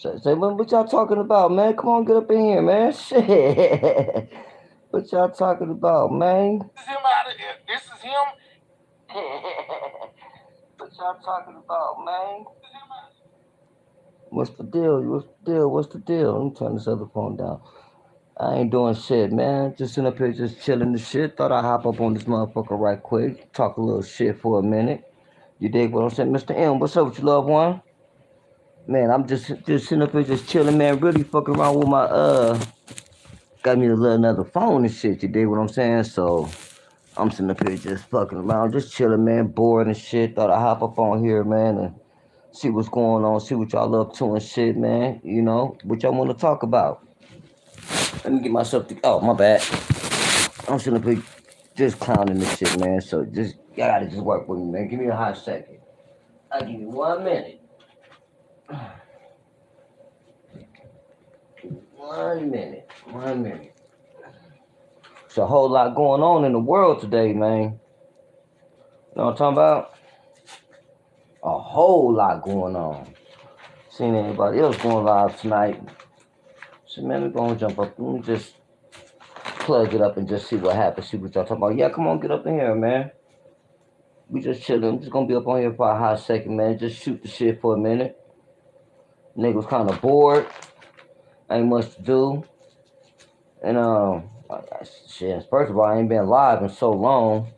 Say, what y'all talking about, man? Come on, get up in here, man. Shit. What y'all talking about, man? This is him out of here. This is him. What y'all talking about, man? What's the deal? What's the deal? What's the deal? Let me turn this other phone down. I ain't doing shit, man. Just sitting up here just chilling the shit. Thought I'd hop up on this motherfucker right quick. Talk a little shit for a minute. You dig what I'm saying? Mr. M, what's up with you, loved one? Man, I'm just sitting up here just chilling, man. Really fucking around with my got me a little another phone and shit, you dig what I'm saying? So I'm sitting up here just fucking around, just chilling, man, bored and shit. Thought I'd hop up on here, man, and see what's going on, see what y'all up to and shit, man. You know, what y'all want to talk about. Let me get myself to, oh, my bad. I'm sitting up here just clowning this shit, man. So just, y'all gotta just work with me, man. Give me a hot second. I'll give you 1 minute. 1 minute. 1 minute. There's a whole lot going on in the world today, man. You know what I'm talking about? A whole lot going on. Seen anybody else going live tonight? So man, we're gonna jump up. Let me just plug it up and just see what happens. See what y'all talking about. Yeah, come on, get up in here, man. We just chilling. I'm just gonna be up on here for a hot second, man. Just shoot the shit for a minute. Niggas kind of bored. Ain't much to do. And shit. First of all, I ain't been live in so long.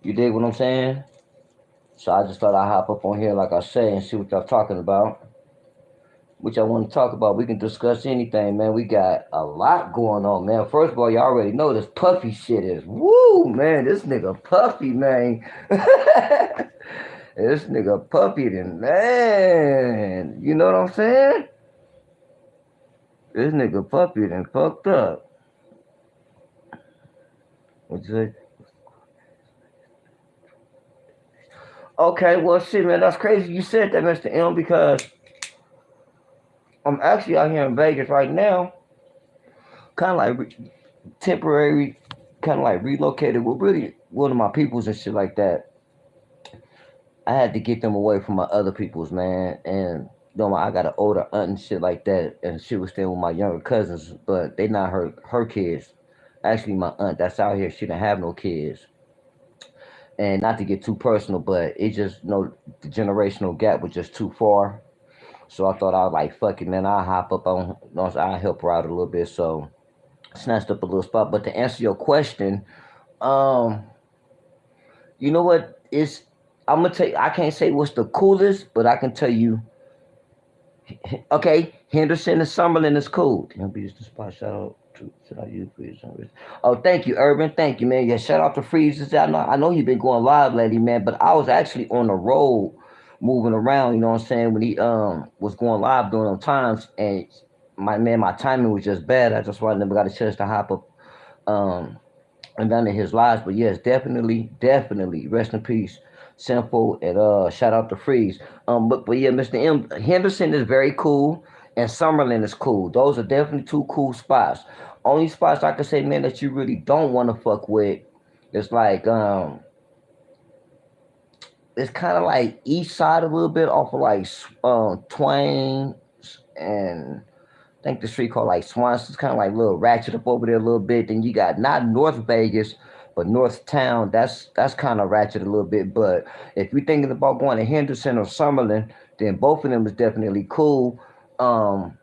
You dig what I'm saying? So I just thought I'd hop up on here, like I say, and see what y'all talking about. What y'all want to talk about. We can discuss anything, man. We got a lot going on, man. First of all, y'all already know this Puffy shit is woo, man. This nigga Puffy, man. This nigga Puffy, then man. You know what I'm saying? This nigga Puffy then fucked up. What's it? Okay, well, shit, man. That's crazy. You said that, Mr. M, because I'm actually out here in Vegas right now, kind of like temporary, kind of like relocated with really one of my peoples and shit like that. I had to get them away from my other peoples, man. And you know, I got an older aunt and shit like that, and she was staying with my younger cousins, but they not her kids. Actually, my aunt that's out here, she didn't have no kids. And not to get too personal, but it just the generational gap was just too far. So I thought I was like, fuck it, man. I'll hop up on, I'll help her out a little bit. So snatched up a little spot. But to answer your question, um, you know what? I'm gonna tell you. I can't say what's the coolest, but I can tell you. Okay, Henderson and Summerlin is cool. Damn, be the spot. Shout out to should I use freeze? Oh, thank you, Urban. Thank you, man. Yeah, shout out to Freezes. I know you've been going live lately, man. But I was actually on the road, moving around. You know what I'm saying? When he was going live during those times, and my timing was just bad. I just never got a chance to hop up um and down to his lives. But yes, definitely, rest in peace, Simple, and shout out to Freeze. But yeah, Mr. M Henderson is very cool, and Summerlin is cool. Those are definitely two cool spots. Only spots I can say, man, that you really don't want to fuck with. It's like it's kind of like east side a little bit off of like Twain and I think the street called like Swanson's kind of like a little ratchet up over there a little bit. Then you got not North Vegas, but North Town. That's kind of ratchet a little bit. But if you're thinking about going to Henderson or Summerlin, then both of them is definitely cool. Um,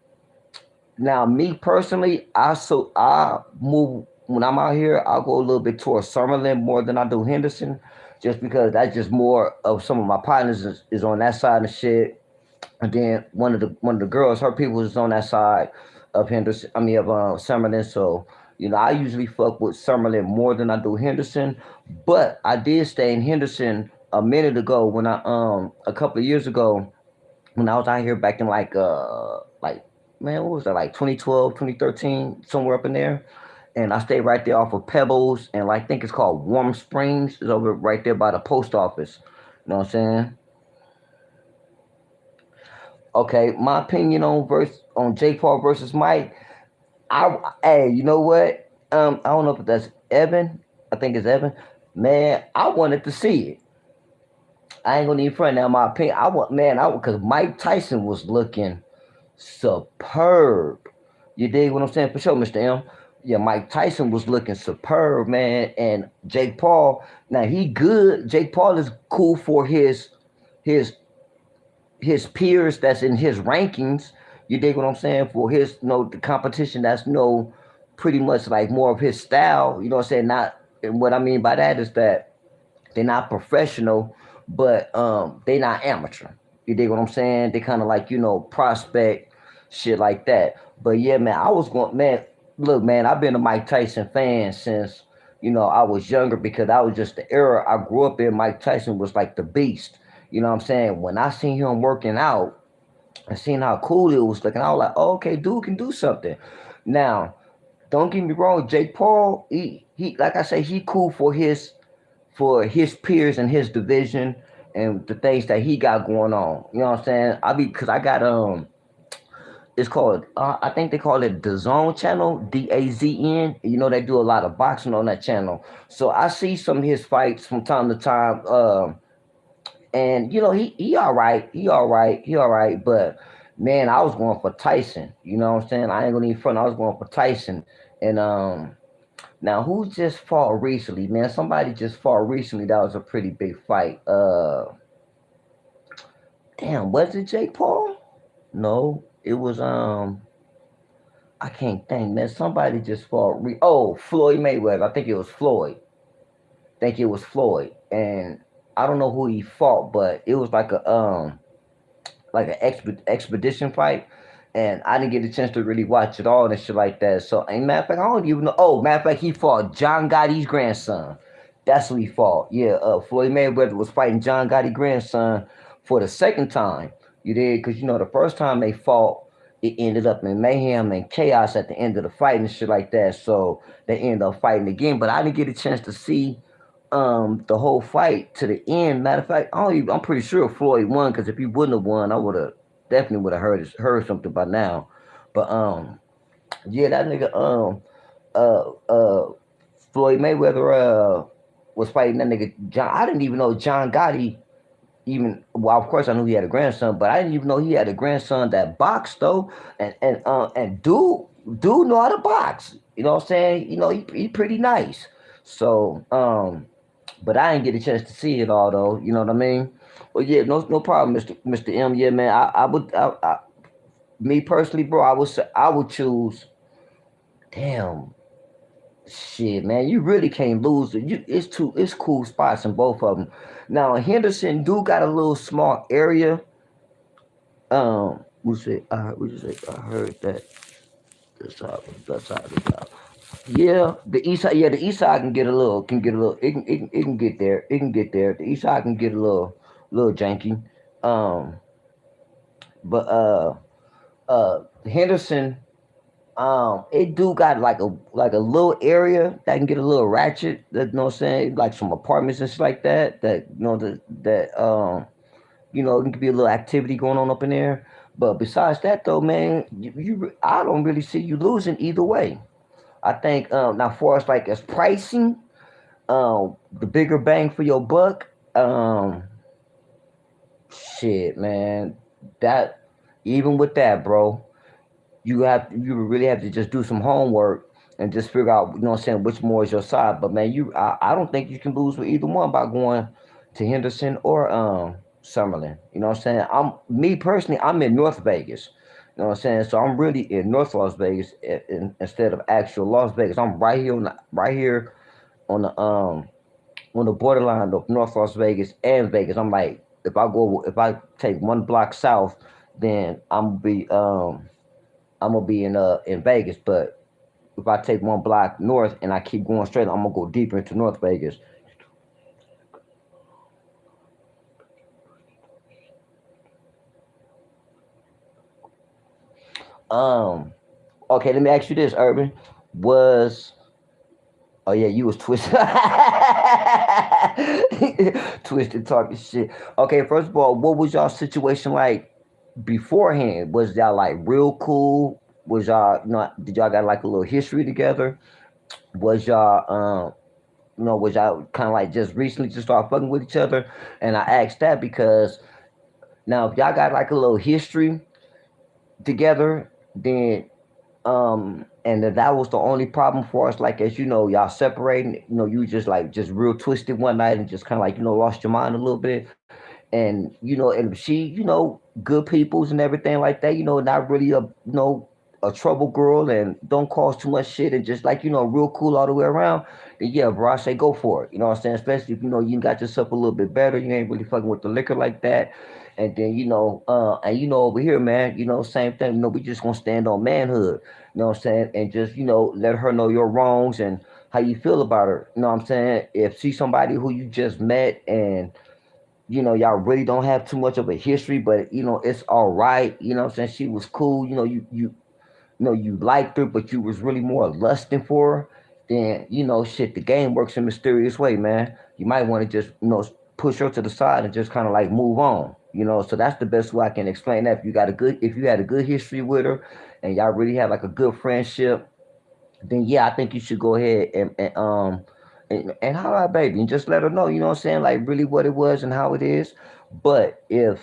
Now me personally, I move when I'm out here. I'll go a little bit towards Summerlin more than I do Henderson, just because that's just more of some of my partners is on that side of shit. And then one of the girls, her people is on that side of Henderson. I mean of Summerlin. So I usually fuck with Summerlin more than I do Henderson. But I did stay in Henderson a minute ago when I a couple of years ago when I was out here back in like man, what was that, like 2012, 2013, somewhere up in there. And I stayed right there off of Pebbles and like I think it's called Warm Springs. It's over right there by the post office. You know what I'm saying? Okay, my opinion on Jake Paul versus Mike. Hey, you know what? I don't know if that's Evan. I think it's Evan. Man, I wanted to see it. I ain't gonna even front now. My opinion, I want man, I because Mike Tyson was looking. superb. You dig what I'm saying? For sure, Mr. M. Yeah, Mike Tyson was looking superb, man. And Jake Paul, now he good. Jake Paul is cool for his his peers that's in his rankings. You dig what I'm saying? For his the competition that's pretty much like more of his style. You know what I'm saying? Not and what I mean by that is that they're not professional, but they not amateur. You dig what I'm saying? They kind of like prospect shit like that. But yeah, man, I was going, man. Look, man, I've been a Mike Tyson fan since I was younger because I was just the era I grew up in. Mike Tyson was like the beast. You know what I'm saying? When I seen him working out and seeing how cool it was looking, I was like, oh, okay, dude can do something. Now, don't get me wrong, Jake Paul, he like I say, he cool for his peers and his division and the things that he got going on. You know what I'm saying? Because I got it's called I think they call it the Zone channel, DAZN. They do a lot of boxing on that channel. So I see some of his fights from time to time. And he all right, he all right. But man, I was going for Tyson. You know what I'm saying? I ain't gonna even front. I was going for Tyson. And now who just fought recently, man? Somebody just fought recently. That was a pretty big fight. Damn, was it Jake Paul? No, it was I can't think, man. Somebody just fought. Oh, Floyd Mayweather. I think it was Floyd. I think it was Floyd, and I don't know who he fought, but it was like an expedition fight, and I didn't get a chance to really watch it all and shit like that. So, and matter of fact, I don't even know. Oh, matter of fact, he fought John Gotti's grandson. That's who he fought. Yeah, Floyd Mayweather was fighting John Gotti's grandson for the second time. You did because the first time they fought, it ended up in mayhem and chaos at the end of the fight and shit like that. So they ended up fighting again. But I didn't get a chance to see the whole fight to the end. Matter of fact, I'm pretty sure Floyd won because if he wouldn't have won, I would have definitely would have heard something by now. But yeah, that nigga uh uh Floyd Mayweather was fighting that nigga John. I didn't even know John Gotti even. Well, of course I knew he had a grandson, but I didn't even know he had a grandson that boxed though. And dude know how to box. You know what I'm saying? He pretty nice. So but I didn't get a chance to see it all though. You know what I mean? Well, yeah, no problem, Mister M. Yeah, man. Me personally, bro, I would choose. Damn, shit, man. You really can't lose it. It's cool spots in both of them. Now Henderson do got a little small area. We just say I heard that that's how this out. Yeah, the east side. Yeah, the east side can get a little. It can get there. It can get there. The east side can get a little janky. Um, but Henderson, it do got like a little area that can get a little ratchet. That you know what I'm saying, like some apartments and shit like that. That it can be a little activity going on up in there. But besides that, though, man, I don't really see you losing either way. I think now for us like as pricing, the bigger bang for your buck, shit, man, that even with that, bro, you really have to just do some homework and just figure out, what I'm saying, which more is your side. But man, I don't think you can lose with either one by going to Henderson or Summerlin. You know what I'm saying? I'm me personally, I'm in North Vegas. You know what I'm saying? So I'm really in North Las Vegas instead of actual Las Vegas. I'm right here on the borderline of North Las Vegas and Vegas. I'm like, if I take one block south, then I'm gonna be in Vegas. But if I take one block north and I keep going straight, I'm gonna go deeper into North Vegas. Um, okay, let me ask you this, Urban. Was Oh yeah, you was twisted. Twisted talking shit. Okay, first of all, what was y'all situation like beforehand? Was y'all like real cool? Was y'all did y'all got like a little history together? Was y'all was y'all kind of like just recently just start fucking with each other? And I asked that because now if y'all got like a little history, together, then and that was the only problem for us. Like as you know, y'all separating. You know, you just like just real twisted one night and just kind of like lost your mind a little bit. And and she good peoples and everything like that. Not really a a trouble girl and don't cause too much shit and just like real cool all the way around. Then yeah, bro, I say go for it. You know what I'm saying? Especially if you got yourself a little bit better. You ain't really fucking with the liquor like that. And then and over here, man, same thing. We just gonna stand on manhood. You know what I'm saying? And just let her know your wrongs and how you feel about her. You know what I'm saying? If she's somebody who you just met and y'all really don't have too much of a history, but it's all right. What I'm saying? She was cool. You liked her, but you was really more lusting for her. Then shit, the game works in a mysterious way, man. You might want to just push her to the side and just kind of like move on. So that's the best way I can explain that. If you had a good history with her, and y'all really have like a good friendship, then yeah, I think you should go ahead and holler at baby and just let her know, what I'm saying, like really what it was and how it is. But if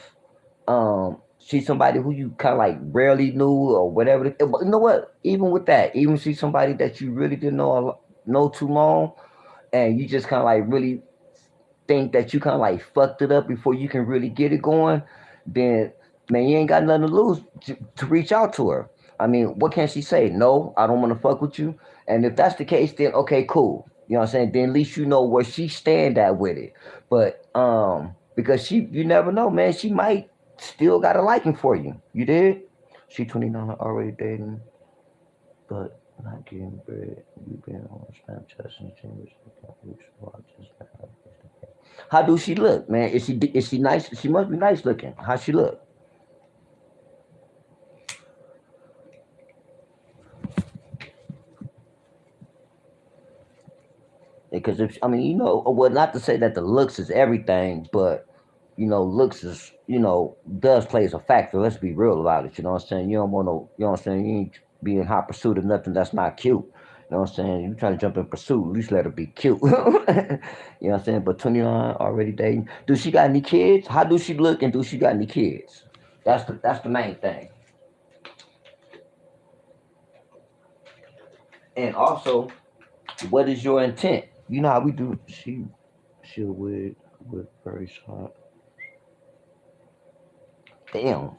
she's somebody who you kind of like rarely knew or whatever, you know what? Even with that, even if she's somebody that you really didn't know too long, and you just kind of like really think that you kind of like fucked it up before you can really get it going, then man, you ain't got nothing to lose to reach out to her. I mean, what can she say? No, I don't want to fuck with you. And if that's the case, then okay, cool. You know what I'm saying? Then at least you know where she stand at with it. But because you never know, man. She might still got a liking for you. You did? She 29 already dating, but not getting bread. You been on Snapchat and changes. How do she look, man? Is she nice? She must be nice looking. How she look? Because if I mean, well, not to say that the looks is everything, but looks is does plays a factor. Let's be real about it. You know what I'm saying? You don't want no. You know what I'm saying? You ain't be in hot pursuit of nothing that's not cute. You know what I'm saying? You trying to jump in pursuit, at least let her be cute. You know what I'm saying? But 29 already dating. Do she got any kids? How do she look and do she got any kids? That's the main thing. And also, what is your intent? You know how we do. She with very short. Damn,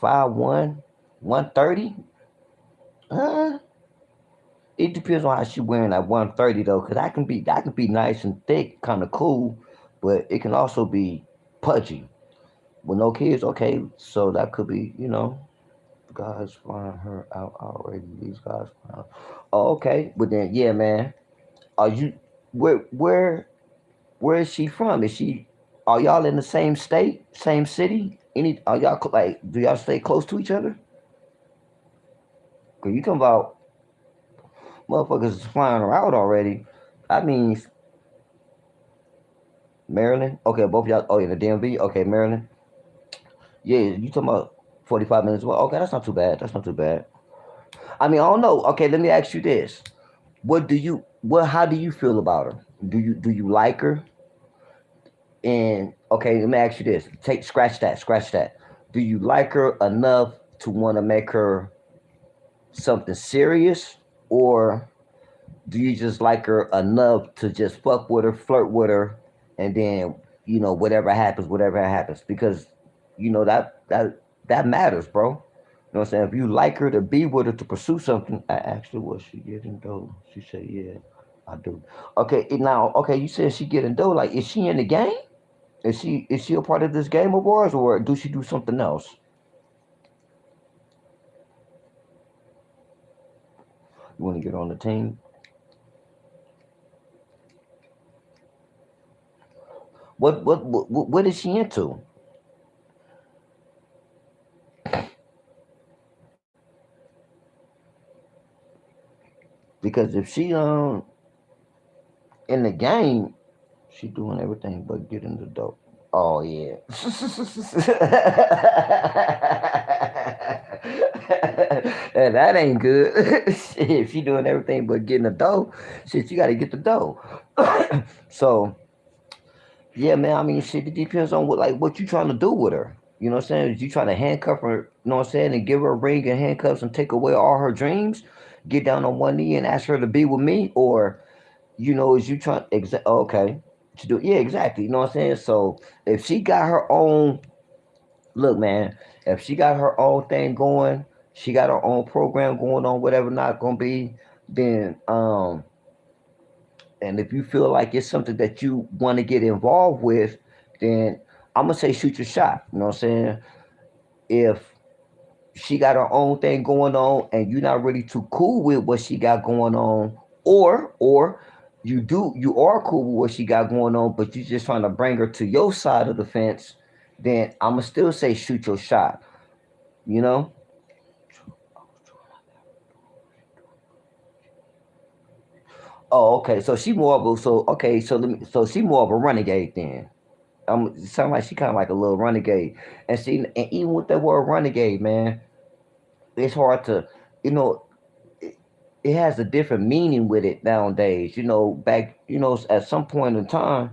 5'1", 130. Uh, it depends on how she wearing that 130 though, cause that can be nice and thick, kind of cool, but it can also be pudgy. With no kids, okay, so that could be guys flying her out already. These guys flying. Oh, okay, but then yeah, man, are you where is she from? Is she are y'all in the same state, same city? Any are y'all like do y'all stay close to each other? Cause you talking about motherfuckers is flying her out already. That means Maryland. Okay, both y'all. Oh, in the DMV. Okay, Maryland. Yeah, you talking about 45 minutes? Well, okay, that's not too bad. That's not too bad. I mean, I don't know. Okay, let me ask you this: How do you feel about her? Do you like her? And okay, let me ask you this: scratch that. Do you like her enough to want to make her something serious, or do you just like her enough to just fuck with her, flirt with her, and then whatever happens? Because that matters, bro. You know what I'm saying? If you like her to be with her to pursue something, I actually was she getting dough? She said, "Yeah, I do." Okay, now, okay, you said she getting dough. Like, is she in the game? Is she a part of this game of ours, or do she do something else? You want to get on the team? What is she into? Because if she in the game, she doing everything but getting the dope. Oh yeah. And that ain't good. Shit, if she doing everything but getting the dough, shit, you gotta get the dough. So yeah, man. I mean, shit. It depends on what you trying to do with her. You know what I'm saying? Is you trying to handcuff her, you know what I'm saying, and give her a ring and handcuffs and take away all her dreams? Get down on one knee and ask her to be with me? Or, is you trying, okay, to do, yeah, exactly. You know what I'm saying? So if she got her own, look, man, if she got her own thing going, she got her own program going on, whatever not gonna be, then and if you feel like it's something that you want to get involved with, then I'm gonna say shoot your shot. You know what I'm saying? If she got her own thing going on and you're not really too cool with what she got going on, or you are cool with what she got going on, but you just trying to bring her to your side of the fence, then I'ma still say shoot your shot. You know? Oh, okay. So she more of a so okay. So so she more of a renegade then. It sound like she kind of like a little renegade. And see, and even with that word renegade, man, it's hard to, you know, it, it has a different meaning with it nowadays. Back, at some point in time,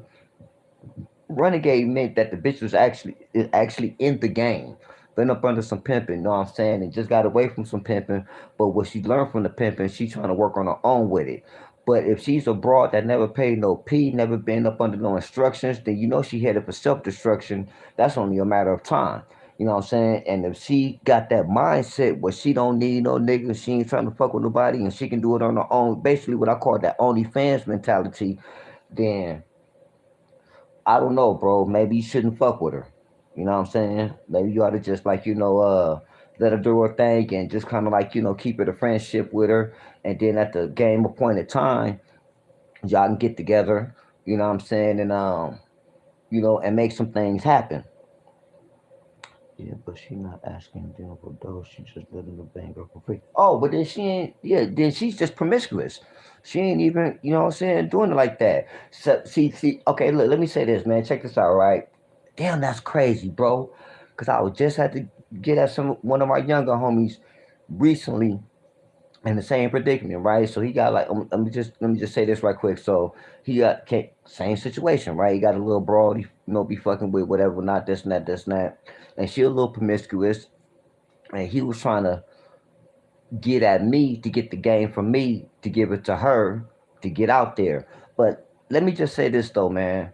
renegade meant that the bitch was actually in the game, been up under some pimping. You know what I'm saying? And just got away from some pimping. But what she learned from the pimping, she's trying to work on her own with it. But if she's a broad that never paid no P, never been up under no instructions, then she headed for self destruction. That's only a matter of time. You know what I'm saying? And if she got that mindset where she don't need no nigga, she ain't trying to fuck with nobody, and she can do it on her own, basically what I call that OnlyFans mentality, then I don't know, bro. Maybe you shouldn't fuck with her. You know what I'm saying? Maybe you ought to just like, let her do her thing and just kind of like, keep it a friendship with her. And then at the game appointed time, y'all can get together, you know what I'm saying? And, and make some things happen. Yeah, but she not asking them for those. She just letting them bang her for free. Oh, but then she ain't. Yeah, then she's just promiscuous. She ain't even, you know what I'm saying, doing it like that. So see. Okay, look. Let me say this, man. Check this out, right? Damn, that's crazy, bro. Cause I was just had to get at one of my younger homies recently in the same predicament, right? So he got like, let me just say this right quick. So he got same situation, right? He got a little broad, be fucking with whatever, not this and that, this and that, and she a little promiscuous, and he was trying to get at me to get the game from me to give it to her to get out there. But let me just say this though, man.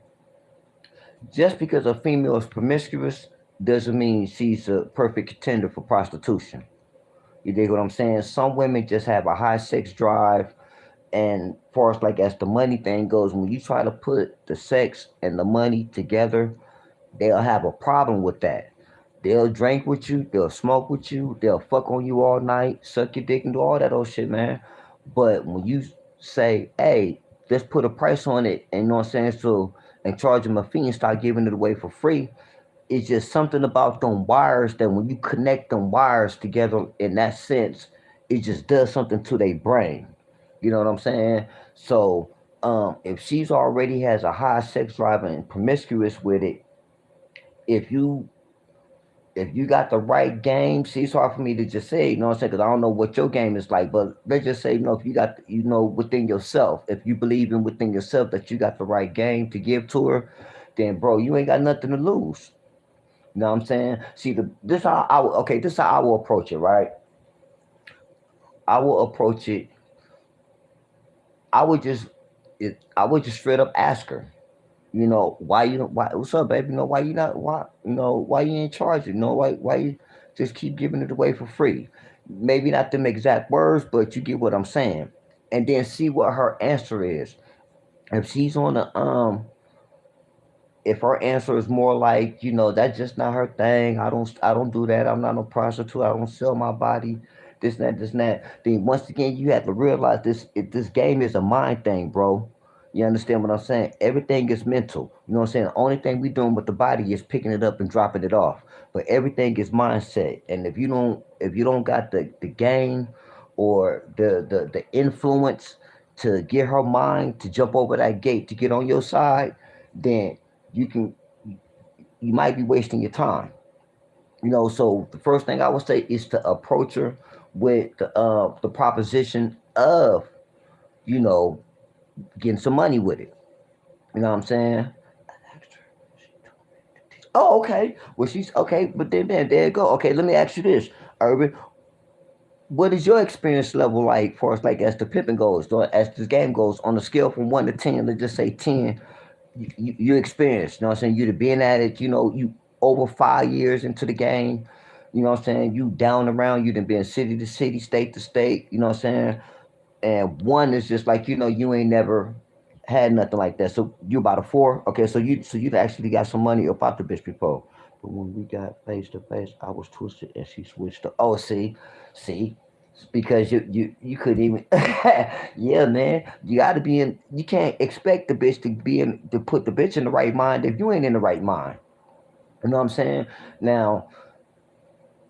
Just because a female is promiscuous doesn't mean she's a perfect contender for prostitution. You dig what I'm saying? Some women just have a high sex drive, and far as like as the money thing goes, when you try to put the sex and the money together, they'll have a problem with that. They'll drink with you, they'll smoke with you, they'll fuck on you all night, suck your dick and do all that old shit, man. But when you say, hey, let's put a price on it, and you know what I'm saying, so and charge them a fee and start giving it away for free, it's just something about them wires that when you connect them wires together in that sense, it just does something to their brain. You know what I'm saying? So if she's already has a high sex drive and promiscuous with it, if you if you got the right game, see, it's hard for me to just say, you know what I'm saying, because I don't know what your game is like, but let's just say, if you got, within yourself, if you believe in within yourself that you got the right game to give to her, then, bro, you ain't got nothing to lose. You know what I'm saying? See, this is how I will approach it, right? I will approach it, I would just, I would just straight up ask her, why what's up, baby, why you not, why you ain't charge it, why you just keep giving it away for free? Maybe not them exact words, but you get what I'm saying. And then see what her answer is. If she's on a if her answer is more like, that's just not her thing, I don't do that, I'm not no prostitute, I don't sell my body, this and that, then once again you have to realize this game is a mind thing, bro. You understand what I'm saying? Everything is mental. You know what I'm saying? The only thing we doing with the body is picking it up and dropping it off. But everything is mindset. And if you don't got the game or the influence to get her mind to jump over that gate to get on your side, then you can you might be wasting your time. So the first thing I would say is to approach her with the proposition of, you know, getting some money with it. You know what I'm saying? Oh, okay. Well, she's okay, but then there you go. Okay, let me ask you this, Urban. What is your experience level like for us, like as the pimping goes, or as this game goes, on a scale from 1 to 10? Let's just say 10. You experienced, you know what I'm saying? You to being at it, you over 5 years into the game. You know what I'm saying? You down around, you done been city to city, state to state. You know what I'm saying? And one is just like you ain't never had nothing like that. So you about a four. Okay, so you actually got some money about the bitch before. But when we got face to face, I was twisted and she switched to. Oh, see, because you couldn't even. Yeah, man, you got to be in. You can't expect the bitch to be in to put the bitch in the right mind if you ain't in the right mind. You know what I'm saying? Now,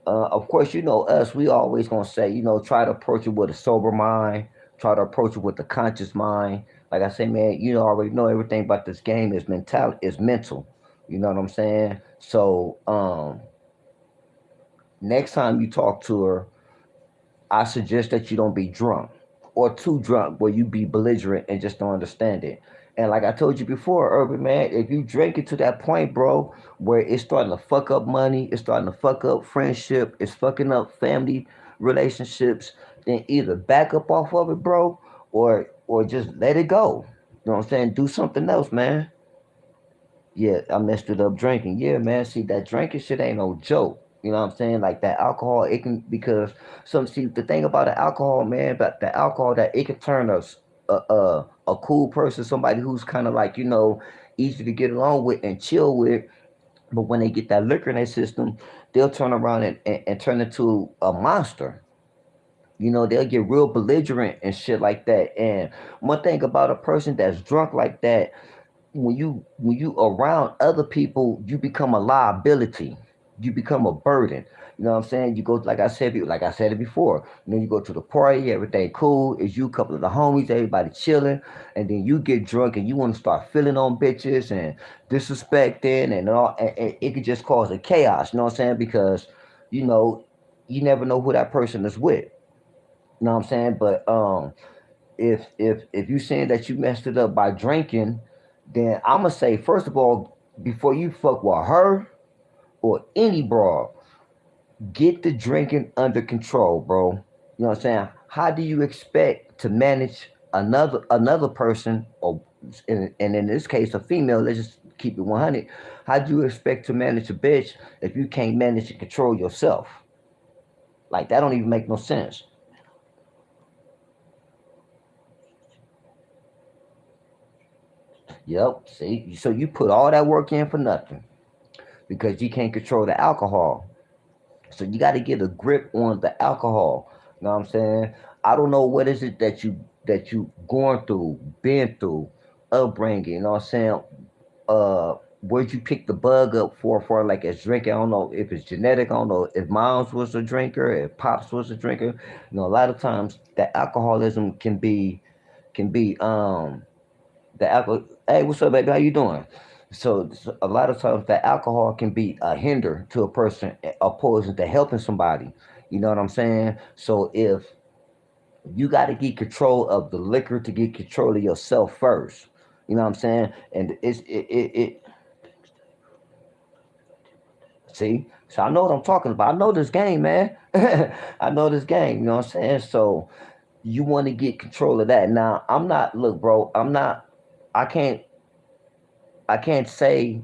of course, us. We always gonna say, try to approach it with a sober mind. Try to approach it with a conscious mind. Like I say, man, already know everything about this game is mental. You know what I'm saying? So, next time you talk to her, I suggest that you don't be drunk or too drunk where you be belligerent and just don't understand it. And like I told you before, Urban man, if you drink it to that point, bro, where it's starting to fuck up money, it's starting to fuck up friendship, it's fucking up family relationships, then either back up off of it, bro, or just let it go. You know what I'm saying? Do something else, man. Yeah, I messed it up drinking. Yeah, man. See, that drinking shit ain't no joke. You know what I'm saying? Like that alcohol, it can because see the thing about the alcohol, man, about the alcohol that it can turn us a cool person, somebody who's kind of like easy to get along with and chill with. But when they get that liquor in their system, they'll turn around and turn into a monster. They'll get real belligerent and shit like that. And one thing about a person that's drunk like that, when you around other people, you become a liability. You become a burden. You know what I'm saying? You go like I said it before. You go to the party, everything cool. It's you, a couple of the homies, everybody chilling, and then you get drunk and you want to start feeling on bitches and disrespecting and all. And it could just cause a chaos. You know what I'm saying? Because you know you never know who that person is with. You know what I'm saying? But if you saying that you messed it up by drinking, then I'ma say first of all, before you fuck with her or any broad, get the drinking under control, bro. You know what I'm saying? How do you expect to manage another person, or and in this case a female? Let's just keep it 100. How do you expect to manage a bitch if you can't manage to control yourself? Like that don't even make no sense. Yep. See, so you put all that work in for nothing because you can't control the alcohol. So you got to get a grip on the alcohol. You know what I'm saying? I don't know what is it that you going through, been through, upbringing. You know what I'm saying? Where'd you pick the bug up for like as drinking? I don't know if it's genetic. I don't know if moms was a drinker, if pops was a drinker. A lot of times the alcoholism can be the alcohol. Hey, what's up, baby? How you doing? So a lot of times the alcohol can be a hinder to a person, opposed to helping somebody. You know what I'm saying? So if you got to get control of the liquor to get control of yourself first. You know what I'm saying? And it see. So I know what I'm talking about. I know this game, man. I know this game. You know what I'm saying? So you want to get control of that. Now I'm not. Look, bro. I'm not. I can't. I can't say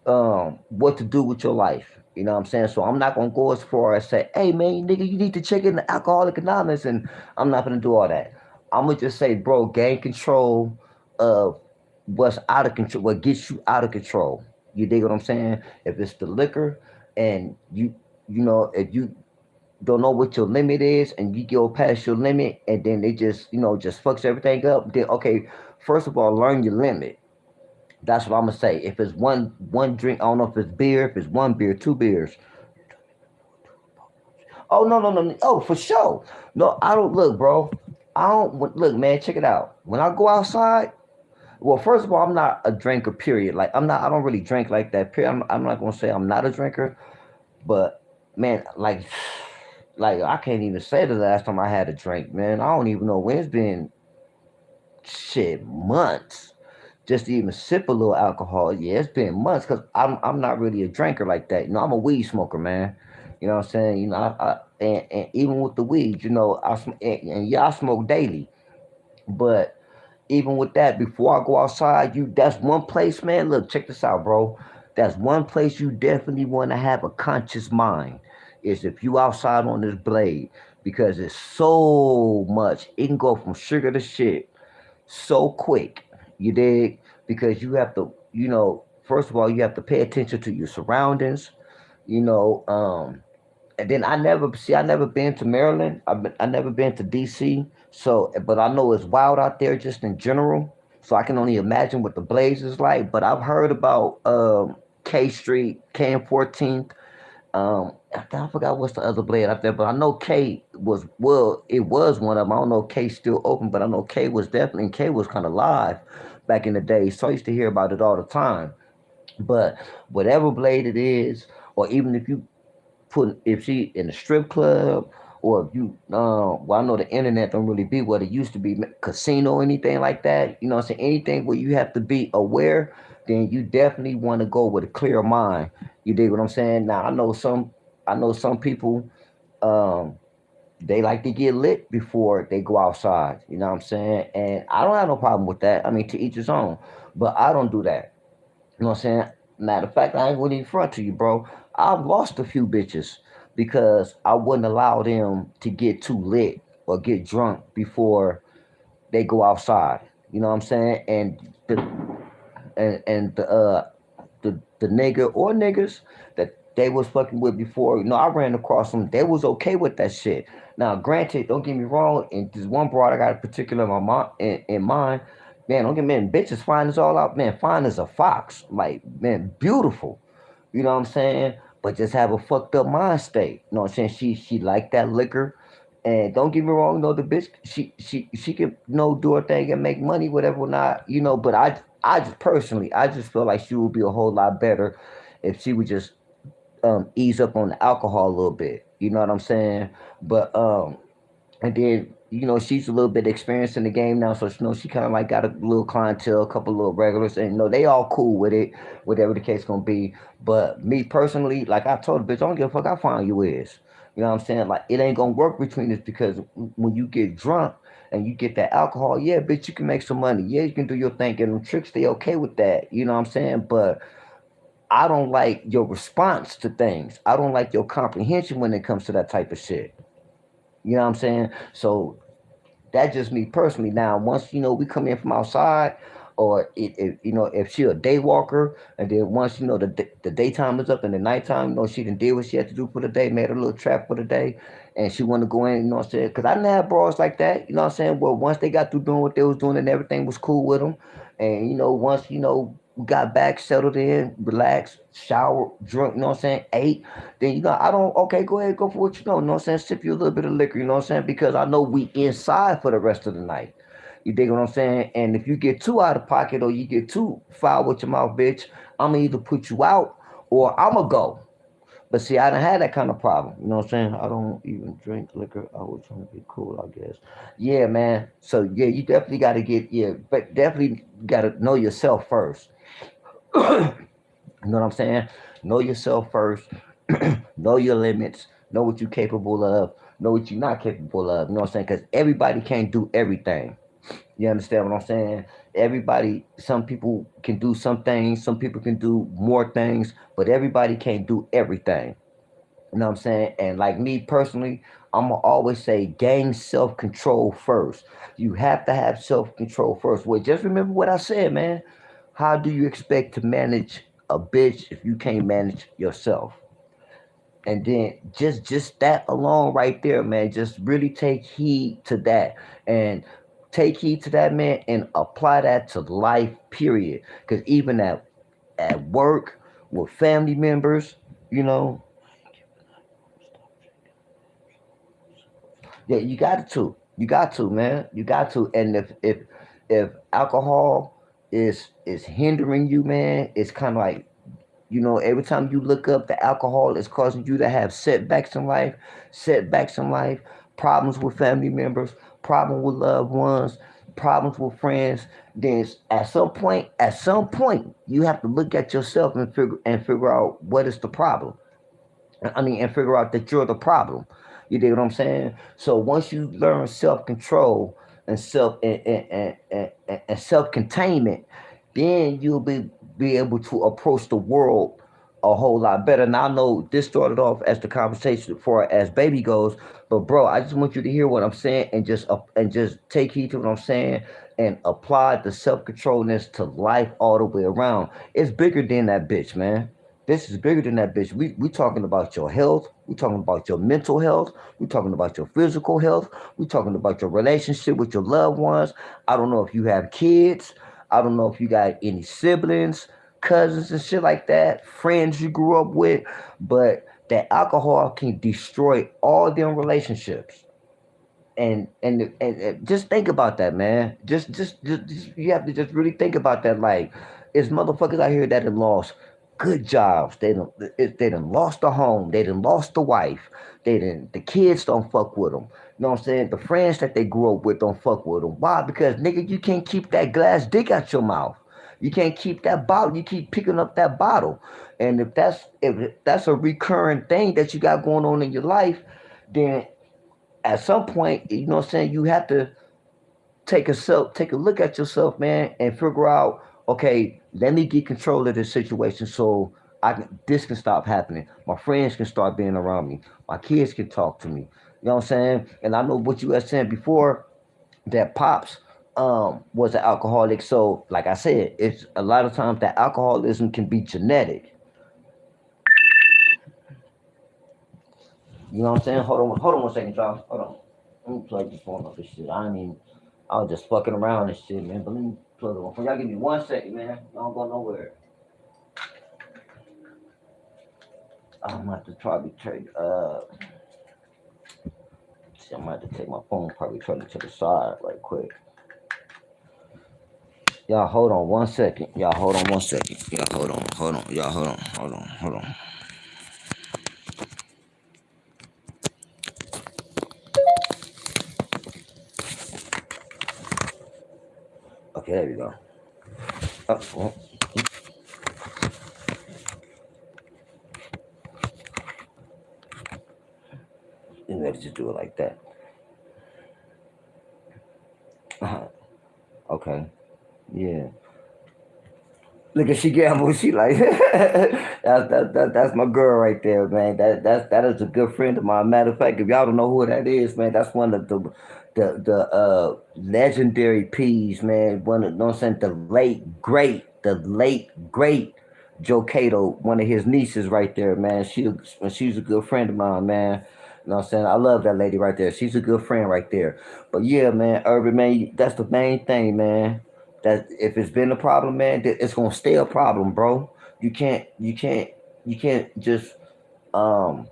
what to do with your life. You know what I'm saying? So I'm not gonna go as far as say, hey man, nigga, you need to check in the Alcoholic Anonymous, and I'm not gonna do all that. I'm gonna just say, bro, gain control of what's out of control, what gets you out of control. You dig what I'm saying? If it's the liquor and if you don't know what your limit is and you go past your limit and then they just fucks everything up, then okay, first of all, learn your limit. That's what I'm gonna say. If it's one drink, I don't know if it's beer, if it's one beer, two beers. Oh no no no no. Oh for sure. No, I don't look, bro. I don't look, man. Check it out. When I go outside, well, first of all, I'm not a drinker. Period. Like I'm not. I don't really drink like that. Period. I'm not gonna say I'm not a drinker, but man, like I can't even say the last time I had a drink, man. I don't even know when it's been. Shit, months. just to even sip a little alcohol. Yeah, it's been months because I'm not really a drinker like that. You know, I'm a weed smoker, man. You know what I'm saying? You know, and even with the weed, you know, and yeah, I smoke daily, but even with that, before I go outside, that's one place, man. Look, check this out, bro. That's one place you definitely want to have a conscious mind. Is if you outside on this blade because it's so much. It can go from sugar to shit so quick. You dig? Because you have to, you know, first of all, you have to pay attention to your surroundings. You know, and then I never been to Maryland. I never been to DC. So, but I know it's wild out there just in general. So I can only imagine what the blaze is like. But I've heard about K Street, K and 14th. I forgot what's the other blade out there, but I know K was it was one of them. I don't know if K's still open, but I know K was definitely and K was kind of live back in the day. So I used to hear about it all the time. But whatever blade it is, or even if she in a strip club or if you well I know the internet don't really be what it used to be, casino or anything like that, you know what I'm saying, anything where you have to be aware, then you definitely want to go with a clear mind. You dig what I'm saying? Now I know some people, um they like to get lit before they go outside, you know what I'm saying, and I don't have no problem with that. I mean, to each his own, but I don't do that. You know what I'm saying? Matter of fact, I ain't really in front to you, bro. I've lost a few bitches because I wouldn't allow them to get too lit or get drunk before they go outside. You know what I'm saying? And the nigga or niggas that they was fucking with before, you know, I ran across them. They was okay with that shit. Now, granted, don't get me wrong. And this one broad I got a particular in my in mind. Man, don't get me, man, bitches fine as all out. Man, fine as a fox. Like, man, beautiful. You know what I'm saying? But just have a fucked up mind state. You know what I'm saying? She liked that liquor. And don't get me wrong, you know, the bitch, she can, you know, do her thing and make money, whatever or not, you know, but I just personally, I just feel like she would be a whole lot better if she would just ease up on the alcohol a little bit. You know what I'm saying? But and then you know she's a little bit experienced in the game now, so you know she kind of like got a little clientele, a couple little regulars, and you know they all cool with it, whatever the case gonna be. But me personally, like I told the bitch, I don't give a fuck how fine you is. You know what I'm saying? Like it ain't gonna work between us because when you get drunk and you get that alcohol, yeah, bitch, you can make some money. Yeah, you can do your thing, get them tricks. They okay with that. You know what I'm saying? But I don't like your response to things. I don't like your comprehension when it comes to that type of shit. You know what I'm saying? So that's just me personally. Now, once you know we come in from outside, or you know if she a day walker, and then once you know the daytime is up and the nighttime, you know she done did what she had to do for the day, made her little trap for the day, and she want to go in. You know what I'm saying? Because I didn't have bras like that. You know what I'm saying? Well, once they got through doing what they was doing and everything was cool with them, and you know once you know we got back, settled in, relaxed, shower, drunk. You know what I'm saying? Ate. Then you know, I don't, okay, go ahead, go for what you know what I'm saying? Sip you a little bit of liquor, you know what I'm saying? Because I know we inside for the rest of the night. You dig what I'm saying? And if you get too out of pocket or you get too foul with your mouth, bitch, I'm gonna either put you out or I'm gonna go. But see, I done had that kind of problem. You know what I'm saying? I don't even drink liquor. I was trying to be cool, I guess. Yeah, man. So yeah, you definitely got to get, yeah, but definitely got to know yourself first. You know what I'm saying? Know yourself first. Know your limits. Know what you're capable of. Know what you're not capable of. You know what I'm saying? Because everybody can't do everything. You understand what I'm saying? Everybody, some people can do some things, some people can do more things, but everybody can't do everything. You know what I'm saying? And like me personally, I'm gonna always say gain self control first. You have to have self control first. Well, just remember what I said, man. How do you expect to manage a bitch if you can't manage yourself? And then just that alone right there, man, just really take heed to that. And take heed to that, man, and apply that to life, period. Because even at work, with family members, you know, yeah, you got to. You got to, man. You got to. And if alcohol is hindering you, man, it's kind of like, you know, every time you look up, the alcohol is causing you to have setbacks in life, problems with family members, problem with loved ones. problems with friends, then at some point, you have to look at yourself and figure out what is the problem. I mean, and figure out that you're the problem. You dig what I'm saying? So once you learn self control and self containment, then you'll be able to approach the world a whole lot better. Now I know this started off as the conversation for as baby goes, but bro, I just want you to hear what I'm saying and just take heed to what I'm saying and apply the self controlness to life all the way around. It's bigger than that bitch, man. This is bigger than that bitch. We talking about your health. We talking about your mental health. We talking about your physical health. We talking about your relationship with your loved ones. I don't know if you have kids. I don't know if you got any siblings, cousins, and shit like that. Friends you grew up with, but that alcohol can destroy all them relationships. And just think about that, man. Just you have to just really think about that. Like, it's motherfuckers out here that have lost good jobs. They done lost the home. They done lost the wife. The kids don't fuck with them. You know what I'm saying? The friends that they grew up with don't fuck with them. Why? Because nigga, you can't keep that glass dick out your mouth. You can't keep that bottle. You keep picking up that bottle. And if that's a recurring thing that you got going on in your life, then at some point, you know what I'm saying, you have to take a look at yourself, man, and figure out, okay, let me get control of this situation so this can stop happening. My friends can start being around me. My kids can talk to me. You know what I'm saying? And I know what you were saying before that pops was an alcoholic. So, like I said, it's a lot of times that alcoholism can be genetic. You know what I'm saying? Hold on 1 second, y'all. Hold on. Let me plug this phone up. This shit. I was just fucking around and shit, man. But let me plug it on. Y'all give me 1 second, man. Y'all don't go nowhere. I'm gonna have to probably take see, I'm gonna have to take my phone, probably turn it to the side right quick. Y'all hold on 1 second. Y'all hold on 1 second. Y'all hold on. Y'all hold on. Okay, there we go. Well, you better just do it like that. Okay. Yeah. Look at she gamble. She like that's my girl right there, man. That is a good friend of mine. Matter of fact, if y'all don't know who that is, man, that's one of the legendary P's, man. One of, you know what I'm saying, the late great Joe Cato, one of his nieces right there, man. She's a good friend of mine, man. You know what I'm saying? I love that lady right there. She's a good friend right there. But yeah, man, Urban, man, that's the main thing, man. That if it's been a problem, man, it's gonna stay a problem, bro. You can't just um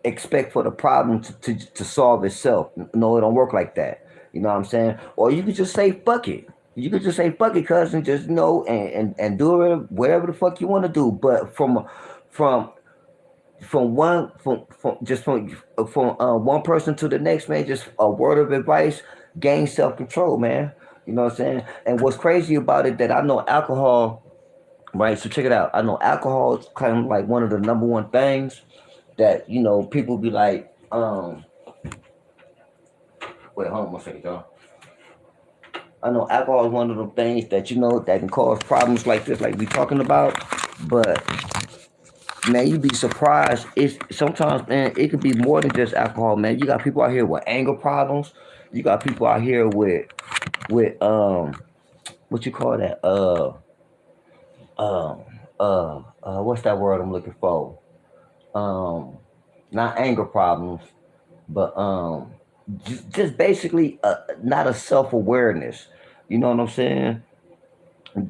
expect for the problem to solve itself. No, it don't work like that. You know what I'm saying? Or you could just say fuck it. You could just say fuck it, cuz, and just, and do it whatever the fuck you want to do. But from from one person to the next, man, just a word of advice: gain self control, man. You know what I'm saying? And what's crazy about it, that I know alcohol, right? So check it out. I know alcohol is kind of like one of the number one things that, people be like, wait, hold on 1 second, y'all. I know alcohol is one of the things that, that can cause problems like this, like we talking about. But man, you'd be surprised. It's sometimes, man, it could be more than just alcohol, man. You got people out here with anger problems. You got people out here with what you call that? Um what's that word I'm looking for? Um, Not anger problems, but just basically not a self awareness. You know what I'm saying?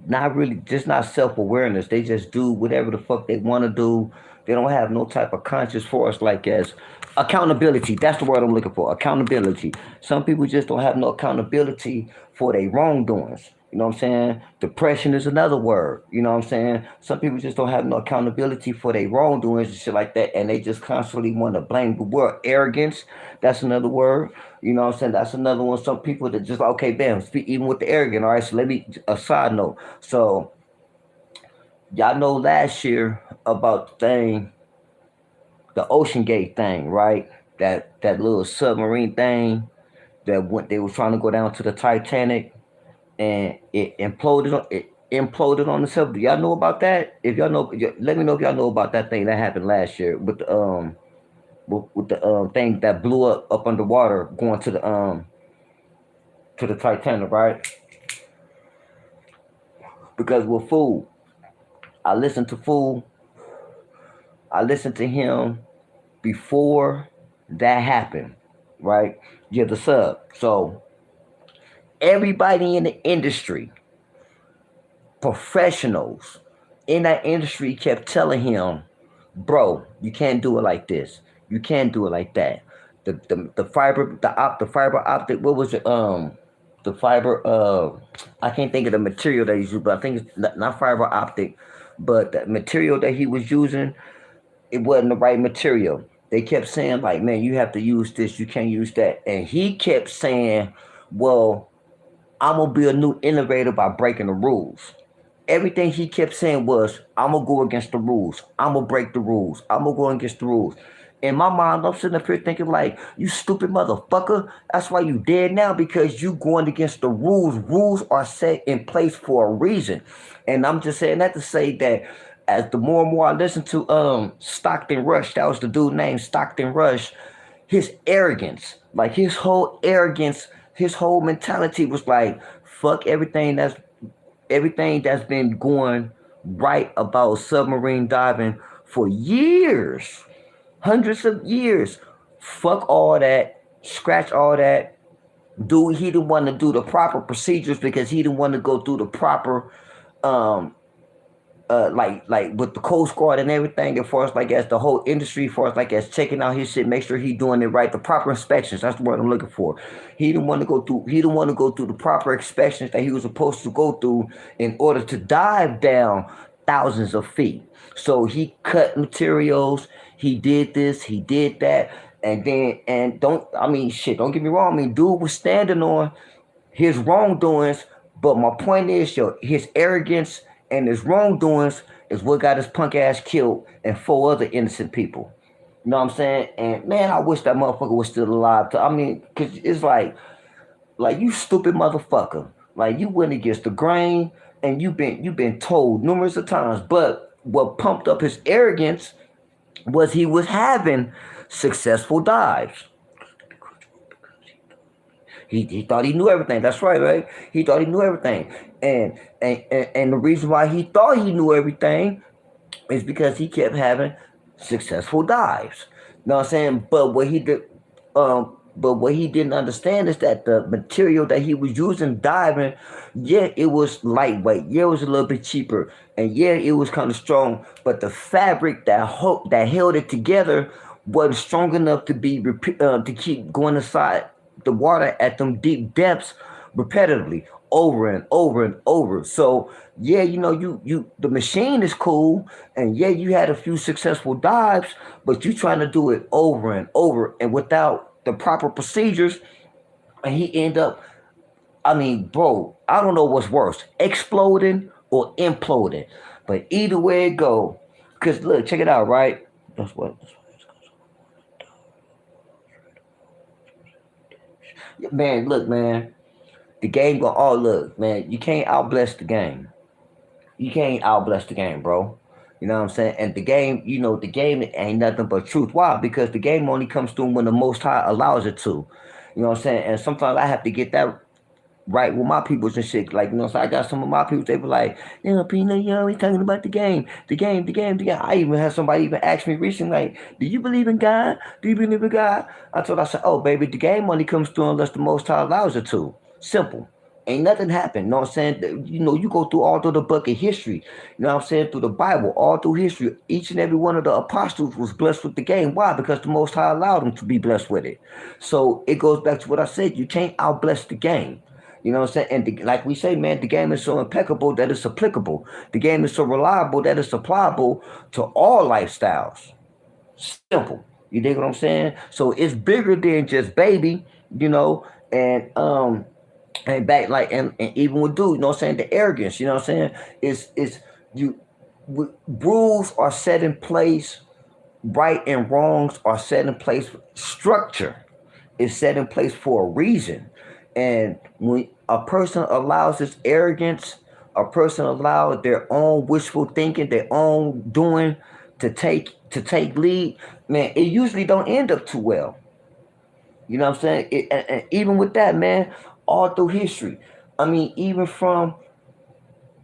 Not really, just not self awareness. They just do whatever the fuck they want to do. They don't have no type of conscious force, like as accountability. That's the word I'm looking for. Accountability. Some people just don't have no accountability for their wrongdoings. You know what I'm saying? Depression is another word. You know what I'm saying? Some people just don't have no accountability for their wrongdoings and shit like that, and they just constantly want to blame the world. Arrogance, that's another word. You know what I'm saying? That's another one. Some people that just okay, bam, speak even with the arrogant. All right, so let me a side note. So y'all know last year about the thing, the Ocean Gate thing, right? That little submarine thing that went. They was trying to go down to the Titanic and it imploded on itself. Do y'all know about that? If y'all know, let me know if y'all know about that thing that happened last year with the thing that blew up underwater going to the Titanic, right? Because with Fool, I listened to Fool, I listened to him before that happened, right? Yeah, the sub. So everybody in the industry, professionals in that industry kept telling him, bro, you can't do it like this. You can't do it like that. The fiber optic, what was it? The fiber I can't think of the material that he's using, but I think it's not fiber optic, but the material that he was using, it wasn't the right material. They kept saying like, man, you have to use this, you can't use that. And he kept saying, well, I'm gonna be a new innovator by breaking the rules. Everything he kept saying was, I'm gonna go against the rules. I'm gonna break the rules. I'm gonna go against the rules. In my mind, I'm sitting up here thinking like, you stupid motherfucker. That's why you dead now because you going against the rules. Rules are set in place for a reason. And I'm just saying that to say that as the more and more I listen to Stockton Rush, that was the dude named Stockton Rush, his arrogance, like his whole mentality was like, fuck everything that's been going right about submarine diving for years, hundreds of years. Fuck all that, scratch all that. Dude, he didn't want to do the proper procedures because he didn't want to go through the proper um like with the Coast Guard and everything, as far as like as the whole industry, as far as like as checking out his shit, make sure he doing it right, the proper inspections. That's the word I'm looking for. He didn't want to go through. He didn't want to go through the proper inspections that he was supposed to go through in order to dive down thousands of feet. So he cut materials. He did this. He did that. And don't I mean shit? Don't get me wrong. I mean, dude was standing on his wrongdoings. But my point is, yo, his arrogance and his wrongdoings is what got his punk ass killed and four other innocent people. You know what I'm saying? And man, I wish that motherfucker was still alive. I mean, cause it's like you stupid motherfucker. Like you went against the grain, and you've been told numerous of times. But what pumped up his arrogance was he was having successful dives. He thought he knew everything. That's right, right? He thought he knew everything. And the reason why he thought he knew everything is because he kept having successful dives. You know what I'm saying? But what he didn't understand is that the material that he was using diving, yeah, it was lightweight. Yeah, it was a little bit cheaper. And yeah, it was kind of strong. But the fabric that held it together wasn't strong enough to keep going inside the water at them deep depths repetitively over and over and over. So yeah, the machine is cool, and yeah, you had a few successful dives, but you trying to do it over and over and without the proper procedures, and he end up. I mean, bro, I don't know what's worse, exploding or imploding, but either way it go. Cause look, check it out, right? That's what. Man, look, man. The game go. Oh, look, man. You can't outbless the game. You can't outbless the game, bro. You know what I'm saying? And the game ain't nothing but truth. Why? Because the game only comes through when the Most High allows it to. You know what I'm saying? And sometimes I have to get that right with my peoples and shit. Like, so I got some of my people, they were like, Peanut, you always talking about the game. I even had somebody even ask me recently, like, do you believe in God? Do you believe in God? I said, oh, baby, the game only comes through unless the Most High allows it to. Simple. Ain't nothing happened. You know what I'm saying? You go through all through the book of history. You know what I'm saying? Through the Bible, all through history. Each and every one of the apostles was blessed with the game. Why? Because the Most High allowed them to be blessed with it. So it goes back to what I said. You can't outbless the game. You know what I'm saying? And like we say, man, the game is so impeccable that it's applicable. The game is so reliable that it's applicable to all lifestyles. Simple. You dig what I'm saying? So it's bigger than just baby, you know, and and back like and even with dude, you know what I'm saying? The arrogance, you know what I'm saying? It's you rules are set in place, right and wrongs are set in place, structure is set in place for a reason. And when a person allows this arrogance, a person allows their own wishful thinking, their own doing to take lead, man, it usually don't end up too well. You know what I'm saying? And even with that, man, all through history. I mean, even from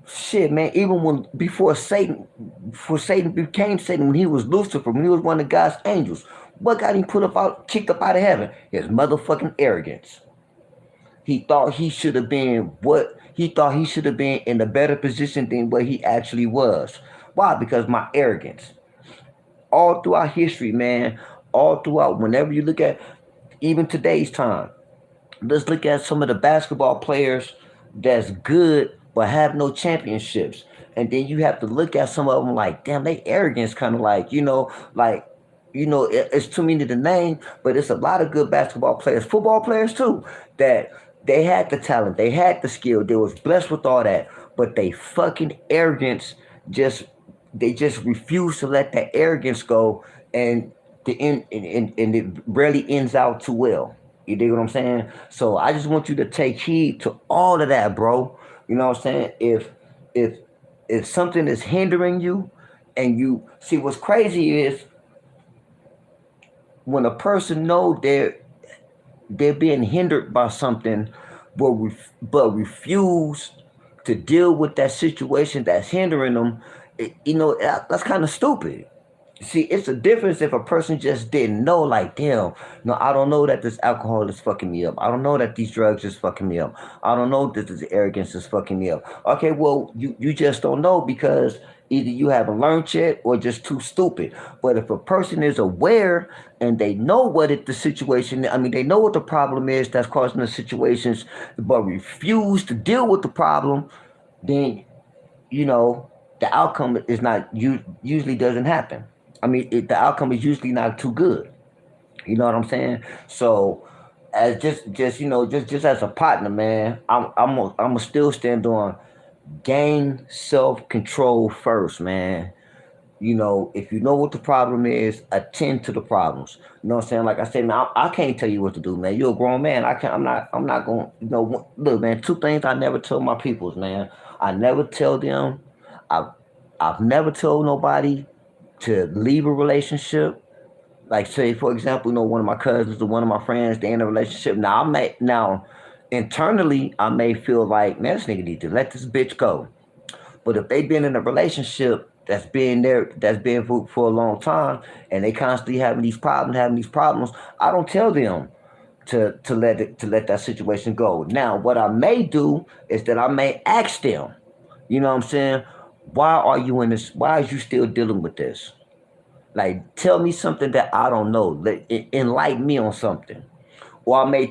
shit, man, even when before Satan became Satan, when he was Lucifer, when he was one of God's angels, what got him kicked up out of heaven? His motherfucking arrogance. He thought he should have been what he thought he should have been in a better position than what he actually was. Why? Because my arrogance. All throughout history, man, all throughout, whenever you look at even today's time, let's look at some of the basketball players that's good but have no championships. And then you have to look at some of them like, damn, they arrogance kind of like, it's too many to name, but it's a lot of good basketball players, football players too, that they had the talent, they had the skill, they was blessed with all that, but they fucking arrogance just they just refuse to let that arrogance go, and and it rarely ends out too well. You dig what I'm saying? So I just want you to take heed to all of that, bro. You know what I'm saying? If if something is hindering you, and you see what's crazy is when a person know they're being hindered by something, but refuse to deal with that situation that's hindering them, that's kind of stupid. See, it's a difference if a person just didn't know, like, damn, no, I don't know that this alcohol is fucking me up. I don't know that these drugs is fucking me up. I don't know that this arrogance is fucking me up. Okay, well, you just don't know because either you haven't learned yet or just too stupid. But if a person is aware and they know the situation, I mean, they know what the problem is that's causing the situations, but refuse to deal with the problem, then you know the outcome is not usually doesn't happen. I mean, the outcome is usually not too good. You know what I'm saying? So, as just just as a partner, man, I'm still stand on gain self control first, man. If you know what the problem is, attend to the problems. You know what I'm saying? Like I said, man, I can't tell you what to do, man. You're a grown man. I can't. I'm not going. Look, man. Two things I never tell my peoples, man. I never tell them. I've I've never told nobody to leave a relationship. Like, say, for example, one of my cousins or one of my friends, they in a relationship. Now internally, I may feel like, man, this nigga need to let this bitch go. But if they've been in a relationship that's been for a long time, and they constantly having these problems, I don't tell them to let that situation go. Now, what I may do is that I may ask them, you know what I'm saying? Why are you in this? Why are you still dealing with this? Like, tell me something that I don't know. Enlighten me on something. Or I may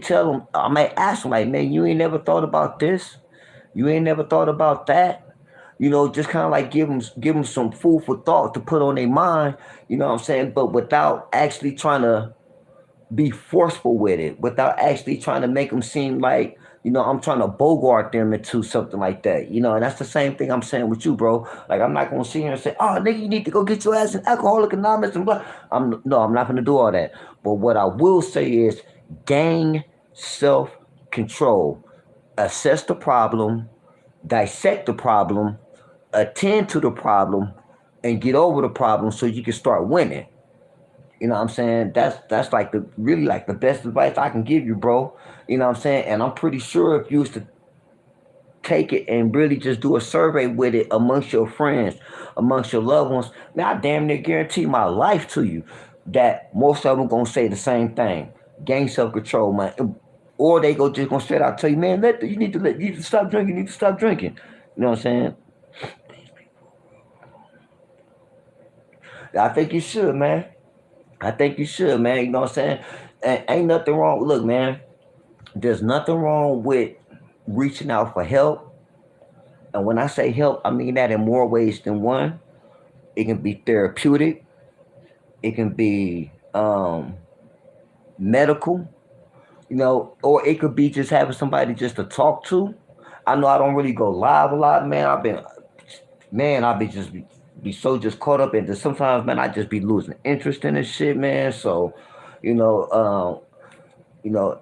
ask them, like, man, you ain't never thought about this? You ain't never thought about that? Just kind of like give them some food for thought to put on their mind. You know what I'm saying? But without actually trying to be forceful with it, without actually trying to make them seem like I'm trying to bogart them into something like that. And that's the same thing I'm saying with you, bro. Like, I'm not gonna sit here and say, "Oh, nigga, you need to go get your ass in Alcoholic Anonymous and blah." I'm not gonna do all that. But what I will say is, gain self control, assess the problem, dissect the problem, attend to the problem, and get over the problem so you can start winning. You know what I'm saying? That's like the really like the best advice I can give you, bro. You know what I'm saying? And I'm pretty sure if you was to take it and really just do a survey with it amongst your friends, amongst your loved ones, man, I damn near guarantee my life to you that most of them gonna say the same thing. Gain self control, man. Or they go just gonna straight out tell you, man, you need to stop drinking, you need to stop drinking. You know what I'm saying? I think you should, man. I think you should, man. You know what I'm saying? And ain't nothing wrong. Look, man, there's nothing wrong with reaching out for help. And when I say help, I mean that in more ways than one. It can be therapeutic, it can be medical, or it could be just having somebody just to talk to. I know I don't really go live a lot, man. I've been just be so just caught up in this. Sometimes, man, I just be losing interest in this shit, man. So, you know, you know,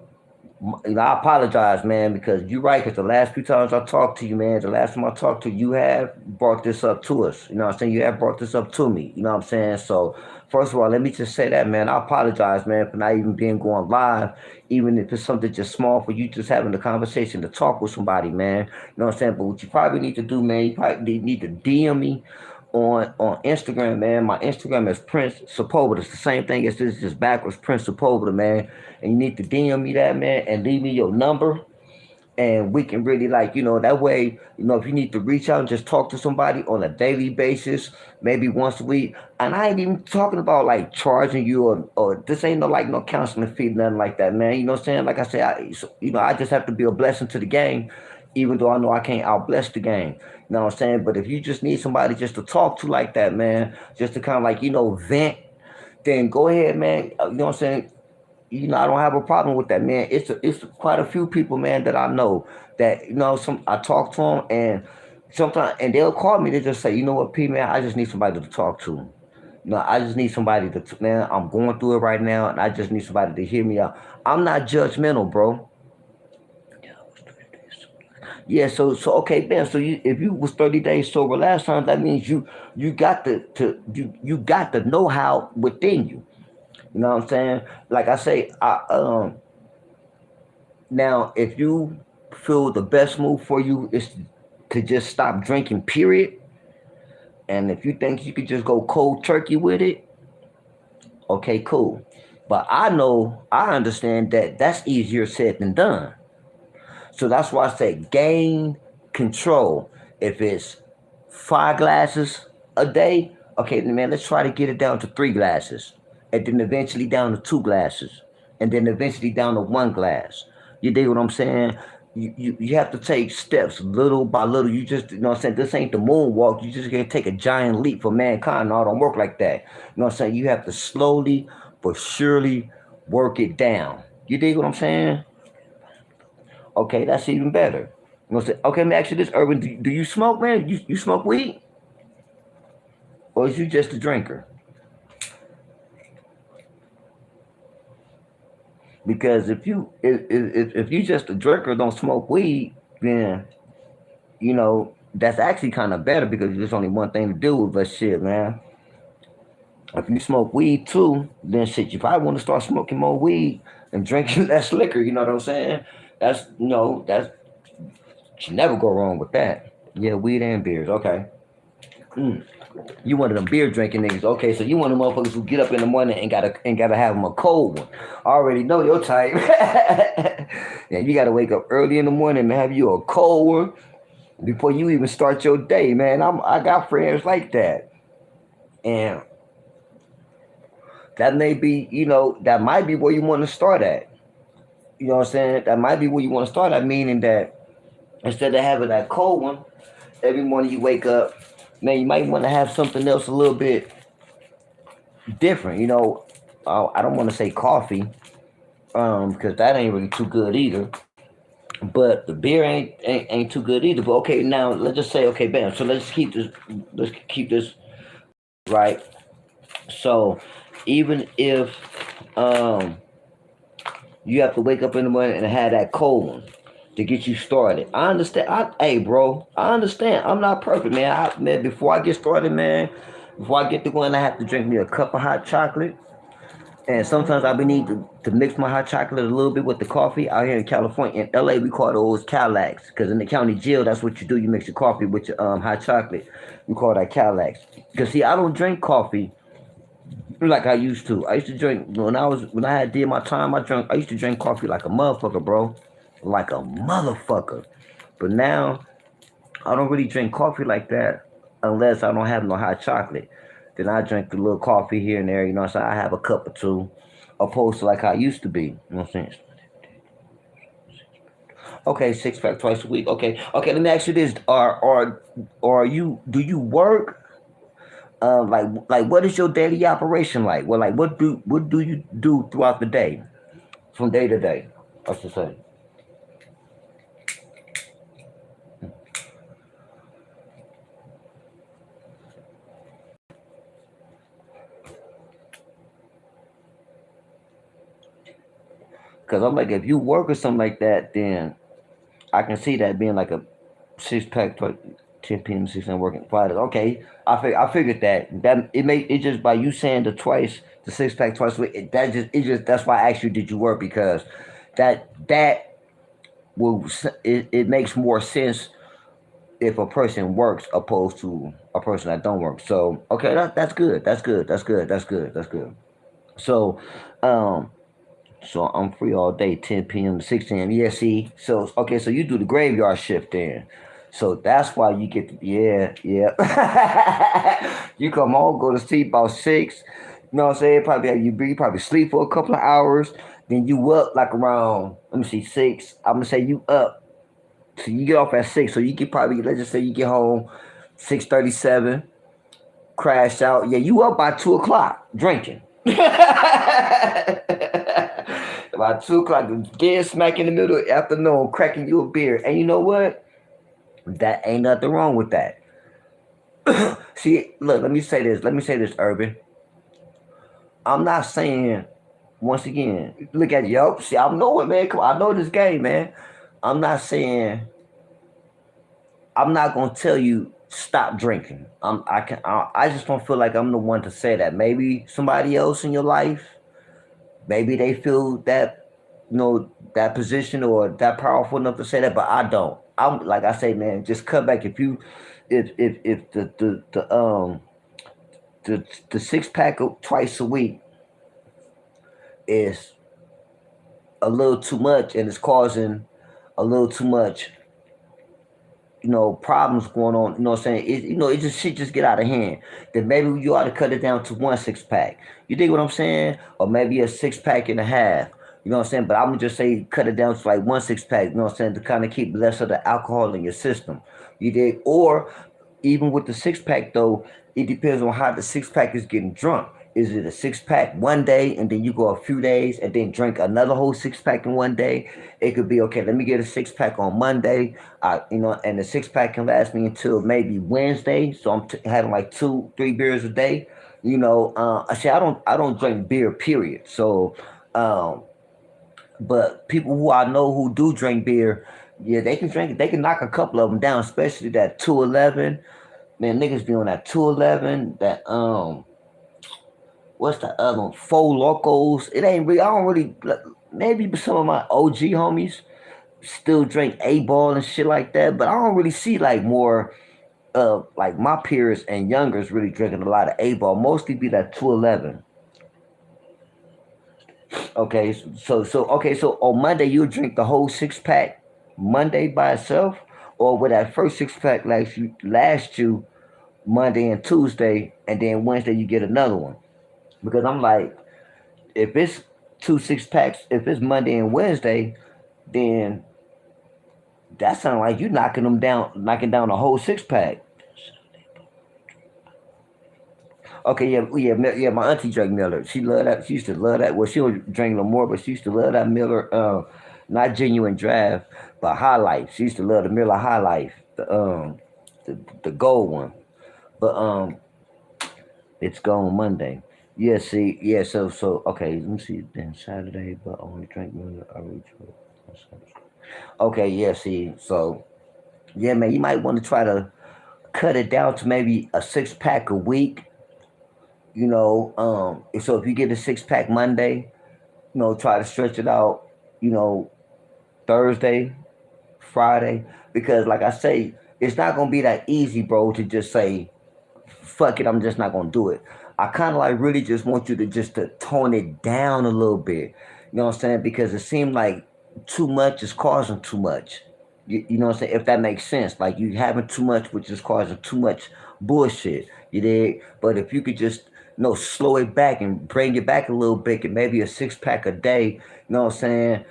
I apologize, man, because you're right. Because the last few times I talked to you, man, the last time I talked to you, you have brought this up to us. You know what I'm saying? You have brought this up to me. You know what I'm saying? So, first of all, let me just say that, man. I apologize, man, for not even being going live, even if it's something just small for you, just having the conversation to talk with somebody, man. You know what I'm saying? But what you probably need to do, man, you probably need to DM me on Instagram, man. My Instagram is Prince Sepulveda. It's the same thing as this, just backwards Prince Sepulveda, man. And you need to DM me that, man, and leave me your number, and we can really, like, that way, if you need to reach out and just talk to somebody on a daily basis, maybe once a week. And I ain't even talking about like charging you, or this ain't no, like, no counseling fee, nothing like that, man. You know what I'm saying? Like I say, I just have to be a blessing to the game, even though I know I can't out bless the game. You know what I'm saying? But if you just need somebody just to talk to like that, man, just to kind of, like, vent, then go ahead, man. You know what I'm saying? I don't have a problem with that, man. It's quite a few people, man, that I know that, some I talk to them, and sometimes, and they'll call me. They just say, you know what, P, man, I just need somebody to talk to. I just need somebody to, man, I'm going through it right now, and I just need somebody to hear me out. I'm not judgmental, bro. Yeah, so okay, man. So if you was 30 days sober last time, that means you got you got the know how within you. You know what I'm saying? Like I say, now, if you feel the best move for you is to just stop drinking, period, and if you think you could just go cold turkey with it, okay, cool. But I understand that that's easier said than done. So that's why I say gain control. If it's 5 glasses a day, okay, man, let's try to get it down to 3 glasses, and then eventually down to 2 glasses, and then eventually down to 1 glass. You dig what I'm saying? You have to take steps little by little. You just, what I'm saying, this ain't the moonwalk. You just gonna take a giant leap for mankind. No, it don't work like that. You know what I'm saying? You have to slowly but surely work it down. You dig what I'm saying? Okay, that's even better. You know, say, okay, let me ask you this, Urban. Do you smoke, man? You smoke weed? Or is you just a drinker? Because if you just a drinker, don't smoke weed, then, that's actually kind of better, because there's only one thing to do with that shit, man. If you smoke weed too, then shit, you probably want to start smoking more weed and drinking less liquor. You know what I'm saying? That's you never go wrong with that. Yeah, weed and beers. Okay. Mm. You one of them beer drinking niggas. Okay, so you one of them motherfuckers who get up in the morning and gotta have them a cold one. I already know your type. Yeah, you gotta wake up early in the morning and have you a cold one before you even start your day, man. I got friends like that, and that may be, that might be where you want to start at. You know what I'm saying? That might be where you want to start at, meaning that instead of having that cold one every morning you wake up, man, you might want to have something else a little bit different. I don't want to say coffee, because that ain't really too good either. But the beer ain't too good either. But okay, now let's just say, okay, bam. So let's keep this right. So even if um you have to wake up in the morning and have that cold one to get you started. I understand. Hey, bro, I understand. I'm not perfect, man. Man, before I get started, man, before I get to going, I have to drink me a cup of hot chocolate. And sometimes I be need to mix my hot chocolate a little bit with the coffee. Out here in California, in LA, we call those Calax. Because in the county jail, that's what you do. You mix your coffee with your hot chocolate. We call that Calax. Because see, I don't drink coffee like I used to. I used to drink when I had did my time. I used to drink coffee like a motherfucker, bro, like a motherfucker. But now I don't really drink coffee like that unless I don't have no hot chocolate. Then I drink a little coffee here and there. You know what I'm saying? I have a cup or two, opposed to like how I used to be. You know what I'm saying? Okay, six pack twice a week. Okay, okay. Let me ask you this: are you do you work? Like what is your daily operation like? Well, like what do you do throughout the day, from day to day? I should say, because I'm like, if you work or something like that, then I can see that being like a six pack, 10 p.m. 6 a.m. working Fridays. Okay, I figured that it just by you saying the six pack twice a week. That's why I asked you, did you work? Because that will it makes more sense if a person works opposed to a person that don't work. So okay, that's good. That's good. That's good. That's good. That's good. So, um, so I'm free all day, 10 p.m. to 6 a.m. Yeah, see. So okay, so you do the graveyard shift then. So that's why you get yeah, yeah. You come home, go to sleep about 6. You know what I'm saying? You probably sleep for a couple of hours. Then you up like around, let me see, 6. I'm gonna say you up. So you get off at 6. So you get probably, let's just say you get home 6:37, crash out. Yeah, you up by 2 o'clock drinking. About 2 o'clock, dead smack in the middle of the afternoon, cracking you a beer. And you know what? That ain't nothing wrong with that. See, look, let me say this. Let me say this, Urban. I'm not saying, once again, look at yo. See, I know it, man. Come on, I know this game, man. I'm not saying, I'm not gonna tell you stop drinking. I just don't feel like I'm the one to say that. Maybe somebody else in your life, maybe they feel that, that position or that powerful enough to say that, but I don't. I'm like I say, man, just cut back. If the six pack twice a week is a little too much and it's causing a little too much, problems going on. You know what I'm saying? It just shit just get out of hand. Then maybe you ought to cut it down to one six pack. You dig what I'm saying? Or maybe a six pack and a half. You know what I'm saying? But I'm gonna just say cut it down to like one six pack. You know what I'm saying? To kind of keep less of the alcohol in your system. You dig? Or even with the six pack though, it depends on how the six pack is getting drunk. Is it a six pack one day and then you go a few days and then drink another whole six pack in one day? It could be okay. Let me get a six pack on Monday, and the six pack can last me until maybe Wednesday. So I'm having like 2, 3 beers a day. I say I don't drink beer. Period. So, um, but people who I know who do drink beer, yeah, they can drink it. They can knock a couple of them down, especially that 211. Man, niggas be on that 211. That what's the other one? Four Locos. It ain't really. I don't really. Maybe some of my OG homies still drink A ball and shit like that, but I don't really see like more of like my peers and youngers really drinking a lot of A ball. Mostly be that 211. Okay, so on Monday you drink the whole six pack Monday by itself, or with that first six pack last you Monday and Tuesday, and then Wednesday you get another one. Because I'm like, if it's two six packs, if it's Monday and Wednesday, then that sounds like you knocking down a whole six pack. Okay, yeah, yeah, yeah. My auntie drank Miller. She loved that. She used to love that. Well, she don't drink no more, but she used to love that Miller. Not genuine draft, but High Life. She used to love the Miller High Life, the gold one. But it's gone Monday. Yeah, see, yeah. So okay. Let me see. Then Saturday, but only drink Miller. I reach. Okay, yeah. See, so yeah, man, you might want to try to cut it down to maybe a six pack a week. So if you get a six pack Monday, try to stretch it out, you know, Thursday, Friday, because like I say, it's not gonna be that easy, bro, to just say, fuck it, I'm just not gonna do it. I kind of like really just want you to just to tone it down a little bit. You know what I'm saying? Because it seemed like too much is causing too much. You know what I'm saying? If that makes sense, like you having too much, which is causing too much bullshit. You did, but if you could just slow it back and bring it back a little bit, and maybe a six pack a day. You know what I'm saying?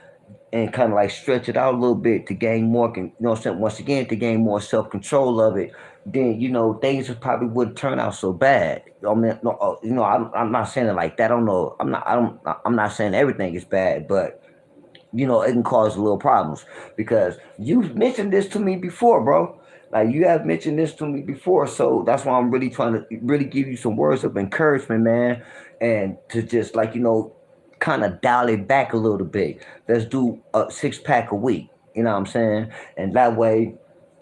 and kind of like stretch it out a little bit to gain more, what I'm saying, once again, to gain more self control of it, then things probably wouldn't turn out so bad. I mean, no, I'm not saying it like that. I don't know. I'm not saying everything is bad, but it can cause little problems because you've mentioned this to me before, bro. Like you have mentioned this to me before, so that's why I'm really trying to really give you some words of encouragement, man, and to just like kind of dial it back a little bit. Let's do a 6 pack a week. You know what I'm saying? And that way,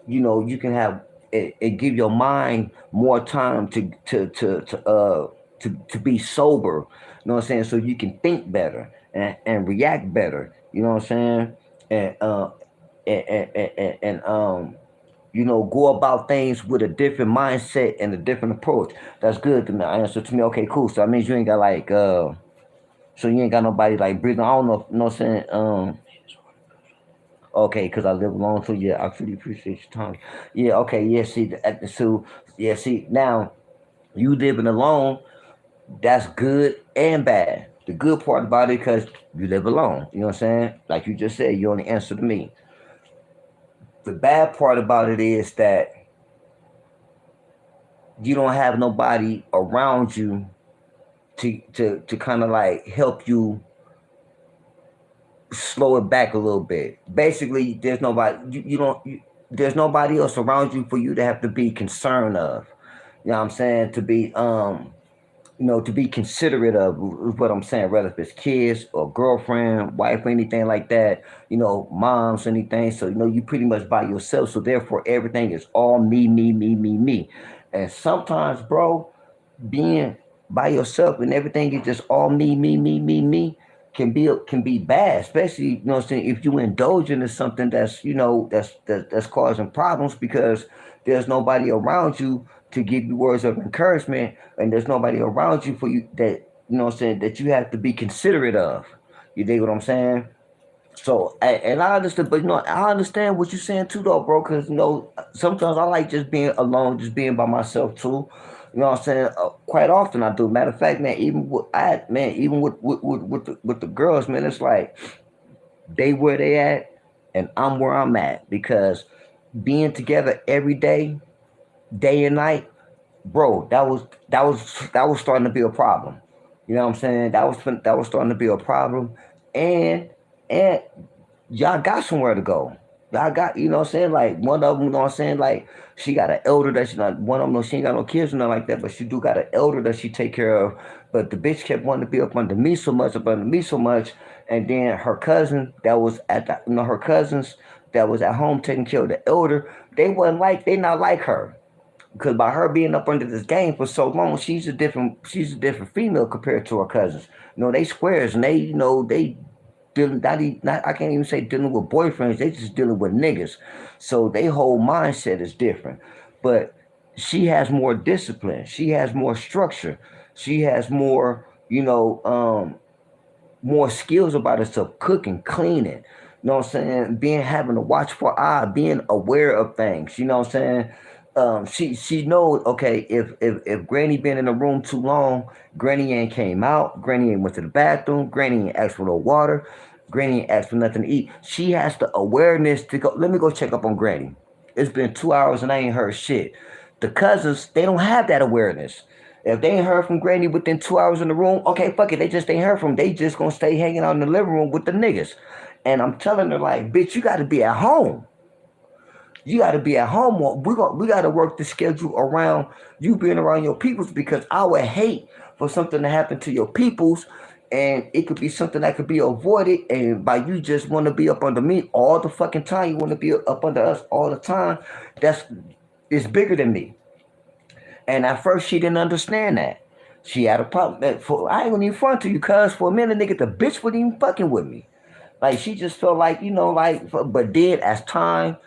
you can have it give your mind more time to be sober. You know what I'm saying? So you can think better and react better. You know what I'm saying? And go about things with a different mindset and a different approach. That's good to me. Answer to me. Okay, cool. So that means you ain't got like so you ain't got nobody like breathing. I don't know. You know what I'm saying? Okay, because I live alone, so yeah, I really appreciate your time. Yeah, okay, yeah, see, so yeah, see, now you living alone, that's good and bad. The good part about it, because you live alone, you know what I'm saying? Like you just said, you only answer to me. The bad part about it is that you don't have nobody around you to kind of like help you slow it back a little bit. Basically, there's nobody you don't there's nobody else around you for you to have to be concerned of. You know what I'm saying? To be considerate of is what I'm saying, whether if it's kids or girlfriend, wife, or anything like that, moms, anything. So you pretty much by yourself. So therefore everything is all me, me, me, me, me. And sometimes, bro, being by yourself and everything is just all me, me, me, me, me can be bad, especially what I'm saying, if you indulge into something that's causing problems because there's nobody around you to give you words of encouragement, and there's nobody around you for you that what I'm saying, that you have to be considerate of. You dig what I'm saying? So, and I understand, but I understand what you're saying too, though, bro. Because sometimes I like just being alone, just being by myself too. You know what I'm saying? Quite often I do. Matter of fact, man, even with the girls, man, it's like they where they at, and I'm where I'm at because being together every day and night, bro, that was starting to be a problem. You know what I'm saying? That was starting to be a problem, and and y'all got somewhere to go. Y'all got, what I'm saying? Like one of them, you know what I'm saying? Like she got an elder that she not one of them. No, she ain't got no kids or nothing like that, but she do got an elder that she take care of. But the bitch kept wanting to be up under me so much, and then her cousin that was at the, her cousins that was at home taking care of the elder, they not like her because by her being up under this game for so long, she's a different female compared to her cousins. They squares and they dealing not I can't even say dealing with boyfriends, they just dealing with niggas. So they whole mindset is different. But she has more discipline. She has more structure. She has more skills about herself, cooking, cleaning. You know what I'm saying? Being having a watchful eye, being aware of things. You know what I'm saying? She knows, okay, if Granny been in the room too long, Granny ain't came out, Granny ain't went to the bathroom, Granny ain't asked for no water, Granny ain't asked for nothing to eat. She has the awareness to go, let me go check up on Granny. It's been 2 hours and I ain't heard shit. The cousins, they don't have that awareness. If they ain't heard from Granny within 2 hours in the room, okay, fuck it. They just ain't heard from. They just gonna stay hanging out in the living room with the niggas. And I'm telling her like, bitch, you gotta be at home. You gotta be at home. We gotta work the schedule around you being around your peoples because I would hate for something to happen to your peoples, and it could be something that could be avoided. And by you just want to be up under me all the fucking time, you want to be up under us all the time. That's it's bigger than me. And at first, she didn't understand that. She had a problem. I ain't gonna even front to you, cuz for a minute, nigga, the bitch wasn't even fucking with me. Like, she just felt like, but then as time,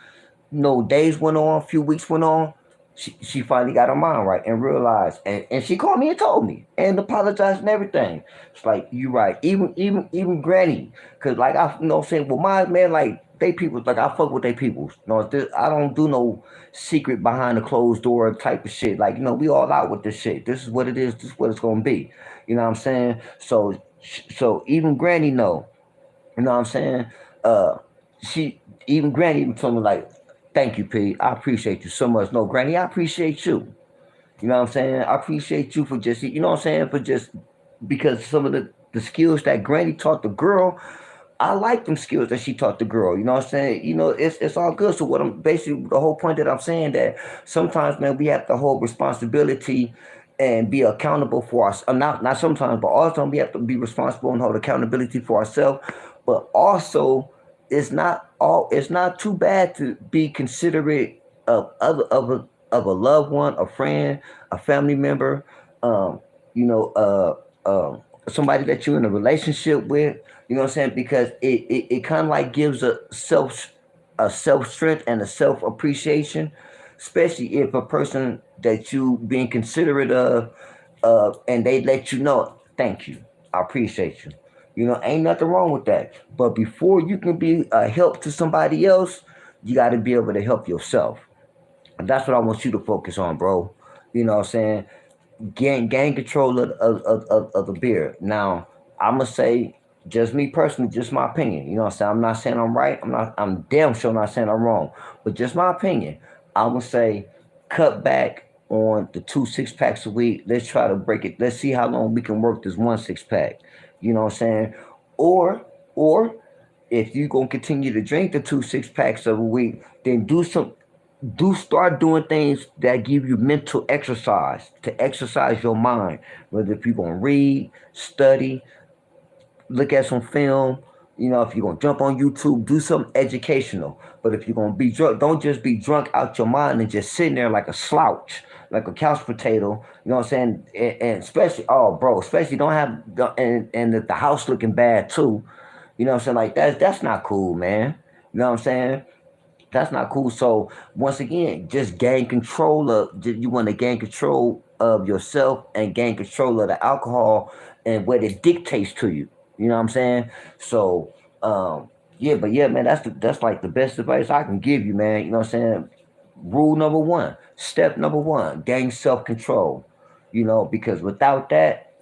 days went on, a few weeks went on, she finally got her mind right and realized. And she called me and told me and apologized and everything. It's like, you right. Even Granny. Because, like, what I'm saying, well, my man, like, they people, like, I fuck with they peoples. I don't do no secret behind the closed door type of shit. Like, we all out with this shit. This is what it is. This is what it's going to be. You know what I'm saying? So even Granny know. You know what I'm saying? uh, she even Granny even told me like, "Thank you, P. I appreciate you so much." No, Granny, I appreciate you. You know what I'm saying? I appreciate you for just, you know what I'm saying, for just because some of the skills that Granny taught the girl, I like them skills that she taught the girl. You know what I'm saying? You know, it's all good. So what I'm basically the whole point that I'm saying that sometimes, man, we have to hold responsibility and be accountable for us. Not sometimes, but also we have to be responsible and hold accountability for ourselves. But also, it's not too bad to be considerate of a loved one, a friend, a family member, um, you know, somebody that you're in a relationship with. You know what I'm saying? Because it kind of like gives a self strength and a self appreciation, especially if a person that you being considerate of, and they let you know, thank you, I appreciate you. You know, ain't nothing wrong with that. But before you can be a help to somebody else, you got to be able to help yourself. And that's what I want you to focus on, bro. You know what I'm saying? Gain control of the beer. Now, I'm gonna say just me personally, just my opinion. You know what I'm saying? I'm not saying I'm right. I'm damn sure not saying I'm wrong. But just my opinion. I'm gonna say cut back on the 2 6 packs a week. Let's try to break it. Let's see how long we can work this 1 6 pack. You know what I'm saying? Or if you gonna continue to drink the 2 6 packs of a week, then do start doing things that give you mental exercise to exercise your mind. Whether if you're gonna read, study, look at some film, you know, if you're gonna jump on YouTube, do something educational. But if you're gonna be drunk, don't just be drunk out your mind and just sitting there like a slouch, like a couch potato. You know what I'm saying? And especially, oh, bro, especially don't have and the house looking bad too. You know what I'm saying? Like that's not cool, man. You know what I'm saying? That's not cool. So once again, just gain control of. You want to gain control of yourself and gain control of the alcohol and what it dictates to you. You know what I'm saying? So yeah, but yeah, man, that's like the best advice I can give you, man. You know what I'm saying? Rule number one, step number one, gain self control. You know, because without that,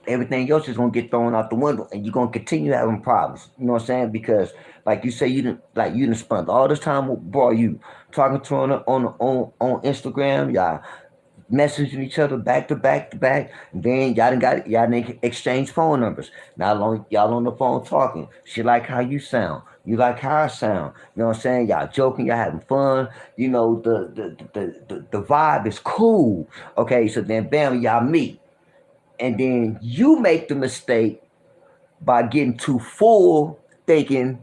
everything else is gonna get thrown out the window, and you're gonna continue having problems. You know what I'm saying? Because like you say, you didn't spend all this time with boy you talking to her on Instagram, y'all messaging each other back to back to back. And then y'all didn't exchange phone numbers. Now long y'all on the phone talking. She like how you sound. You like how I sound. You know what I'm saying? Y'all joking, y'all having fun. You know the vibe is cool. Okay, so then bam, y'all meet and then you make the mistake by getting too full, thinking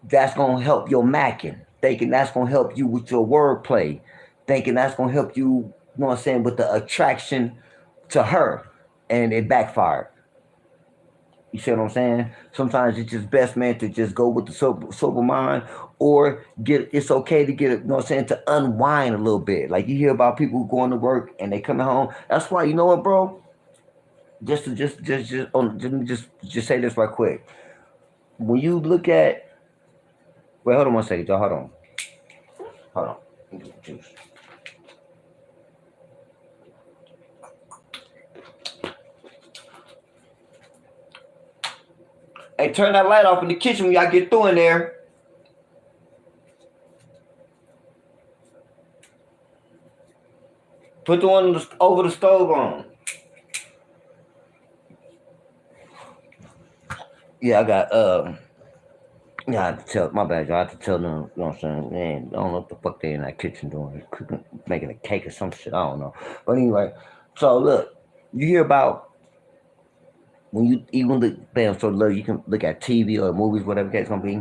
that's gonna help your macking, thinking that's gonna help you with your wordplay, thinking that's gonna help you, you know what I'm saying, with the attraction to her, and it backfired. You see what I'm saying? Sometimes it's just best, man, to just go with the sober mind, or get. It's okay to get, you know what I'm saying, to unwind a little bit. Like you hear about people going to work and they coming home. That's why, you know what, bro? Just say this right quick. When you look at, wait, hold on 1 second, y'all. Hold on. Juice. Hey, turn that light off in the kitchen when y'all get through in there. Put the one over the stove on. Yeah, I got yeah, I have to tell my bad, y'all. I have to tell them, you know what I'm saying? Man, I don't know what the fuck they in that kitchen doing. Cooking, making a cake or some shit. I don't know. But anyway, so look, you hear about when you even look, bam, so look, you can look at TV or movies, whatever the case gonna be,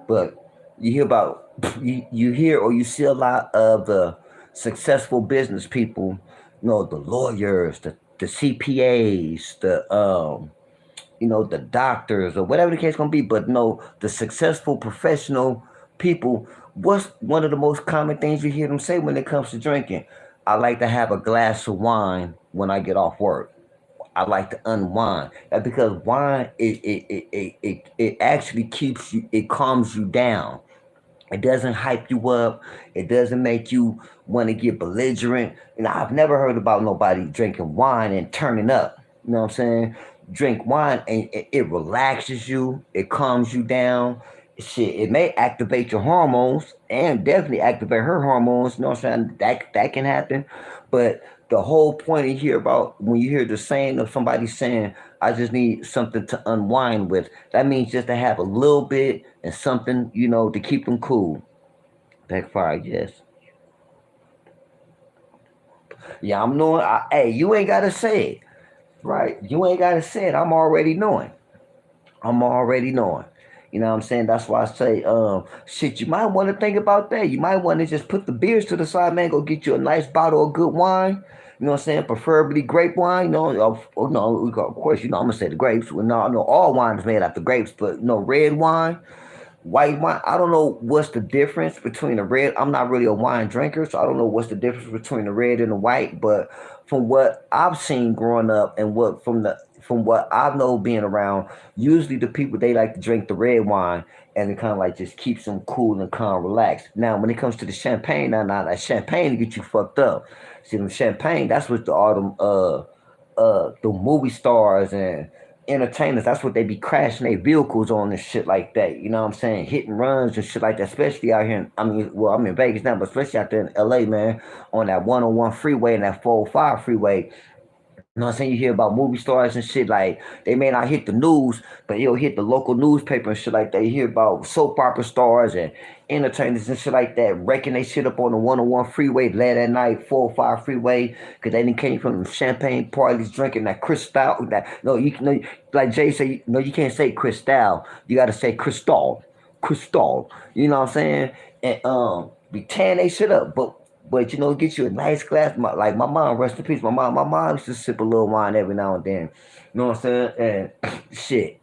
but you hear about you hear or you see a lot of the successful business people, you know, the lawyers, the CPAs, the doctors or whatever the case gonna be, but no, the successful professional people. What's one of the most common things you hear them say when it comes to drinking? I like to have a glass of wine when I get off work. I like to unwind. That's because wine it actually keeps you, it calms you down. It doesn't hype you up. It doesn't make you want to get belligerent. And I've never heard about nobody drinking wine and turning up. You know what I'm saying? Drink wine and it relaxes you. It calms you down. shit, it may activate your hormones and definitely activate her hormones. You know what I'm saying? That can happen. But the whole point you hear about when you hear the saying of somebody saying, I just need something to unwind with, that means just to have a little bit and something, to keep them cool. Backfire, yes. Yeah, I'm knowing. Hey, you ain't gotta say it, right? You ain't gotta say it. I'm already knowing. I'm already knowing. You know what I'm saying? That's why I say, shit, you might want to think about that. You might want to just put the beers to the side, man. Go get you a nice bottle of good wine. You know what I'm saying? Preferably grape wine. No, of course, I'm gonna say the grapes. Well, no, I know all wine is made after grapes, but red wine, white wine. I don't know what's the difference between the red. I'm not really a wine drinker, so I don't know what's the difference between the red and the white. But from what I've seen growing up and from what I know being around, usually the people they like to drink the red wine and it kind of like just keeps them cool and calm, relaxed. Now when it comes to the champagne, now that champagne get you fucked up. See them champagne, that's what all them the movie stars and entertainers, that's what they be crashing their vehicles on and shit like that. You know what I'm saying? Hit and runs and shit like that, especially out here I'm in Vegas now, but especially out there in LA, man, on that 101 freeway and that 405 freeway. You know what I'm saying? You hear about movie stars and shit like they may not hit the news, but it'll hit the local newspaper and shit like that. You hear about soap opera stars and entertainers and shit like that wrecking they shit up on the 101 freeway late at night, 405 freeway, because they didn't came from them champagne parties drinking that Cristal. That no, you know, like Jay say, no, you can't say Cristal. You got to say Cristal, Cristal. You know what I'm saying? And be tearing they shit up, but get you a nice glass. Like my mom, rest in peace. My mom used to sip a little wine every now and then. You know what I'm saying? And shit.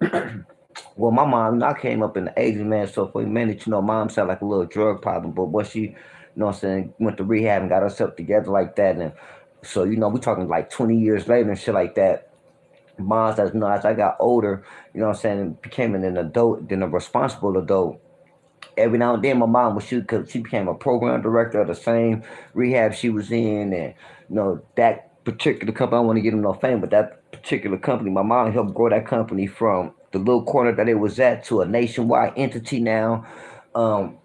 Well, my mom, I came up in the 80s, man. So for a minute, mom sounded like a little drug problem. But once she, what I'm saying, went to rehab and got herself together like that, and so we talking like 20 years later and shit like that. Mom's as I got older, what I'm saying, and became an adult, then a responsible adult. Every now and then my mom would shoot because she became a program director of the same rehab she was in, and that particular company, I don't want to give them no fame, but that particular company, my mom helped grow that company from the little corner that it was at to a nationwide entity now.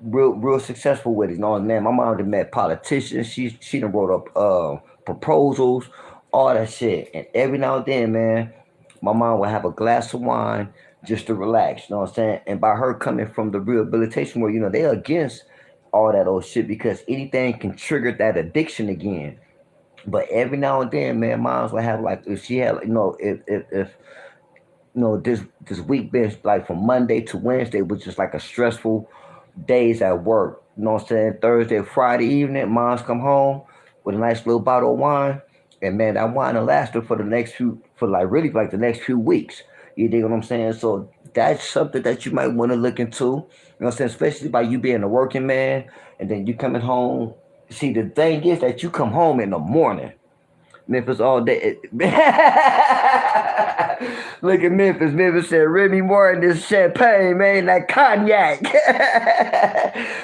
Real successful with it. Man, my mom done met politicians. She done wrote up proposals, all that shit. And every now and then, man, my mom would have a glass of wine just to relax. You know what I'm saying? And by her coming from the rehabilitation where, they're against all that old shit because anything can trigger that addiction again. But every now and then, man, moms would have like if she had, if this week been like from Monday to Wednesday was just like a stressful days at work. You know what I'm saying? Thursday, Friday evening, moms come home with a nice little bottle of wine, and man, that wine will last her for the next few, for like really like the next few weeks. You dig what I'm saying? So that's something that you might want to look into. You know what I'm saying? Especially by you being a working man, and then you coming home. See, the thing is that you come home in the morning. Memphis all day. Look at Memphis. Memphis said Remy Martin is champagne, man. That cognac.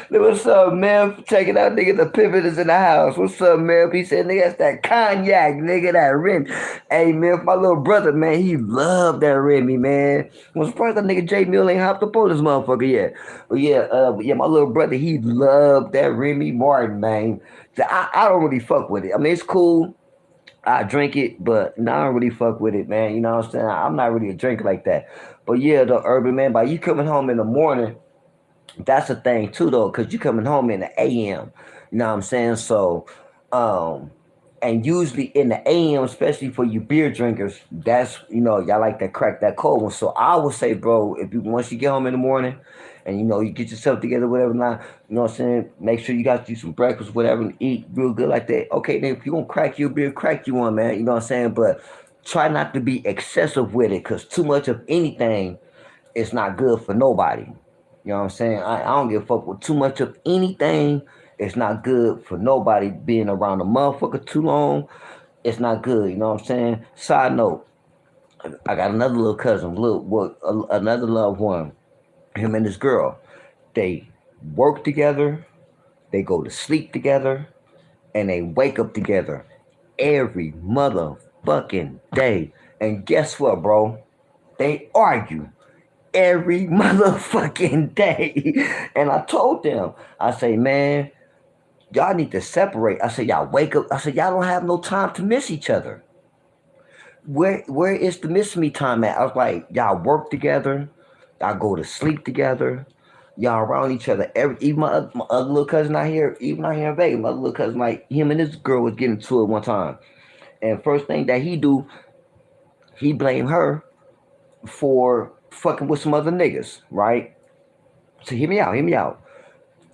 What's up, man? Checking out, nigga. The pivot is in the house. What's up, man? He said, nigga, that's that cognac, nigga. That Remy. Hey, man, my little brother, man, he loved that Remy, man. I'm surprised that nigga J Mill ain't hopped up on this motherfucker yet. But yeah, my little brother, he loved that Remy Martin, man. I don't really fuck with it. I mean, it's cool. I drink it, but no, I don't really fuck with it, man. You know what I'm saying? I'm not really a drinker like that. But yeah, the urban man, by you coming home in the morning, that's a thing too, though, because you coming home in the AM. You know what I'm saying? So, um, and usually in the AM, especially for you beer drinkers, that's y'all like that crack that cold one. So I would say, bro, if you once you get home in the morning, and you get yourself together, whatever. Now, you know what I'm saying. Make sure you got you some breakfast, whatever, and eat real good like that. Okay, then if you gonna crack your beer, crack you one, man. You know what I'm saying. But try not to be excessive with it, cause too much of anything is not good for nobody. You know what I'm saying? I don't give a fuck with too much of anything. It's not good for nobody being around a motherfucker too long. It's not good. You know what I'm saying? Side note, I got another little cousin, another loved one. Him and this girl, they work together, they go to sleep together, and they wake up together every motherfucking day. And guess what, bro? They argue every motherfucking day. And I told them, I say, man, y'all need to separate. I said, y'all wake up. I said, y'all don't have no time to miss each other. Where is the miss me time at? I was like, y'all work together, y'all go to sleep together, y'all around each other. Even my other little cousin out here, even out here in Vegas, my other little cousin, like him and this girl was getting to it one time. And first thing that he do, he blame her for fucking with some other niggas, right? So hear me out.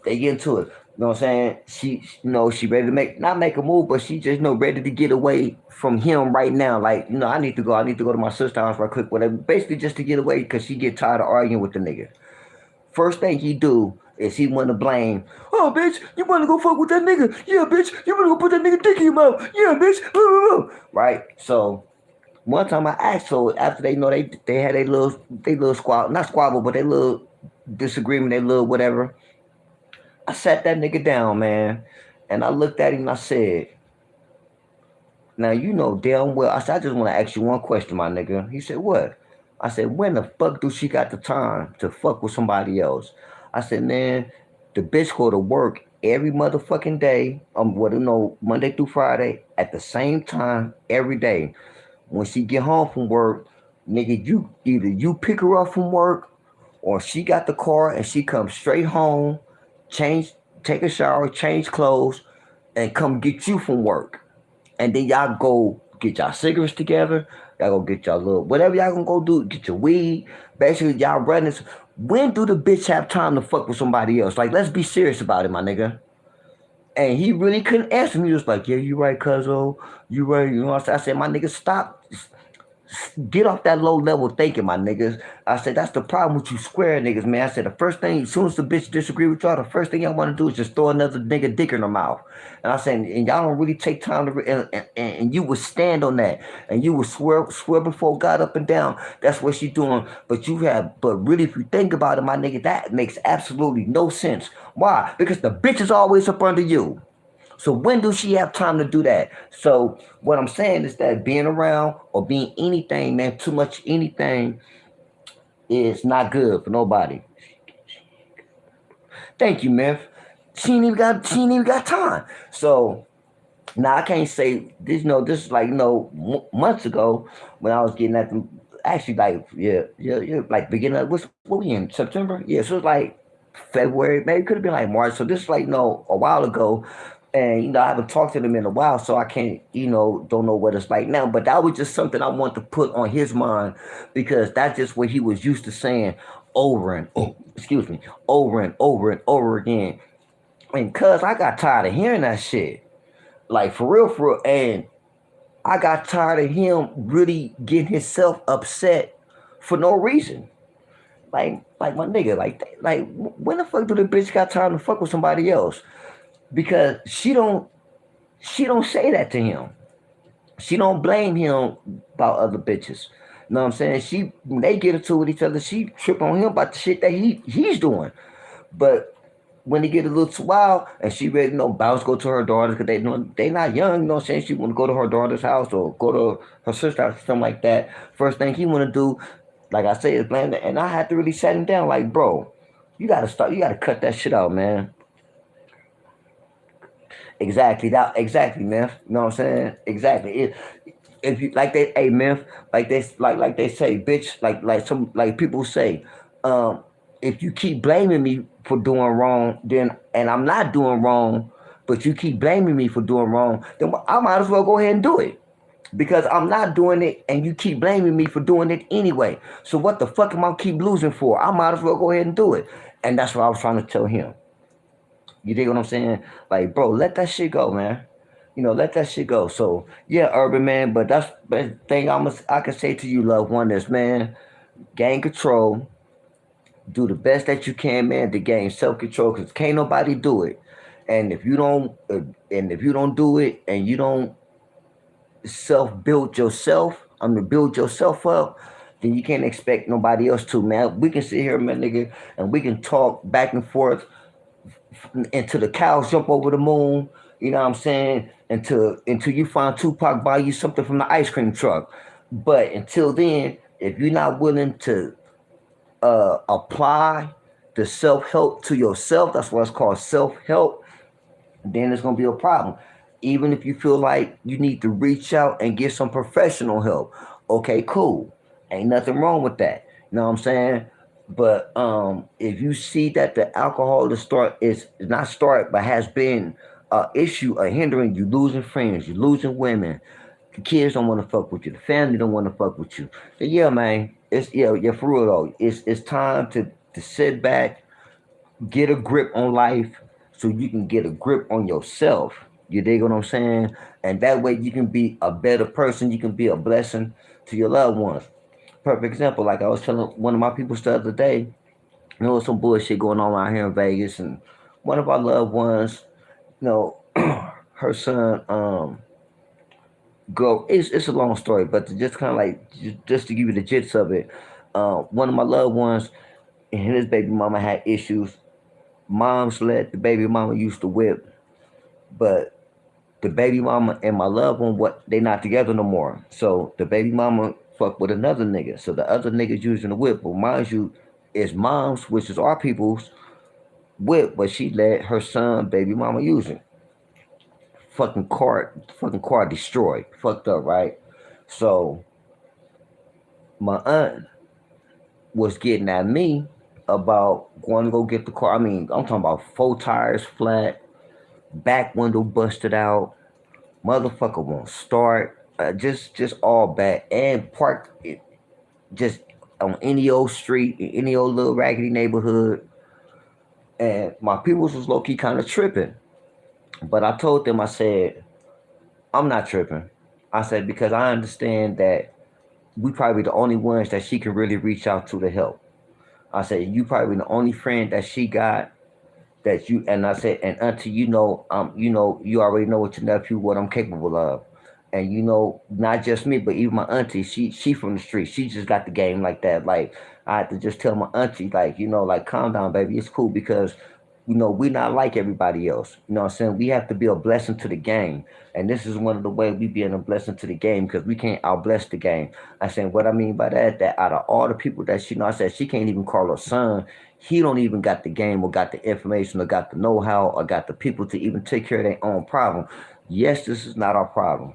They get into it. You know what I'm saying? She ready to not make a move, but she just ready to get away from him right now. Like, I need to go to my sister's house right quick, whatever. Basically just to get away because she get tired of arguing with the nigga. First thing he do is he want to blame. Oh, bitch, you want to go fuck with that nigga? Yeah, bitch, you want to go put that nigga dick in your mouth? Yeah, bitch. Right? So one time I asked her after they had a little squabble, not squabble, but they little disagreement, they little whatever. I sat that nigga down, man, and I looked at him and I said, now you know damn well. I said, I just want to ask you one question, my nigga. He said, what? I said, when the fuck do she got the time to fuck with somebody else? I said, man, the bitch go to work every motherfucking day. Monday through Friday at the same time every day. When she get home from work, nigga, you pick her up from work, or she got the car and she comes straight home, change, take a shower, change clothes, and come get you from work. And then y'all go get y'all cigarettes together. Y'all go get y'all little whatever y'all gonna go do. Get your weed. Basically, y'all running. When do the bitch have time to fuck with somebody else? Like, let's be serious about it, my nigga. And he really couldn't answer me. He was like, yeah, you right, cuzzo. You right. You know what I said? My nigga, stop. Get off that low level thinking, my niggas. I said, that's the problem with you square niggas, man. I said, the first thing, as soon as the bitch disagree with y'all, the first thing y'all want to do is just throw another nigga dick in her mouth. And I said, and y'all don't really take time to, and you would stand on that. And you would swear before God up and down. That's what she doing. But really, if you think about it, my nigga, that makes absolutely no sense. Why? Because the bitch is always up under you. So when does she have time to do that? So what I'm saying is that being around or being anything, man, too much anything is not good for nobody. Thank you, Myth. She ain't even got time. So now I can't say this. This is like months ago when I was getting at them. Actually, like yeah, like beginning of what we in September? Yeah, so it's like February, maybe it could have been like March. So this is like a while ago, and I haven't talked to them in a while, so I can't don't know what it's like now. But that was just something I want to put on his mind because that's just what he was used to saying over and excuse me over again. And cuz I got tired of hearing that shit. Like for real, and I got tired of him really getting himself upset for no reason. Like my nigga, like when the fuck do the bitch got time to fuck with somebody else? Because she don't say that to him. She don't blame him about other bitches. You know what I'm saying? When they get into it with each other, she trip on him about the shit that he's doing. But when they get a little too wild and she ready to bounce go to her daughters because they not young, you know what I'm saying? She want to go to her daughter's house or go to her sister's house, something like that. First thing he want to do, like I said, is blame it. And I had to really set him down like, bro, you gotta cut that shit out, man. Exactly, man. You know what I'm saying? Exactly. If you like they hey myth, like they say, bitch, like people say, um, if you keep blaming me for doing wrong, then and I'm not doing wrong, but you keep blaming me for doing wrong, then I might as well go ahead and do it. Because I'm not doing it and you keep blaming me for doing it anyway. So what the fuck am I keep losing for? I might as well go ahead and do it. And that's what I was trying to tell him. You dig what I'm saying? Like, bro, let that shit go, man. Let that shit go. So yeah, urban man, but that's the thing I can say to you, loved one, is man, gain control, do the best that you can, man, to gain self control, because can't nobody do it. And if you don't do it, and you don't self build yourself, build yourself up, then you can't expect nobody else to, man. We can sit here, man, nigga, and we can talk back and forth until the cows jump over the moon. You know what I'm saying? Until you find Tupac buy you something from the ice cream truck. But until then, if you're not willing to apply the self-help to yourself, that's what's called self-help, then it's gonna be a problem. Even if you feel like you need to reach out and get some professional help, okay, cool. Ain't nothing wrong with that. You know what I'm saying? But if you see that the alcohol is not start but has been a issue, a hindering, you losing friends, you losing women, the kids don't want to fuck with you, the family don't want to fuck with you. So yeah, man, yeah, for real though. It's time to sit back, get a grip on life so you can get a grip on yourself. You dig what I'm saying? And that way you can be a better person. You can be a blessing to your loved ones. Perfect example, like I was telling one of my people the other day, there was some bullshit going on out here in Vegas, and one of our loved ones, you know, her son, go. It's a long story, but to just kind of like just to give you the gist of it, one of my loved ones and his baby mama had issues. Mom's let the baby mama used to whip, but the baby mama and my loved one, what they not together no more. So the baby mama fucked with another nigga. So the other nigga's using the whip. But mind you, it's mom's, which is our people's whip, but she let her son, baby mama, use it. Fucking car destroyed. Fucked up, right? So my aunt was getting at me about going to go get the car. I mean, I'm talking about four tires flat, back window busted out, motherfucker won't start. Just all bad and parked it just on any old street in any old little raggedy neighborhood. And my peoples was low key kind of tripping, but I told them, I said, I'm not tripping. I said because I understand that we probably the only ones that she can really reach out to help. I said you probably the only friend that she got that you, and I said, and auntie, you already know what your nephew, what I'm capable of. And not just me, but even my auntie, she from the street. She just got the game like that. Like I had to just tell my auntie, like, like calm down, baby. It's cool because we're not like everybody else. You know what I'm saying? We have to be a blessing to the game. And this is one of the ways we being a blessing to the game because we can't outbless the game. I said what I mean by that out of all the people that I said she can't even call her son. He don't even got the game or got the information or got the know-how or got the people to even take care of their own problem. Yes, this is not our problem.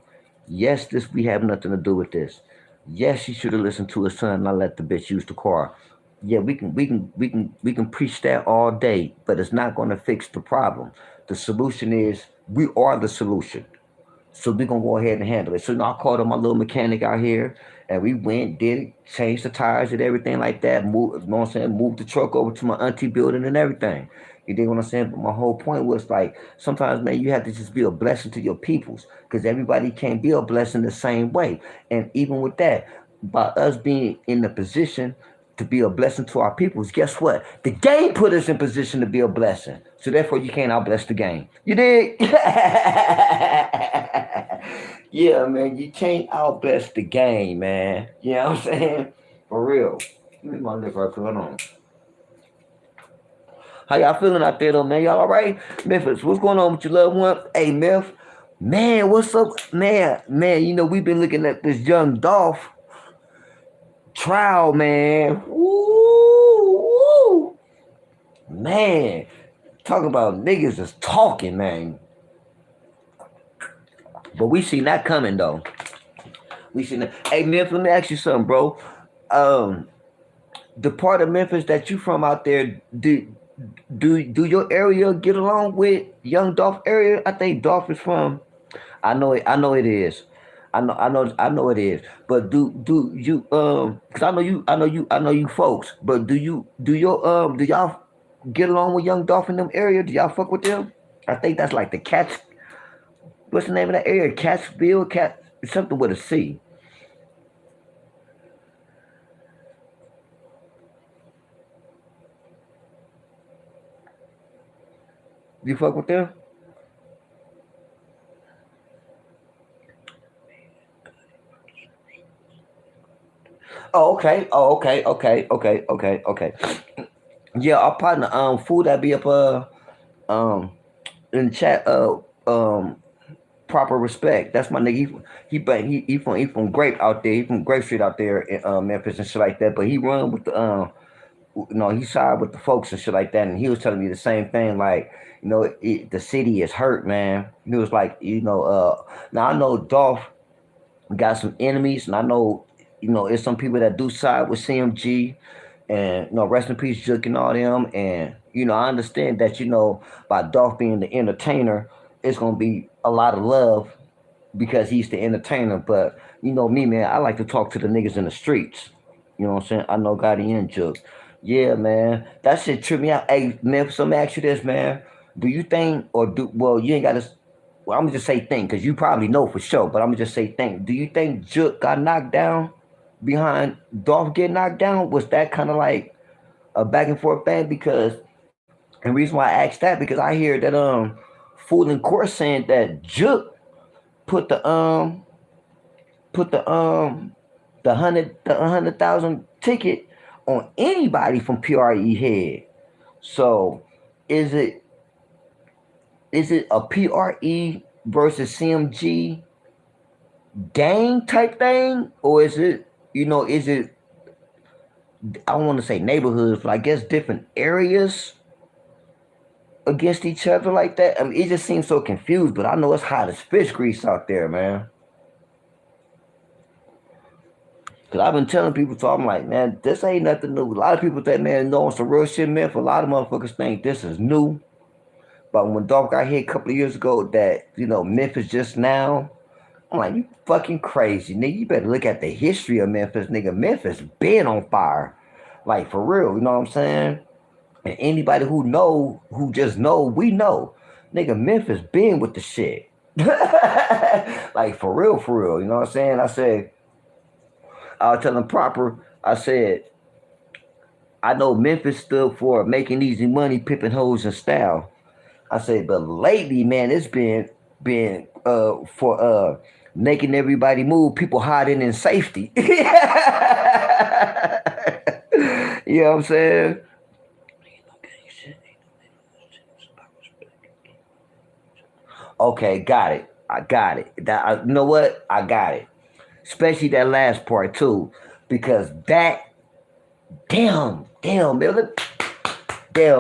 Yes, this we have nothing to do with this. Yes, he should have listened to his son and not let the bitch use the car. Yeah, we can preach that all day, but it's not going to fix the problem. The solution is we are the solution. So we're gonna go ahead and handle it. So I called up my little mechanic out here and we went, did it, changed the tires and everything like that, moved, you know what I'm saying, moved the truck over to my auntie building and everything. You dig what I'm saying? But my whole point was like sometimes man you have to just be a blessing to your peoples because everybody can't be a blessing the same way. And even with that, by us being in the position to be a blessing to our peoples, guess what? The game put us in position to be a blessing. So therefore you can't outbless the game. You dig? Yeah, man, you can't outbless the game, man. You know what I'm saying? For real. Give me my liquor right quick. Hold on. How y'all feeling out there though, man? Y'all all right? Memphis, what's going on with your loved one? Hey, Memph. Man, what's up? Man, we've been looking at this young Dolph trial, man. Woo, woo. Man, talking about niggas is talking, man. But we seen that coming though. We seen that. Hey, Memphis, let me ask you something, bro. Um, the part of Memphis that you from out there, do your area get along with young Dolph area? I think Dolph is from. I know it is. I know it is. But do you cause I know you folks. But do y'all get along with young Dolph in them area? Do y'all fuck with them? I think that's like the cats. What's the name of that area? Catsville, something with a C. You fuck with them? Oh, okay. Oh, okay. Okay. Okay. Okay. Okay. Yeah, our partner, food that be up um in chat, proper respect. That's my nigga. He from Grape out there. He from Grape Street out there in Memphis and shit like that. But he run with the he sided with the folks and shit like that, and he was telling me the same thing. Like, the city is hurt, man. He was like, now I know Dolph got some enemies, and I know, it's some people that do side with CMG, and rest in peace, Juke and all them, and I understand that by Dolph being the entertainer, it's gonna be a lot of love because he's the entertainer. But me, man, I like to talk to the niggas in the streets. You know what I'm saying? I know Gotti and Juke. Yeah, man, that shit trip me out. Hey, man, so let me ask you this, man. Do you think, or do well? You ain't got to. Well, I'm gonna just say think because you probably know for sure. But I'm gonna just say think. Do you think Juke got knocked down behind Dolph getting knocked down? Was that kind of like a back and forth thing? Because and the reason why I asked that because I hear that Fool in Court saying that Juke put the the 100,000 ticket on anybody from PRE head. So is it a PRE versus CMG gang type thing, or is it I don't want to say neighborhoods, but I guess different areas against each other like that? I mean, it just seems so confused. But I know it's hot as fish grease out there, man. Cause I've been telling people, so I'm like, man, this ain't nothing new. A lot of people think, man, know some real shit, man. For a lot of motherfuckers think this is new. But when Dolph got hit a couple of years ago, that Memphis just now, I'm like, you fucking crazy, nigga. You better look at the history of Memphis, nigga. Memphis been on fire, like for real. You know what I'm saying? And anybody who just know, we know, nigga. Memphis been with the shit, like for real, for real. You know what I'm saying? I said, I was telling proper. I said, I know Memphis stood for making easy money, pimping hoes and style. I say, but lately, man, it's been for making everybody move, people hiding in safety. You know what I'm saying? Okay, got it. I got it. You know what? I got it. Especially that last part too, because damn, man, damn,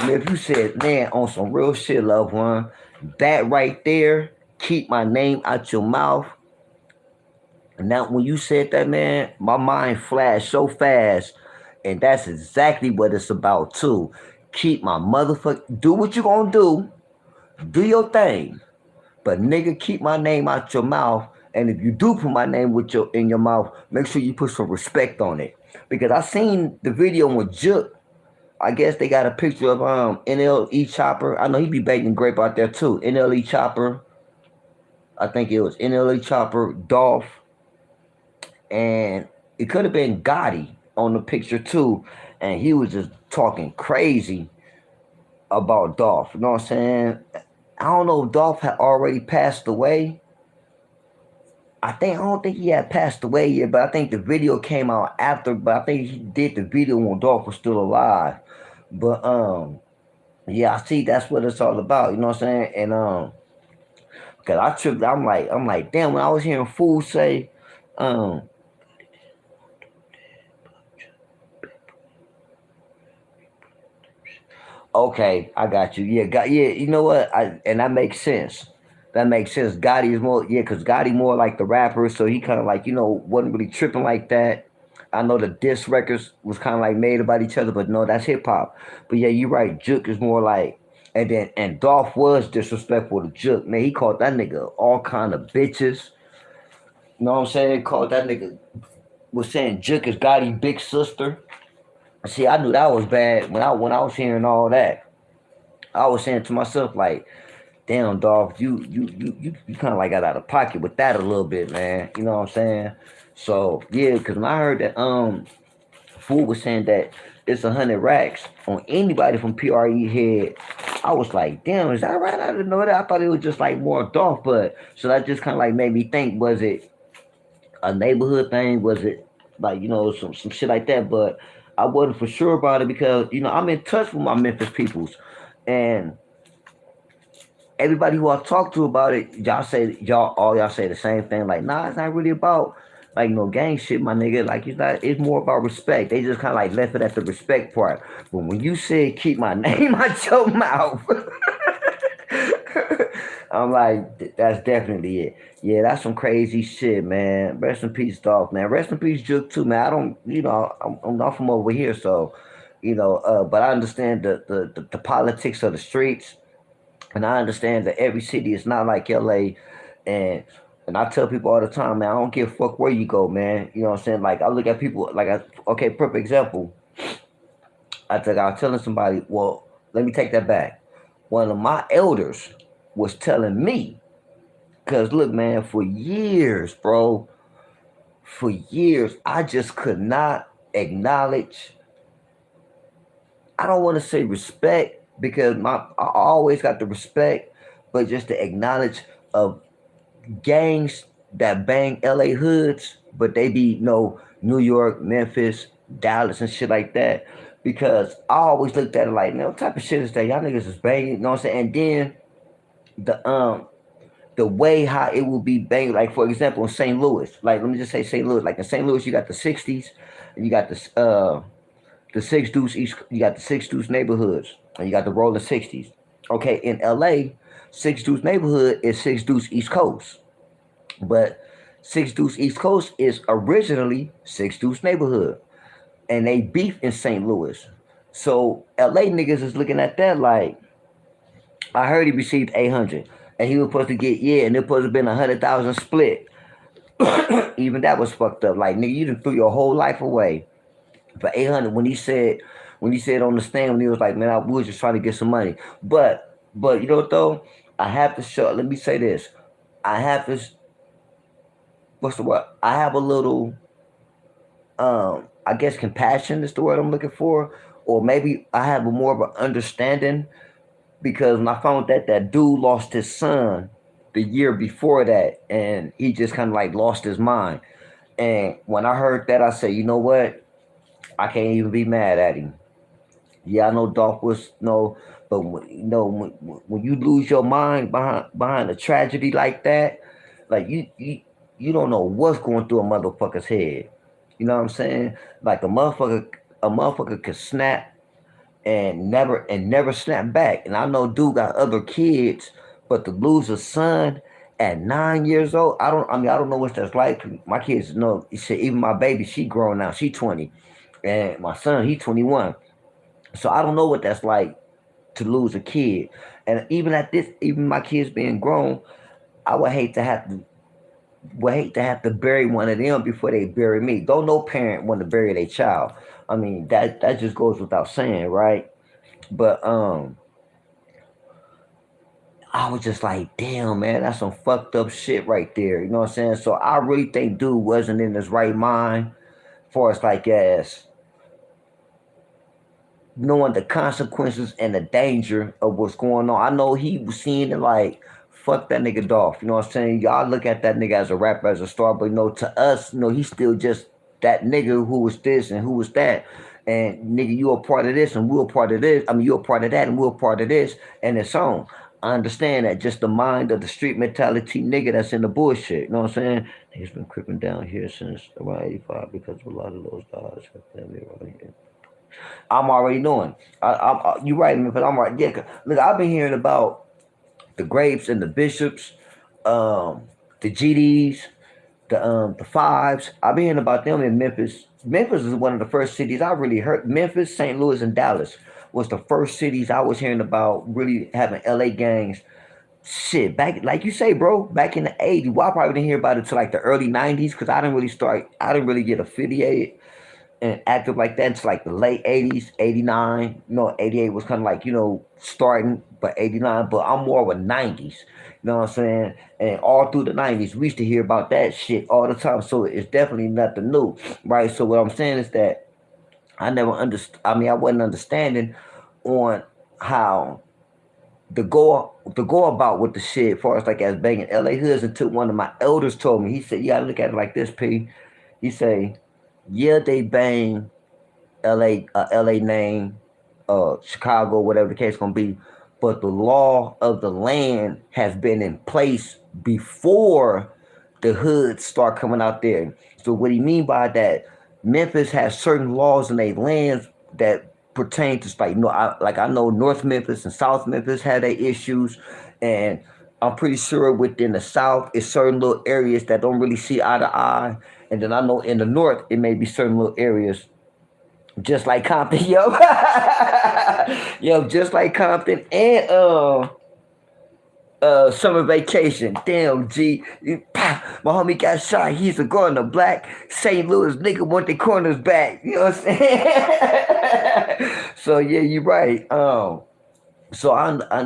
man, if you said, man, on some real shit, loved one, that right there, keep my name out your mouth. And now, when you said that, man, my mind flashed so fast. And that's exactly what it's about, too. Keep my motherfucker, do what you gonna do your thing. But nigga, keep my name out your mouth. And if you do put my name in your mouth, make sure you put some respect on it. Because I seen the video with Juke. I guess they got a picture of NLE Chopper. I know he be baking grape out there too. NLE Chopper. I think it was NLE Chopper, Dolph, and it could have been Gotti on the picture too. And he was just talking crazy about Dolph. You know what I'm saying? I don't know if Dolph had already passed away. I don't think he had passed away yet, but I think the video came out after. But I think he did the video when Dolph was still alive. But yeah, I see that's what it's all about. You know what I'm saying? And cause I tripped. I'm like, damn. When I was hearing fools say, um, okay, I got you. Yeah, yeah. You know what? And that makes sense. That makes sense. Gotti is more, yeah, cause Gotti more like the rapper, so he kind of like wasn't really tripping like that. I know the diss records was kind of like made about each other, but no, that's hip hop. But yeah, you're right. Juke is more like, and Dolph was disrespectful to Juke. Man, he called that nigga all kind of bitches. You know what I'm saying? Called that nigga, was saying Juke is Gotti big sister. See, I knew that was bad when I was hearing all that. I was saying to myself like, damn, Dolph, you kind of like got out of pocket with that a little bit, man. You know what I'm saying? So yeah, because when I heard that Fool was saying that it's 100 racks on anybody from PRE head, I was like, damn, is that right? I didn't know that. I thought it was just like more Dolph, but so that just kind of like made me think, was it a neighborhood thing? Was it like some shit like that? But I wasn't for sure about it because I'm in touch with my Memphis peoples, and everybody who I talk to about it, y'all say the same thing. Like, nah, it's not really about like no gang shit, my nigga. Like it's not. It's more about respect. They just kind of like left it at the respect part. But when you said keep my name out your mouth, I'm like, that's definitely it. Yeah, that's some crazy shit, man. Rest in peace, dog, man. Rest in peace, Juke too, man. I don't, I'm not from over here, so, but I understand the politics of the streets, and I understand that every city is not like LA, and and I tell people all the time, man, I don't give a fuck where you go, man. You know what I'm saying? Like I look at people, okay, perfect example. I was telling somebody, well, let me take that back. One of my elders was telling me, cause look, man, for years, bro, for years, I just could not acknowledge. I don't want to say respect because I always got the respect, but just to acknowledge of gangs that bang LA hoods, but they be New York, Memphis, Dallas, and shit like that. Because I always looked at it like, man, what type of shit is that? Y'all niggas is banging, you know what I'm saying? And then the way how it will be banged, like for example in St. Louis, like let me just say St. Louis, like in St. Louis you got the '60s, and you got the six deuce east, you got the six deuce neighborhoods, and you got the rolling '60s. Okay, in LA, six deuce neighborhood is six deuce East Coast. But Six Deuce East Coast is originally Six Deuce neighborhood, and they beef in St. Louis. So LA niggas is looking at that like, I heard he received 800, and he was supposed to get, yeah, and it supposed to have been 100,000 split. Even that was fucked up. Like nigga, you done threw your whole life away for 800. When he said on the stand, when he was like, man, I was just trying to get some money. But you know what though? I have to show. Let me say this. I have this. What's the word? I have a little, I guess compassion is the word I'm looking for, or maybe I have a more of an understanding because when I found that dude lost his son the year before that, and he just kind of like lost his mind. And when I heard that, I said, you know what? I can't even be mad at him. Yeah, I know Dolph was no, but when you lose your mind behind a tragedy like that, like you don't know what's going through a motherfucker's head. You know what I'm saying? Like a motherfucker could snap and never snap back. And I know dude got other kids, but to lose a son at 9 years old, I don't know what that's like. My kids know. Shit, even my baby, she grown now. She 20, and my son, he 21. So I don't know what that's like to lose a kid. And even my kids being grown, I would hate to have to bury one of them before they bury me. Don't no parent want to bury their child. I mean that just goes without saying, right? But I was just like, damn man, that's some fucked up shit right there. You know what I'm saying? So I really think dude wasn't in his right mind for us like as knowing the consequences and the danger of what's going on. I know he was seeing it like, fuck that nigga Dolph. You know what I'm saying? Y'all look at that nigga as a rapper, as a star, but to us, he's still just that nigga who was this and who was that. And nigga, you a part of this and we're a part of this. I mean, you're a part of that and we're a part of this and it's on. I understand that just the mind of the street mentality nigga that's in the bullshit. You know what I'm saying? He's been creeping down here since around 85 because of a lot of those guys have family around here. I'm already knowing. You right, man, but I'm right. Yeah, look, I've been hearing about the grapes and the bishops, um, the GDs, the fives. I've been hearing about them in Memphis. Memphis is one of the first cities I really heard. Memphis, St. Louis, and Dallas was the first cities I was hearing about really having LA gangs. Shit, back like you say, bro, back in the '80s. Well, I probably didn't hear about it till like the early '90s because I didn't really start. I didn't really get affiliated and active like that until like the late '80s, '89. '88 was kind of like starting, but '89. But I'm more of a '90s. You know what I'm saying? And all through the '90s, we used to hear about that shit all the time. So it's definitely nothing new, right? So what I'm saying is that I never understood. I mean, I wasn't understanding on how to go about with the shit, as far as like as banging LA hoods, until one of my elders told me. He said, "You gotta look at it like this, P." He say, "Yeah, they bang LA name, Chicago, whatever the case gonna be. But the law of the land has been in place before the hoods start coming out there. So what he mean by that? Memphis has certain laws in their lands that pertain to like like I know North Memphis and South Memphis had their issues, and I'm pretty sure within the South is certain little areas that don't really see eye to eye, and then I know in the North it may be certain little areas just like Compton, yo, yo, just like Compton and summer vacation. Damn, G. My homie got shot. He's a going to black. St. Louis nigga want the corners back. You know what I'm saying? So yeah, you're right. So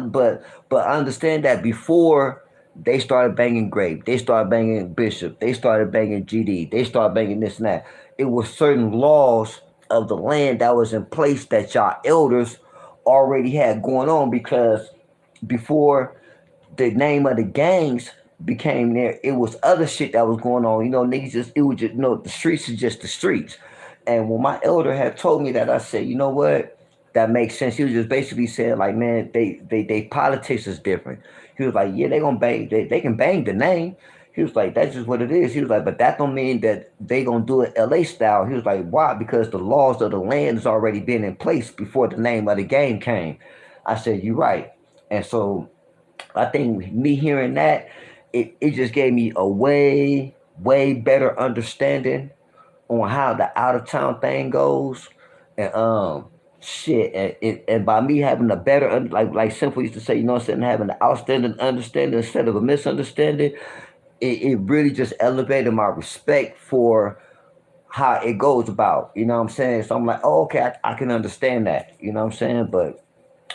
but I understand that before they started banging Grape, they started banging Bishop, they started banging GD, they started banging this and that. It was certain laws of the land that was in place that y'all elders already had going on because before the name of the gangs became there, it was other shit that was going on. You know, niggas just it was just the streets is just the streets. And when my elder had told me that, I said, you know what? That makes sense. He was just basically saying, like, man, they politics is different. He was like, yeah, they gonna bang, they can bang the name. He was like, that's just what it is. He was like, but that don't mean that they gonna do it LA style. He was like, why? Because the laws of the land has already been in place before the name of the game came. I said, you're right. And so I think me hearing that, it just gave me a way better understanding on how the out of town thing goes, and shit, and by me having a better like Simple used to say, you know what I'm saying, having an outstanding understanding instead of a misunderstanding, it really just elevated my respect for how it goes about. You know what I'm saying? So I'm like, oh, okay, I can understand that. You know what I'm saying? But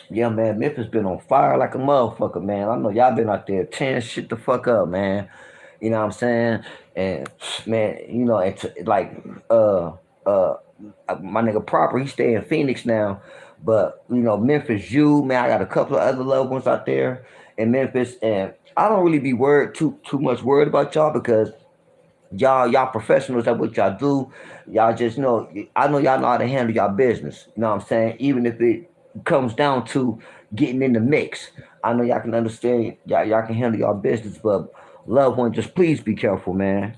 yeah, man, Memphis been on fire like a motherfucker, man. I know y'all been out there tearing shit the fuck up, man. You know what I'm saying? And man, it's like uh my nigga Proper, he stay in Phoenix now. But Memphis you, man, I got a couple of other loved ones out there in Memphis, and I don't really be worried too much worried about y'all because y'all professionals at what y'all do. Y'all just I know y'all know how to handle y'all business. You know what I'm saying? Even if it comes down to getting in the mix, I know y'all can understand. Y'all can handle y'all business, but loved one, just please be careful, man.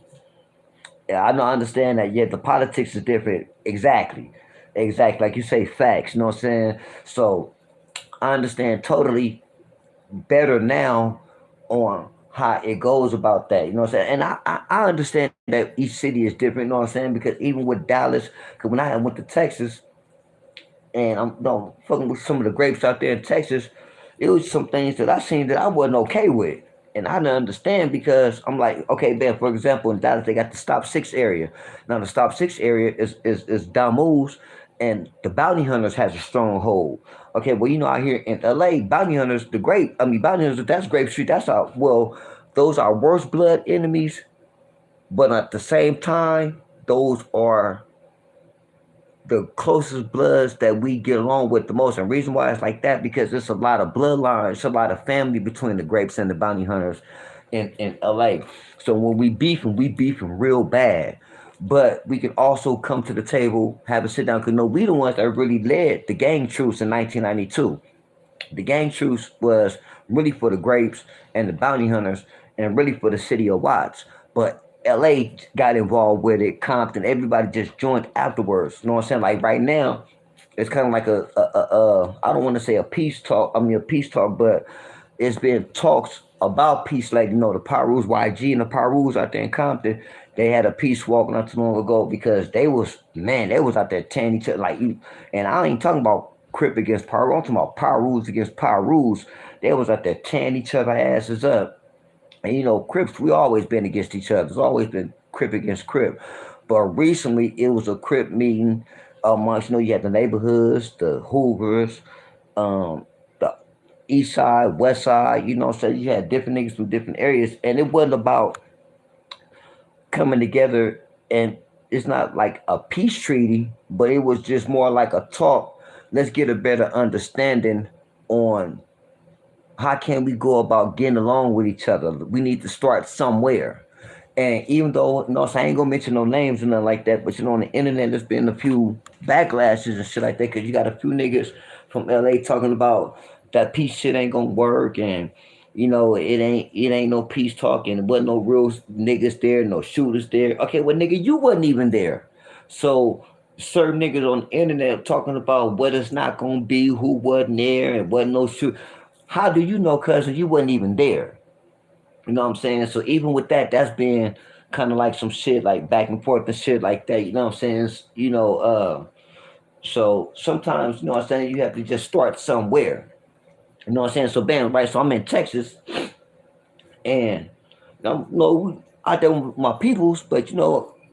Yeah, I know, I understand that. Yeah, the politics is different. Exactly, exactly. Like you say, facts. You know what I'm saying? So I understand totally better now on how it goes about that. You know what I'm saying? And I understand that each city is different. You know what I'm saying? Because even with Dallas, because when I went to Texas and I'm fucking with some of the grapes out there in Texas, it was some things that I seen that I wasn't okay with. And I didn't understand because I'm like, okay, man, for example, in Dallas, they got the Stop 6 area. Now, the Stop 6 area is Damo's, and the Bounty Hunters has a stronghold. Okay, well, out here in LA, Bounty Hunters, Bounty Hunters, that's Grape Street. That's our, well, those are worst blood enemies, but at the same time, those are the closest bloods that we get along with the most. And reason why it's like that because there's a lot of bloodlines, there's a lot of family between the grapes and the bounty hunters in LA. So when we beefing real bad. But we can also come to the table, have a sit down, because we the ones that really led the gang truce in 1992. The gang truce was really for the grapes and the bounty hunters and really for the city of Watts. But LA got involved with it, Compton, everybody just joined afterwards. You know what I'm saying? Like right now, it's kind of like I don't want to say a peace talk, a peace talk, but it's been talks about peace, like the Pirus, YG and the Pirus out there in Compton. They had a peace walk not too long ago because they was out there tearing each other and I ain't talking about Crip against Pyru. I'm talking about Pirus against Pirus. They was out there tearing each other asses up. And Crips, we always been against each other. It's always been Crip against Crip. But recently it was a Crip meeting amongst, you had the neighborhoods, the Hoovers, the east side, west side, so you had different niggas from different areas. And it wasn't about coming together, and it's not like a peace treaty, but it was just more like a talk. Let's get a better understanding on how can we go about getting along with each other. We need to start somewhere. And even though, so I ain't gonna mention no names and nothing like that, but on the internet, there's been a few backlashes and shit like that, because you got a few niggas from LA talking about that peace shit ain't gonna work, and It ain't no peace talking. Wasn't no real niggas there, no shooters there. Okay, well, nigga, you wasn't even there. So certain niggas on the internet talking about what it's not gonna be, who wasn't there, and wasn't no shoot. How do you know, cousin? You wasn't even there. You know what I'm saying? So even with that, that's been kind of like some shit, like back and forth and shit like that. You know what I'm saying? So sometimes, what I'm saying, you have to just start somewhere. You know what I'm saying? So bam, right? So I'm in Texas, and out there with my peoples, but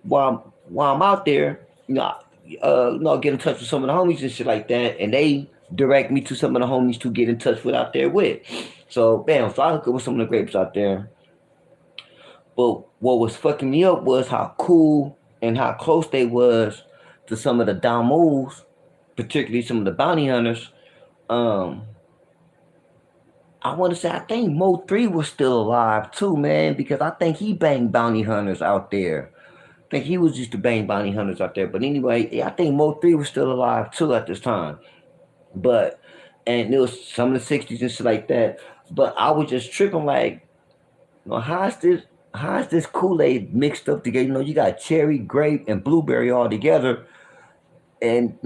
while I'm out there, get in touch with some of the homies and shit like that, and they direct me to some of the homies to get in touch with out there with. So bam, so I hook up with some of the grapes out there. But what was fucking me up was how cool and how close they was to some of the damos, particularly some of the bounty hunters. Um, I want to say I think Mo 3 was still alive too, man, because I think he banged bounty hunters out there. I think he was used to bang bounty hunters out there. But anyway, yeah, I think Mo 3 was still alive too at this time. But and it was some of the '60s and shit like that. But I was just tripping like, how's this Kool-Aid mixed up together? You got cherry, grape, and blueberry all together. And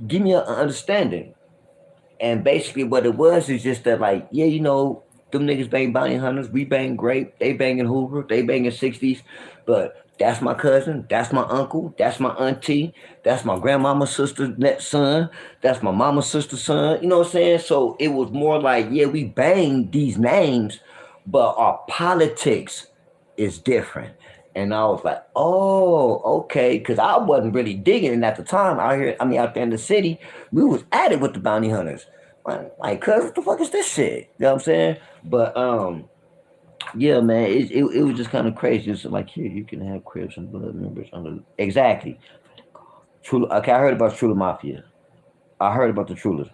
give me an understanding. And basically, what it was is just that, like, yeah, them niggas bang bounty hunters, we bang grape, they banging Hoover, they banging '60s, but that's my cousin, that's my uncle, that's my auntie, that's my grandmama's sister's son, that's my mama's sister's son. You know what I'm saying? So it was more like, yeah, we bang these names, but our politics is different. And I was like, oh, okay, because I wasn't really digging it at the time. Out there in the city, we was at it with the bounty hunters. Like, cuz, what the fuck is this shit? You know what I'm saying? But yeah, man, it was just kind of crazy. It's like, here, you can have Crips and Blood members under exactly. True. Okay, I heard about Trula Mafia. I heard about the Trulas,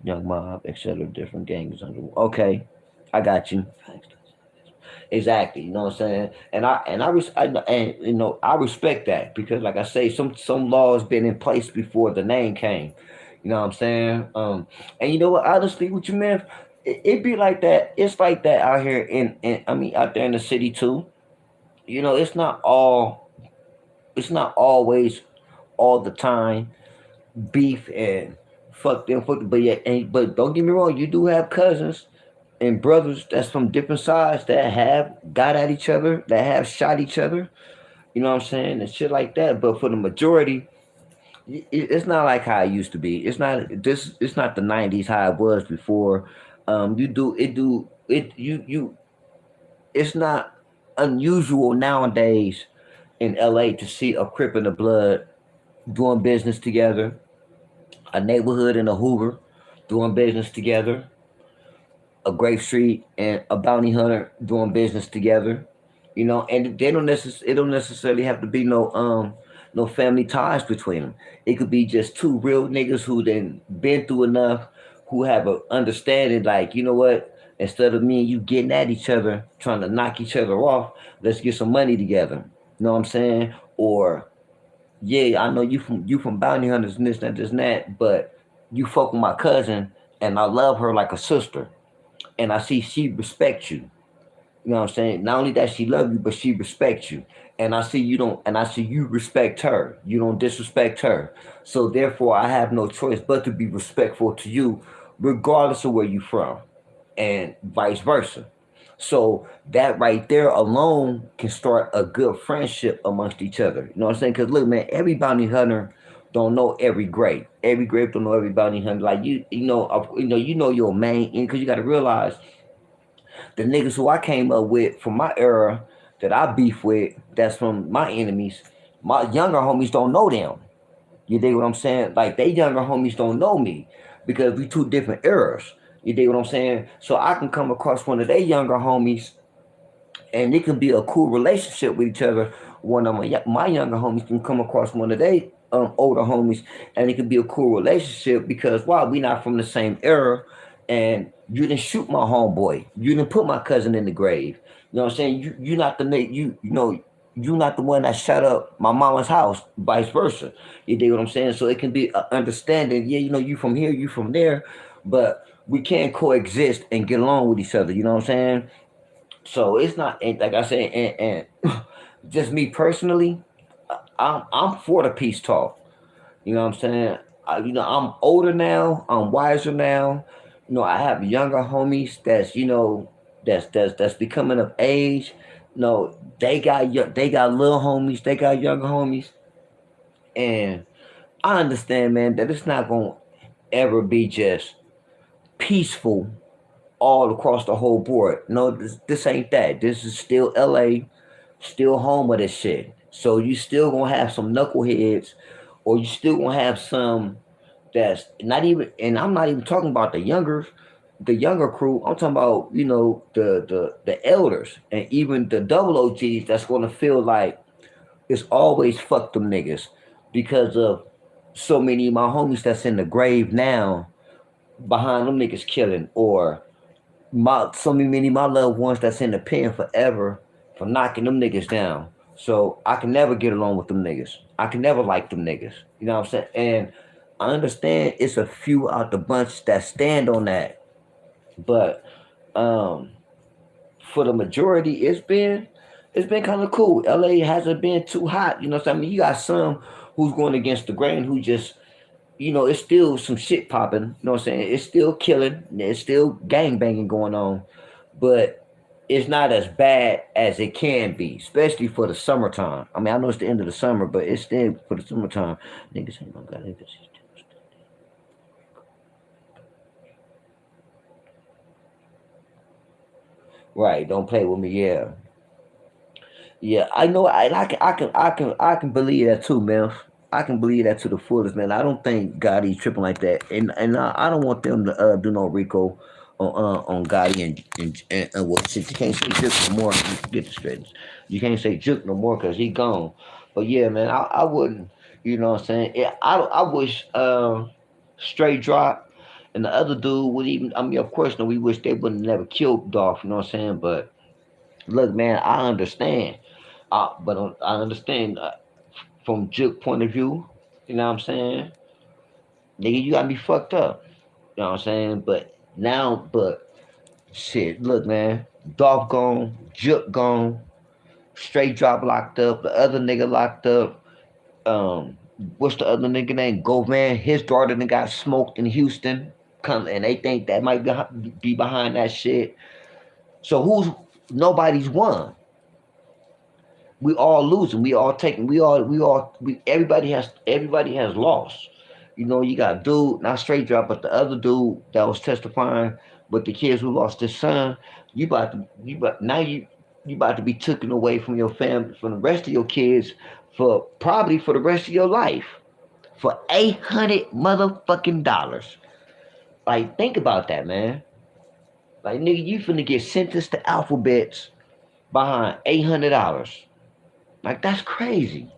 Young Mob, etc. Different gangs under. Okay, I got you. Exactly, you know what I'm saying, I respect that because, like I say, some laws been in place before the name came. You know what I'm saying? And you know what? Honestly, what you meant, it be like that. It's like that out here out there in the city too. It's not always all the time beef and fuck them, but yeah, but don't get me wrong, you do have cousins and brothers that's from different sides that have got at each other, that have shot each other, you know what I'm saying, and shit like that. But for the majority, it's not like how it used to be. It's not the '90s how it was before. You do it you It's not unusual nowadays in LA to see a Crip and a Blood doing business together, a neighborhood and a Hoover doing business together, a Grape Street and a bounty hunter doing business together. And it don't necessarily have to be no family ties between them. It could be just two real niggas who then been through enough, who have a understanding, like, you know what, instead of me and you getting at each other trying to knock each other off, let's get some money together. You know what I'm saying? Or, yeah, I know you from bounty hunters and this and that, but you fuck with my cousin and I love her like a sister, and I see she respects you. You know what I'm saying? Not only that she love you, but she respects you. And I see you respect her. You don't disrespect her. So therefore I have no choice but to be respectful to you, regardless of where you from. And vice versa. So that right there alone can start a good friendship amongst each other. You know what I'm saying? Because look, man, every bounty hunter don't know every grape. Every grape don't know every bounty hunter. Like your main, because you got to realize the niggas who I came up with from my era that I beef with, that's from my enemies. My younger homies don't know them. You dig what I'm saying? Like, they younger homies don't know me because we two different eras. You dig what I'm saying? So I can come across one of their younger homies, and it can be a cool relationship with each other. One of my younger homies can come across one of their older homies, and it can be a cool relationship because, wow, we not from the same era, and you didn't shoot my homeboy, you didn't put my cousin in the grave. You know what I'm saying? You not the you not the one that shut up my mama's house, vice versa. You dig what I'm saying? So it can be understanding. Yeah, you from here, you from there, but we can't coexist and get along with each other. You know what I'm saying? So it's not and like I said, and just me personally, I'm for the peace talk. You know what I'm saying? I'm older now. I'm wiser now. I have younger homies that's that's becoming of age. They got little homies. They got younger homies, and I understand, man, that it's not gonna ever be just peaceful all across the whole board. No, this ain't that. This is still LA, still home of this shit. So you still gonna have some knuckleheads, or you still gonna have some that's not even. And I'm not even talking about the younger crew. I'm talking about the elders and even the double OGs that's gonna feel like it's always fuck them niggas because of so many of my homies that's in the grave now behind them niggas killing, or so many of my loved ones that's in the pen forever for knocking them niggas down. So I can never get along with them niggas. I can never like them niggas. You know what I'm saying? And I understand it's a few out the bunch that stand on that, but um, for the majority, it's been kind of cool. LA hasn't been too hot. You know what I mean? You got some who's going against the grain who just it's still some shit popping. You know what I'm saying? It's still killing. It's still gang banging going on, but it's not as bad as it can be, especially for the summertime. I mean, I know it's the end of the summer, but it's still for the summertime. Niggas ain't no god. Right? Don't play with me. Yeah, yeah. I know. I can believe that too, man. I can believe that to the fullest, man. I don't think Gotti's tripping like that, and I don't want them to do no Rico on Gotti and what shit. You can't say Juke no more. Get the straight. You can't say Juke no more because he gone. But yeah, man, I wouldn't. You know what I'm saying? Yeah, I wish straight drop and the other dude would even. I mean, of course, no, we wish they wouldn't never killed Dolph. You know what I'm saying? But look, man, I understand. But I understand from Juke point of view. You know what I'm saying? Nigga, you got me fucked up. You know what I'm saying? But shit, look, man. Dolph gone, Juke gone, straight drop locked up, the other nigga locked up. Um, what's the other nigga name? Govan. His daughter then got smoked in Houston. And they think that might be behind that shit. So nobody's won. We all losing. We all taking. Everybody has lost. You got dude not straight drop, but the other dude that was testifying with the kids who lost his son. You about to be taken away from your family, from the rest of your kids, for probably for the rest of your life, for $800 motherfucking. Like, think about that, man. Like, nigga, you finna get sentenced to alphabets behind $800. Like, that's crazy.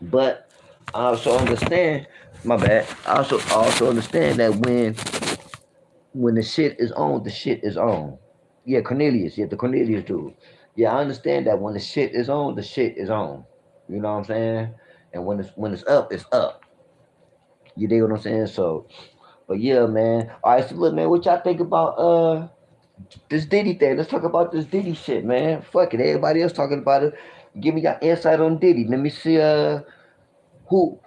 But I also understand, my bad. I also understand that when the shit is on, the shit is on. Yeah, Cornelius. Yeah, the Cornelius dude. Yeah, I understand that when the shit is on, the shit is on. You know what I'm saying? And when it's up, it's up. You dig what I'm saying? So, but yeah, man. All right, so look, man, what y'all think about this Diddy thing? Let's talk about this Diddy shit, man. Fuck it. Everybody else talking about it. Give me your insight on Diddy. Let me see who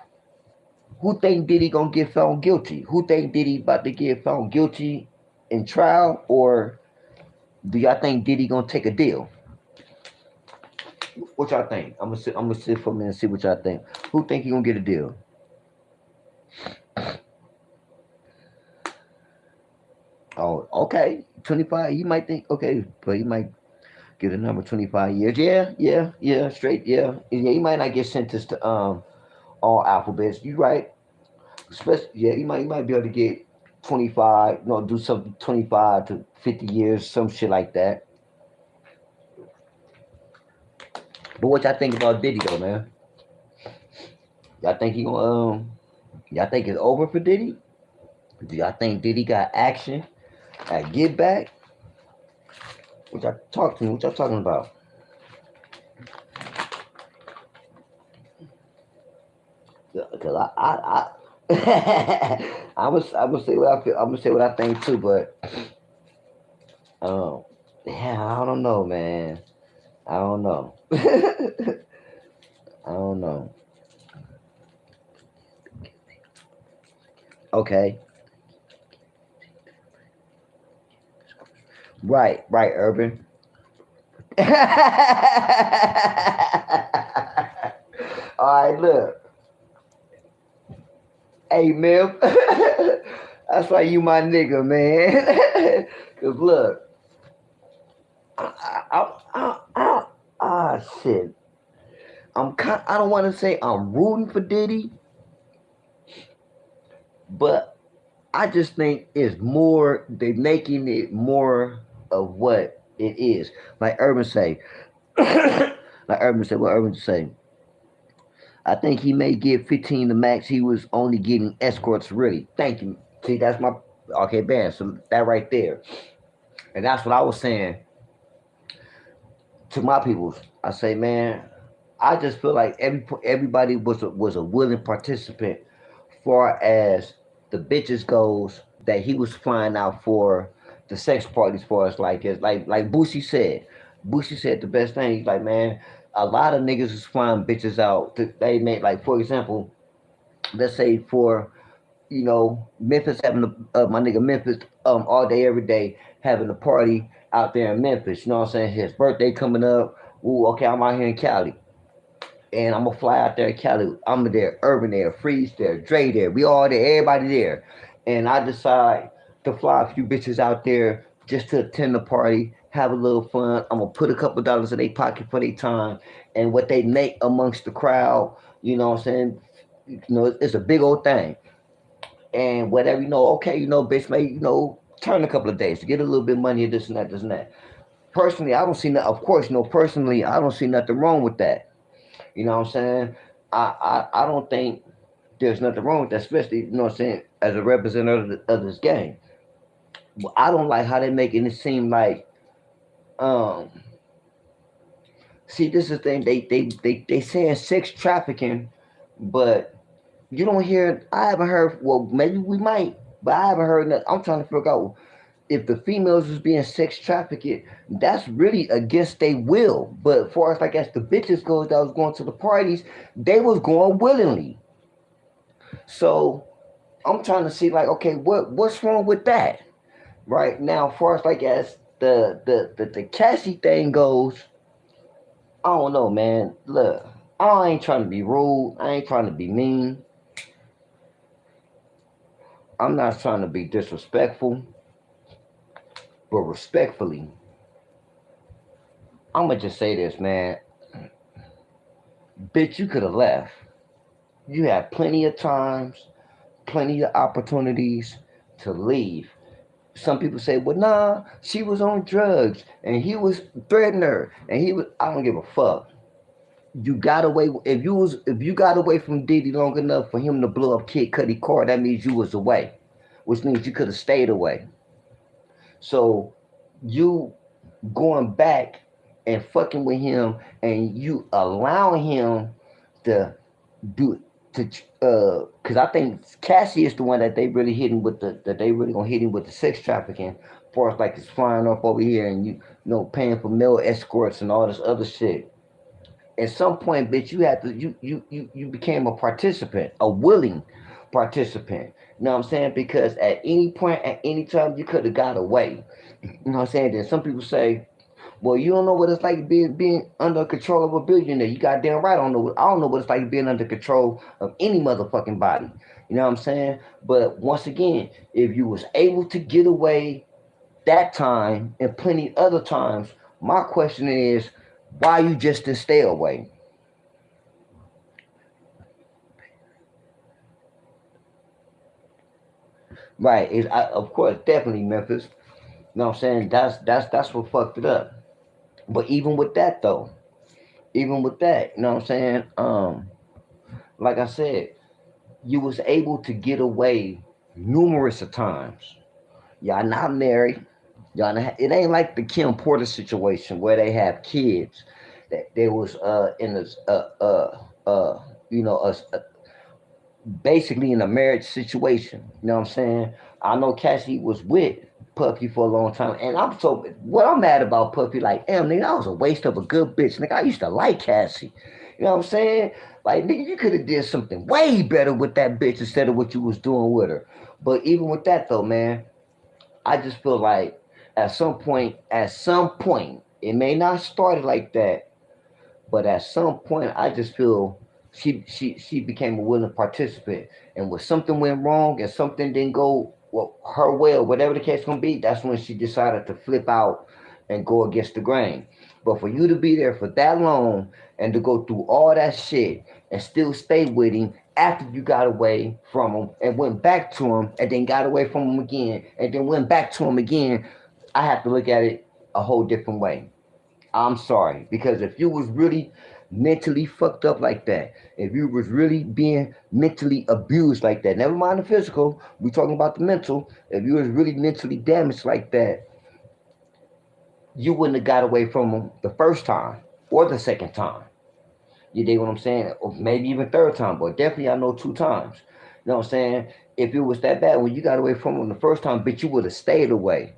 who think Diddy gonna get found guilty? Who think Diddy about to get found guilty in trial, or do y'all think Diddy gonna take a deal? What y'all think? I'm gonna sit for a minute and see what y'all think. Who think he gonna get a deal? Oh, okay, 25. You might think okay, but you might get a number 25 years. Yeah, yeah, yeah, straight. Yeah, yeah. You might not get sentenced to all alphabets. You right. Especially, yeah, you might be able to get 25. Do something 25 to 50 years, some shit like that. But what y'all think about Diddy though, man? Y'all think he gonna y'all think it's over for Diddy? Do y'all think Diddy got action at Get Back? What y'all talk to me? What y'all talking about? Because I would say what I feel. I'm gonna say what I think too, but um, yeah, I don't know, man. I don't know. I don't know. Okay, right, right, Urban. All right, look. Hey, Myth. That's why you my nigga, man. Cause look, I, ah, shit. I don't want to say I'm rooting for Diddy, but I just think it's more. They making it more of what it is. Like Urban say, like Urban said, what Urban say. I think he may get 15 the max. He was only getting escorts, really. Thank you. See, that's my okay, bam. So that right there, and that's what I was saying to my people. I say, man, I just feel like everybody was a willing participant, far as the bitches goes that he was flying out for the sex parties for us like this. Like Boosie said. Boosie said the best thing. He's like, man, a lot of niggas is flying bitches out. They made like, for example, let's say for Memphis having my nigga Memphis all day every day having a party out there in Memphis. You know what I'm saying? His birthday coming up. Ooh, okay, I'm out here in Cali. And I'm gonna fly out there in Cali. I'm there, Urban there, Freeze there, Dre there. We all there, everybody there. And I decide to fly a few bitches out there just to attend the party, have a little fun. I'm gonna put a couple dollars in their pocket for their time and what they make amongst the crowd. You know what I'm saying? It's a big old thing. And whatever, okay, bitch may, turn a couple of days to get a little bit of money, this and that, this and that. Personally, I don't see nothing. Of course, personally, I don't see nothing wrong with that. You know what I'm saying? I don't think there's nothing wrong with that, especially, what I'm saying, as a representative of this game. But I don't like how they making it seem like, um, see, this is the thing, they saying sex trafficking, but you don't hear, I haven't heard, well, maybe we might, but I haven't heard nothing. I'm trying to figure out if the females is being sex trafficked, that's really against their will. But as far as like as the bitches goes that was going to the parties, they was going willingly. So I'm trying to see like, okay, what's wrong with that? Right now, as far as like as the Cassie thing goes, I don't know, man. Look, I ain't trying to be rude. I ain't trying to be mean. I'm not trying to be disrespectful, but respectfully, I'm gonna just say this, man. Bitch, you could have left. You had plenty of times, plenty of opportunities to leave. Some people say, well, nah, she was on drugs and he was threatening her and he was, I don't give a fuck. You got away, if you got away from Diddy long enough for him to blow up Kid Cudi car, that means you was away, which means you could have stayed away. So you going back and fucking with him and you allowing him to do to because I think Cassie is the one that they really hitting with that they really gonna hit him with the sex trafficking, for us like it's flying up over here and paying for male escorts and all this other shit. At some point, bitch, you had to you became a participant, a willing participant. You know what I'm saying? Because at any point, at any time, you could have got away. You know what I'm saying? Then some people say, well, you don't know what it's like being under control of a billionaire. You goddamn right. I don't know what it's like being under control of any motherfucking body. You know what I'm saying? But once again, if you was able to get away that time and plenty other times, my question is, why you just didn't stay away? Right? Of course, definitely Memphis. You know what I'm saying? That's what fucked it up. But even with that though, even with that, you know what I'm saying? Like I said, you was able to get away numerous of times. Y'all not married. It ain't like the Kim Porter situation where they have kids. That they was in this you know basically in a marriage situation. You know what I'm saying? I know Cassie was with Puffy for a long time, and I'm so what I'm mad about Puffy. Like, damn, nigga, that was a waste of a good bitch. Nigga, I used to like Cassie. You know what I'm saying? Like, nigga, you could have did something way better with that bitch instead of what you was doing with her. But even with that though, man, I just feel like at some point, it may not start like that, but at some point, I just feel she became a willing participant. And when something went wrong and something didn't go her way or whatever the case gonna be, that's when she decided to flip out and go against the grain. But for you to be there for that long and to go through all that shit and still stay with him after you got away from him and went back to him and then got away from him again and then went back to him again, I have to look at it a whole different way. I'm sorry, because if you was really mentally fucked up like that, if you was really being mentally abused like that, never mind the physical, we talking about the mental. If you was really mentally damaged like that, you wouldn't have got away from them the first time or the second time. You dig what I'm saying? Or maybe even third time, but definitely I know two times. You know what I'm saying? If it was that bad when you got away from them the first time, bitch, you would have stayed away.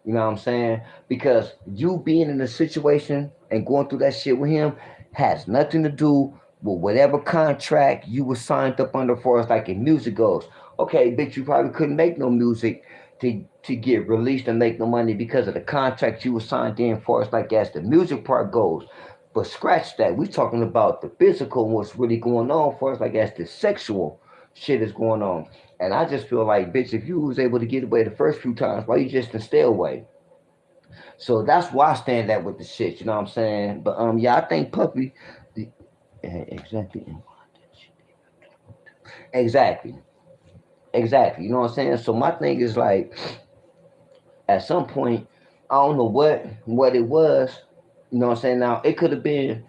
You know what I'm saying? Because you being in a situation and going through that shit with him has nothing to do with whatever contract you were signed up under for us, like in music goes. Okay, bitch, you probably couldn't make no music to get released and make no money because of the contract you were signed in for us, like as the music part goes. But scratch that. We talking about the physical and what's really going on for us, like as the sexual shit is going on. And I just feel like, bitch, if you was able to get away the first few times, why you just didn't stay away? So that's why I stand at with the shit. You know what I'm saying? But yeah, I think Puppy, exactly, exactly, exactly. You know what I'm saying? So my thing is like, at some point, I don't know what it was. You know what I'm saying? Now it could have been.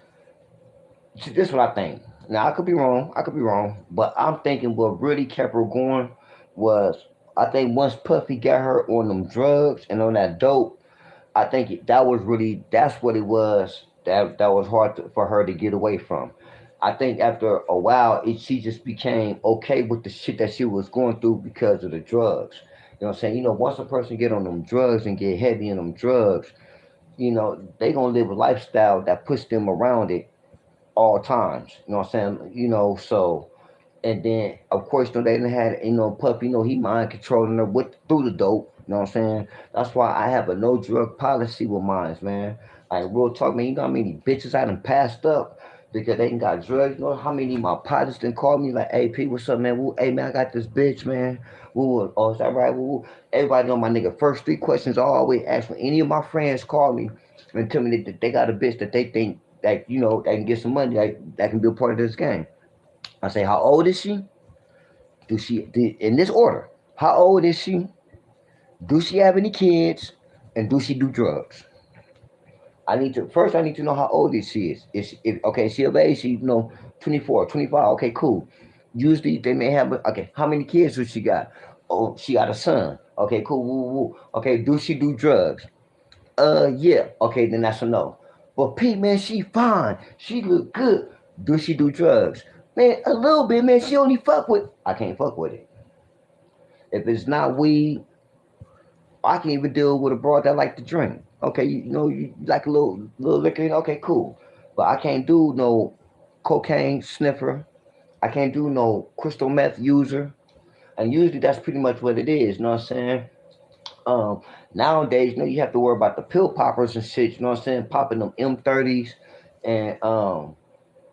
See, this is what I think. Now I could be wrong. I could be wrong. But I'm thinking what really kept her going was I think once Puffy got her on them drugs and on that dope, I think that was really that's what it was that was hard for her to get away from. I think after a while, she just became okay with the shit that she was going through because of the drugs. You know what I'm saying? You know, once a person get on them drugs and get heavy in them drugs, you know, they gonna live a lifestyle that puts them around it all times. You know what I'm saying? You know, so and then of course, you know, they didn't had Puppy, he mind controlling her with through the dope. You know what I'm saying? That's why I have a no drug policy with mine, man. Like real talk, man. You know how many bitches I done passed up because they ain't got drugs. You know how many of my partners done called me like, "Hey P, what's up, man? Woo, hey man, I got this bitch, man. Woo, oh, is that right? Woo, woo." Everybody know my nigga. First three questions I always ask when any of my friends call me and tell me that they got a bitch that they think that they can get some money, like that can be a part of this game. I say, how old is she? In this order? How old is she? Do she have any kids? And do she do drugs? I need to know how old she is. Okay? Is she of age? She 24, 25. Okay, cool. Usually they may have okay. How many kids does she got? Oh, she got a son. Okay, cool. Woo, woo. Okay, do she do drugs? Yeah. Okay, then that's a no. But Pete, man, she fine. She look good. Do she do drugs? Man, a little bit, man. She only fuck with. I can't fuck with it. If it's not weed, I can even deal with a broad that like to drink. Okay, you like a little liquor. Okay, cool. But I can't do no cocaine sniffer. I can't do no crystal meth user. And usually that's pretty much what it is. You know what I'm saying? Um, Nowadays, you have to worry about the pill poppers and shit. You know what I'm saying? Popping them M30s and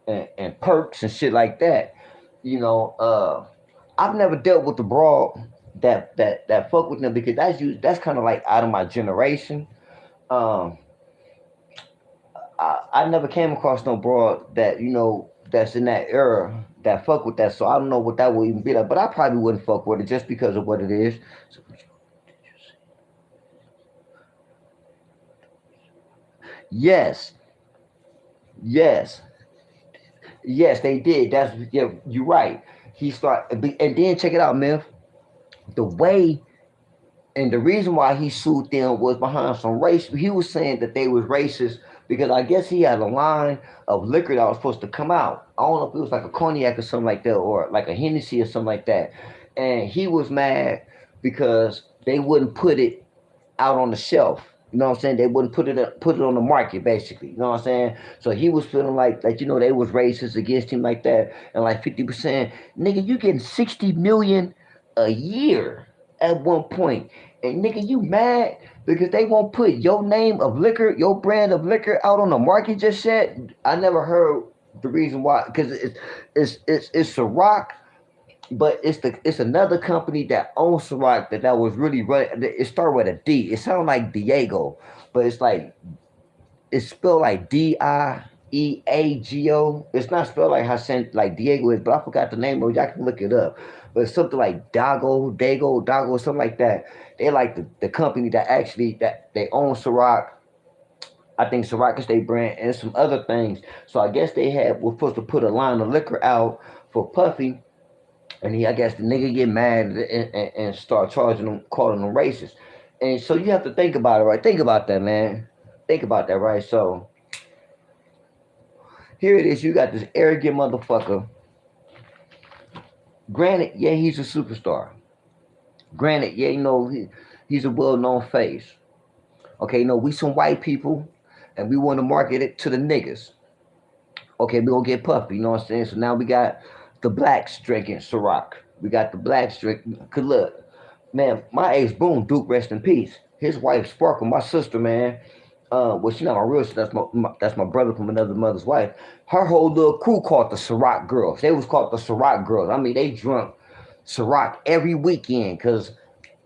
and perks and shit like that. You know, I've never dealt with the broad that fuck with them because that's kind of like out of my generation. Um, I never came across no broad that that's in that era that fuck with that. So I don't know what that would even be like. But I probably wouldn't fuck with it just because of what it is. So, yes, yes, yes, they did. That's yeah, you're right. He started, and then check it out, man. The way and the reason why he sued them was behind some race. He was saying that they was racist because I guess he had a line of liquor that was supposed to come out. I don't know if it was like a cognac or something like that, or like a Hennessy or something like that. And he was mad because they wouldn't put it out on the shelf. You know what I'm saying? They wouldn't put it on the market, basically. You know what I'm saying? So he was feeling like they was racist against him like that, and like 50%, nigga, you getting 60 million a year at one point, and nigga, you mad because they won't put your name of liquor, your brand of liquor out on the market just yet? I never heard the reason why, because it's Ciroc, but it's another company that owns Ciroc that was really running. It started with a D. It sounded like Diego, but it's spelled like Dieago. It's not spelled like how like Diego is, but I forgot the name of it. Y'all can look it up. But it's something like Dago, something like that. They like the company that they own Ciroc. I think Ciroc is their brand and some other things. So I guess were supposed to put a line of liquor out for Puffy, and I guess the nigga get mad and start charging them, calling them racist. And so you have to think about it, right? Think about that, man. Think about that, right? So here it is. You got this arrogant motherfucker. Granted, yeah, he's a superstar. Granted, yeah, he's a well-known face. Okay, we some white people, and we want to market it to the niggas. Okay, we gonna get Puffy. You know what I'm saying? So now we got the blacks drinking Ciroc. We got the blacks drinking. Cause look, man, my ex Boone Duke, rest in peace. His wife Sparkle, my sister, man. Well, she's not my real sister. That's my brother from another mother's wife. Her whole little crew called the Ciroc Girls. They was called the Ciroc Girls. I mean, they drunk Ciroc every weekend. Cause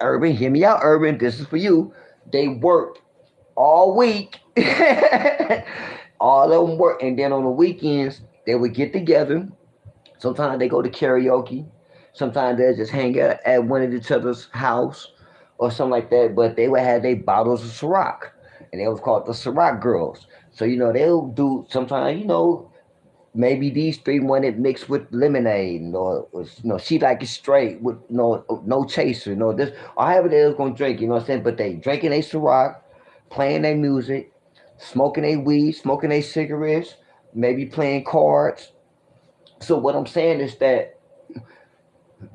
Urban, hear me out, Urban. This is for you. They worked all week. All of them work, and then on the weekends they would get together. Sometimes they go to karaoke. Sometimes they just hang out at one of each other's house or something like that. But they would have their bottles of Ciroc, and they was called the Ciroc Girls. So they'll do sometimes. Maybe these three wanted mixed with lemonade, or she like it straight with no chaser, this or however they was gonna drink. You know what I'm saying? But they drinking a Ciroc, playing their music, smoking a weed, smoking a cigarettes, maybe playing cards. So what I'm saying is that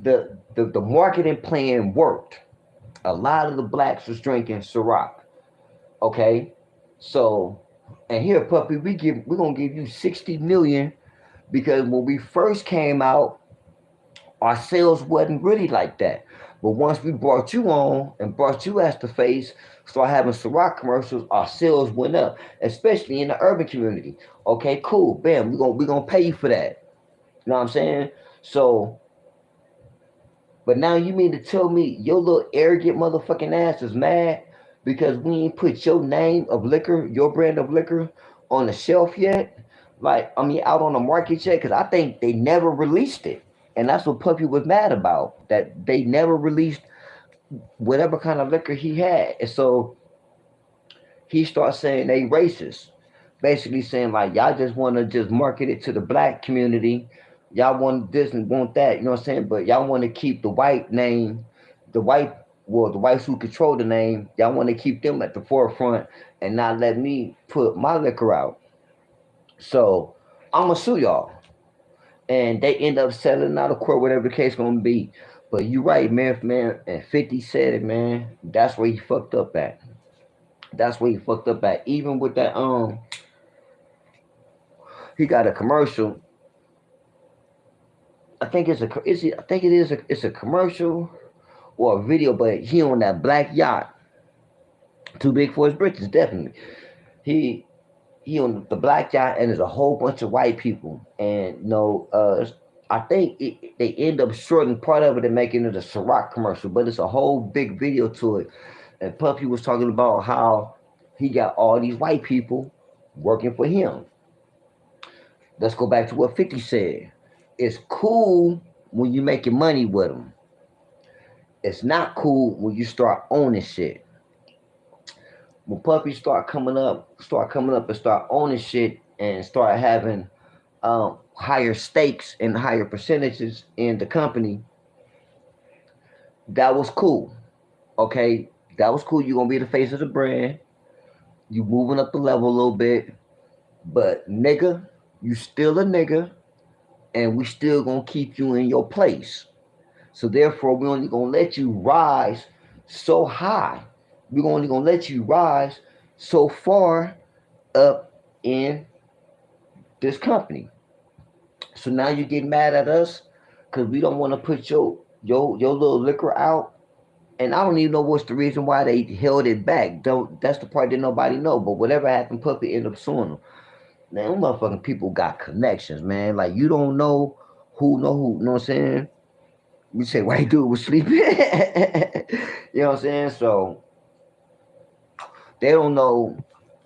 the marketing plan worked. A lot of the blacks was drinking Ciroc. Okay, so and here, puppy, we're gonna give you 60 million because when we first came out, our sales wasn't really like that. But once we brought you on and brought you as the face, start having Ciroc commercials, our sales went up, especially in the urban community. Okay, cool, bam, we gonna pay you for that. You know what I'm saying? So, but now you mean to tell me your little arrogant motherfucking ass is mad because we ain't put your name of liquor, your brand of liquor, on the shelf yet? Like, I mean, out on the market yet? Because I think they never released it. And that's what Puppy was mad about, that they never released whatever kind of liquor he had. And so he starts saying they racist. Basically saying like y'all just want to just market it to the black community. Y'all want this and want that, you know what I'm saying? But y'all want to keep the white name, the white the whites who control the name, y'all want to keep them at the forefront and not let me put my liquor out. So I'ma sue y'all. And they end up settling out of court, whatever the case gonna be. But you right, man, and 50 said it, man. That's where he fucked up at. That's where he fucked up at. Even with that, he got a commercial. I think I think it's a commercial or a video, but he on that black yacht, too big for his britches, definitely. He he on the black yacht, and there's a whole bunch of white people, and I think they end up shorting part of it and making it a Ciroc commercial, but it's a whole big video to it. And Puffy was talking about how he got all these white people working for him. Let's go back to what 50 said. It's cool when you making money with them. It's not cool when you start owning shit. When puppies start coming up and start owning shit and start having higher stakes and higher percentages in the company, that was cool. Okay, that was cool. You're gonna be the face of the brand. You moving up the level a little bit, but nigga, you still a nigga, and we still gonna keep you in your place. So therefore, we only gonna let you rise so high. We're only gonna let you rise so far up in this company. So now you get mad at us because we don't want to put your little liquor out. And I don't even know what's the reason why they held it back. Don't That's the part that nobody know. But whatever happened, Puppy ended up suing them. Man, them motherfucking people got connections, man. Like you don't know who. You know what I'm saying? We say white dude was sleeping. You know what I'm saying? So they don't know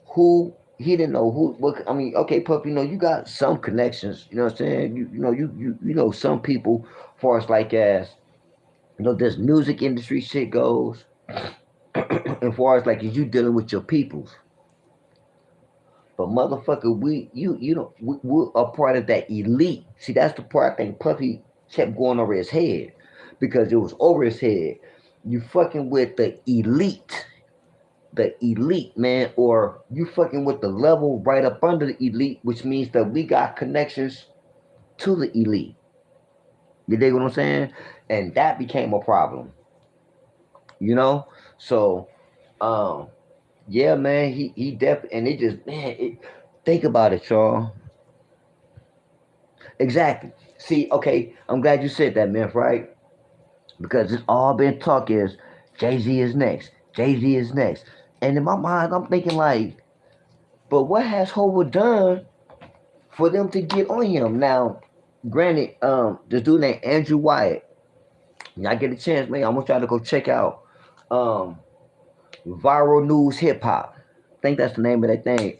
who. He didn't know who. What I mean, okay, Puppy. You got some connections. You know what I'm saying? You know some people, far as like as this music industry shit goes, and far as like as you dealing with your peoples. But motherfucker, we're a part of that elite. See, that's the part I think Puffy kept going over his head because it was over his head. You fucking with the elite, man, or you fucking with the level right up under the elite, which means that we got connections to the elite. You dig what I'm saying? And that became a problem, you know. So, um, yeah, man, he definitely, and it just, man, think about it, y'all. Exactly. See, okay, I'm glad you said that, man, right? Because it's all been talk is Jay Z is next. Jay Z is next. And in my mind, I'm thinking like, but what has Hova done for them to get on him? Now, granted, this dude named Andrew Wyatt. Y'all get a chance, man. I want y'all to go check out um Viral News Hip Hop. I think that's the name of that thing.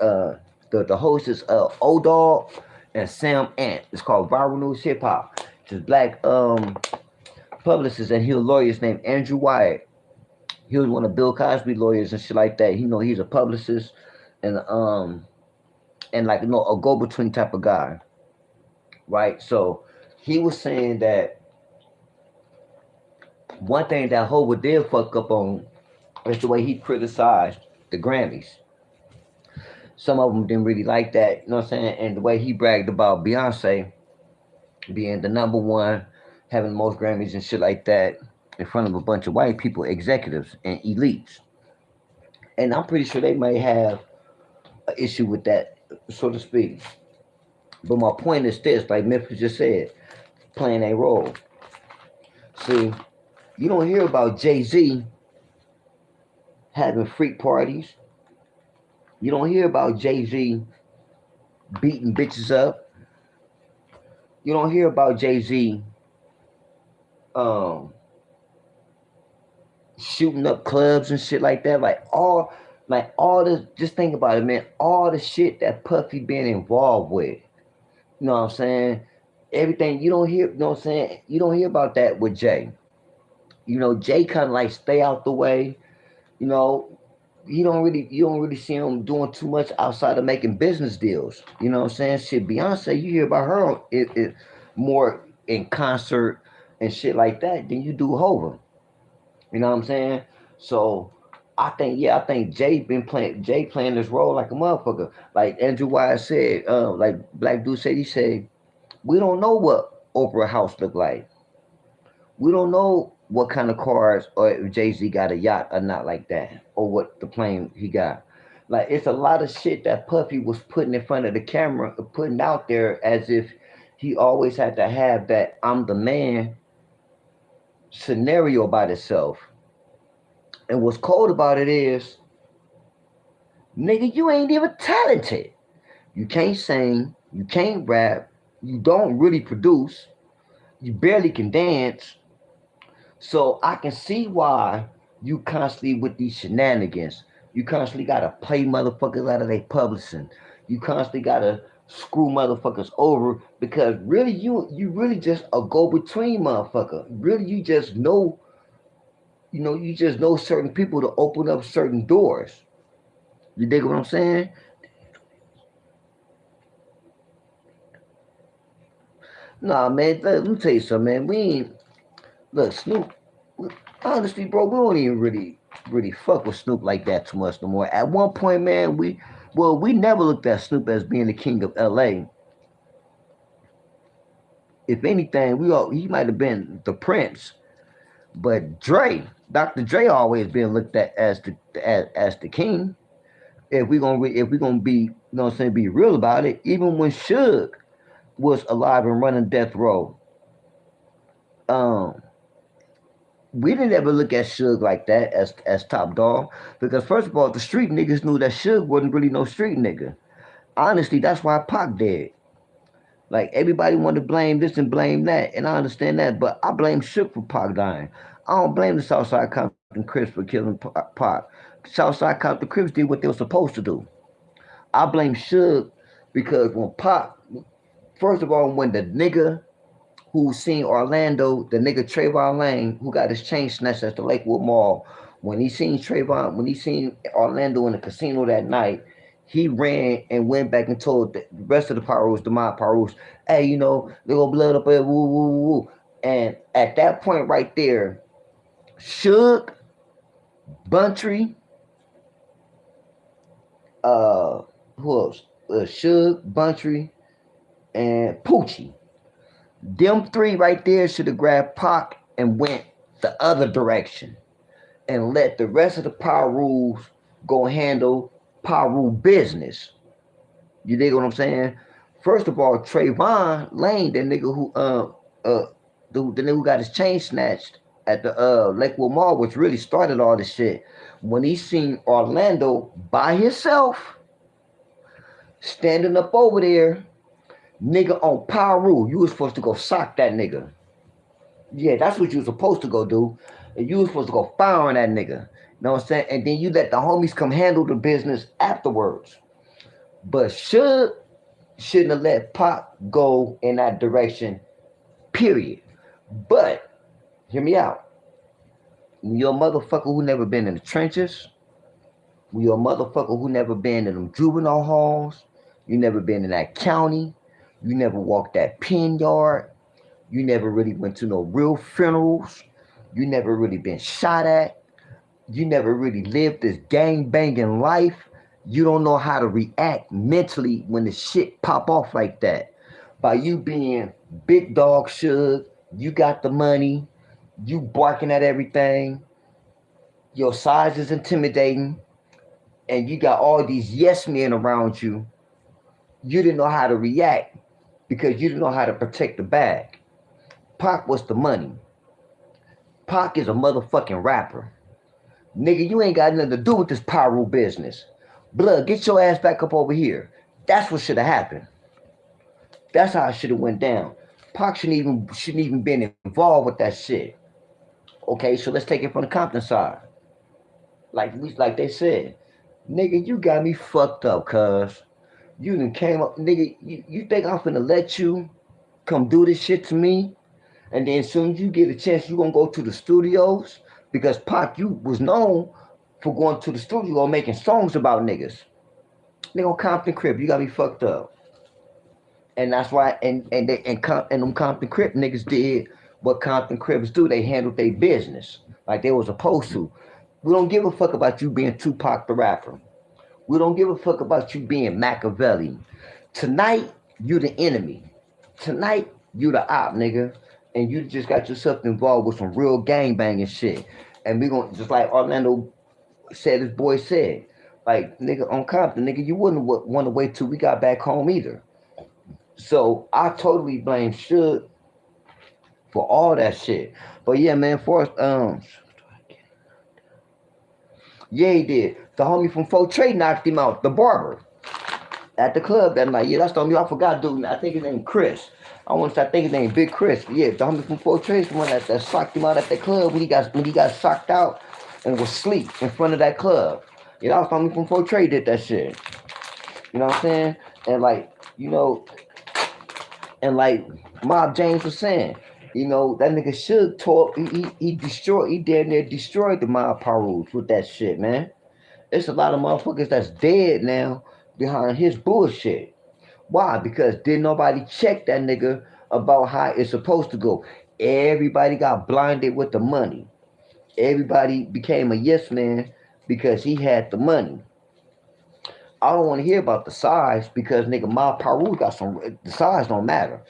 The host is O Dog and Sam Ant. It's called Viral News Hip Hop. It's black publicist and he was lawyers named Andrew Wyatt. He was one of Bill Cosby lawyers and shit like that. He's a publicist and like a go between type of guy, right? So he was saying that one thing that Hova did fuck up on is the way he criticized the Grammys. Some of them didn't really like that, you know what I'm saying? And the way he bragged about Beyonce being the number one, having the most Grammys and shit like that in front of a bunch of white people, executives and elites. And I'm pretty sure they may have an issue with that, so to speak. But my point is this, like Memphis just said, playing a role. See, you don't hear about Jay Z having freak parties. You don't hear about Jay Z beating bitches up. You don't hear about Jay Z um, shooting up clubs and shit like that. Like all this. Just think about it, man. All the shit that Puffy been involved with. You know what I'm saying? Everything you don't hear. You know what I'm saying? You don't hear about that with Jay. Jay kind of like stay out the way. You know, you don't really see him doing too much outside of making business deals. You know what I'm saying? Shit, Beyonce, you hear about her it more in concert and shit like that than you do Hova. You know what I'm saying? So I think Jay playing this role like a motherfucker. Like Andrew Wise said, like Black Dude said, he said, we don't know what Oprah House look like. We don't know what kind of cars or if Jay Z got a yacht or not like that, or what the plane he got. Like it's a lot of shit that Puffy was putting in front of the camera, putting out there as if he always had to have that I'm the man scenario about itself. And what's cold about it is, nigga, you ain't even talented. You can't sing, you can't rap, you don't really produce, you barely can dance. So I can see why you constantly with these shenanigans. You constantly gotta play motherfuckers out of their publishing. You constantly gotta screw motherfuckers over because really you really just a go between motherfucker. Really you just know certain people to open up certain doors. You dig what I'm saying? Nah, man. Let me tell you something, man. We ain't look Snoop. Honestly, bro, we don't even really. really fuck with Snoop like that too much no more. At one point, man, we never looked at Snoop as being the king of LA. If anything, he might have been the prince. But Dr. Dre always been looked at as the king. If we gonna be, what I'm saying, be real about it, even when Suge was alive and running death row, um, we didn't ever look at Suge like that as top dog, because first of all, the street niggas knew that Suge wasn't really no street nigga. Honestly, that's why Pac did. Like everybody wanted to blame this and blame that, and I understand that, but I blame Shook for Pac dying. I don't blame the Southside Compton Crips for killing Pac. Southside Compton Crips did what they were supposed to do. I blame Suge because when Pac, first of all, when the nigga who seen Orlando, the nigga Trayvon Lane, who got his chain snatched at the Lakewood Mall, when he seen Orlando in the casino that night, he ran and went back and told the rest of the Pyros, the mob Pyros, hey, they gonna blood up there, woo, woo, woo. And at that point right there, Suge, Buntry, uh, who else? Suge, Buntry, and Poochie. Them three right there should have grabbed Pac and went the other direction and let the rest of the power rules go handle power rule business. You dig what I'm saying? First of all, Trayvon Lane, that nigga the nigga who got his chain snatched at the Lakewood Mall, which really started all this shit. When he seen Orlando by himself, standing up over there, nigga on power rule, you was supposed to go sock that nigga. Yeah, that's what you was supposed to go do. And you was supposed to go fire on that nigga. You know what I'm saying? And then you let the homies come handle the business afterwards. But shouldn't have let Pop go in that direction, period. But hear me out. When you're a motherfucker who never been in the trenches, when you're a motherfucker who never been in them juvenile halls, you never been in that county, you never walked that pen yard, you never really went to no real funerals, you never really been shot at, you never really lived this gang banging life, you don't know how to react mentally when the shit pop off like that. By you being big dog Suge, you got the money, you barking at everything, your size is intimidating, and you got all these yes men around you, you didn't know how to react because you didn't know how to protect the bag. Pac was the money. Pac is a motherfucking rapper. Nigga, you ain't got nothing to do with this pyro business. Blood, get your ass back up over here. That's what should have happened. That's how it should have went down. Pac shouldn't even been involved with that shit. Okay, so let's take it from the Compton side. Like they said, nigga, you got me fucked up, cuz. You done came up, nigga. You think I'm finna let you come do this shit to me? And then as soon as you get a chance, you gonna go to the studios? Because Pac, you was known for going to the studio and making songs about niggas. Nigga on Compton Crib, you got me fucked up. And that's why, and them Compton Crib niggas did what Compton Cribs do. They handled their business like they was supposed to. We don't give a fuck about you being Tupac the rapper. We don't give a fuck about you being Machiavelli. Tonight, you the enemy. Tonight, you the op, nigga. And you just got yourself involved with some real gang banging shit. And we gonna, just like Orlando said, his boy said, like, nigga, on Compton, nigga, you wouldn't want to wait till we got back home either. So I totally blame Suge for all that shit. But yeah, man, yeah, he did. The homie from Faux Trade knocked him out, the barber, at the club that night. Yeah, that's the homie. I forgot, dude. I think his name Chris. I want to say I think his name Big Chris. Yeah, the homie from Faux Trade is the one that socked him out at the club when he got socked out and was asleep in front of that club. Yeah, that was the homie from Faux Trade did that shit. You know what I'm saying? And like, and like Mob James was saying, that nigga Suge tore, he damn near destroyed the Mob Parus with that shit, man. It's a lot of motherfuckers that's dead now behind his bullshit. Why? Because didn't nobody check that nigga about how it's supposed to go. Everybody got blinded with the money. Everybody became a yes man because he had the money. I don't want to hear about the size because nigga, my Peru got some. The size don't matter.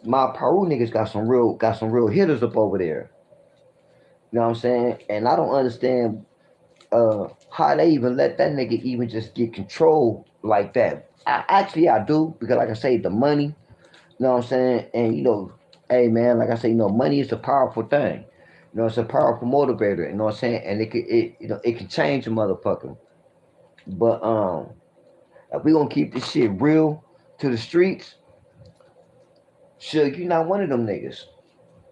My Peru niggas got some real hitters up over there. You know what I'm saying? And I don't understand how they even let that nigga even just get control like that. I do because like I say, the money. You know what I'm saying? And hey man, like I say, money is a powerful thing. It's a powerful motivator. You know what I'm saying? And it can change a motherfucker. But if we gonna keep this shit real to the streets, Suge, you're not one of them niggas.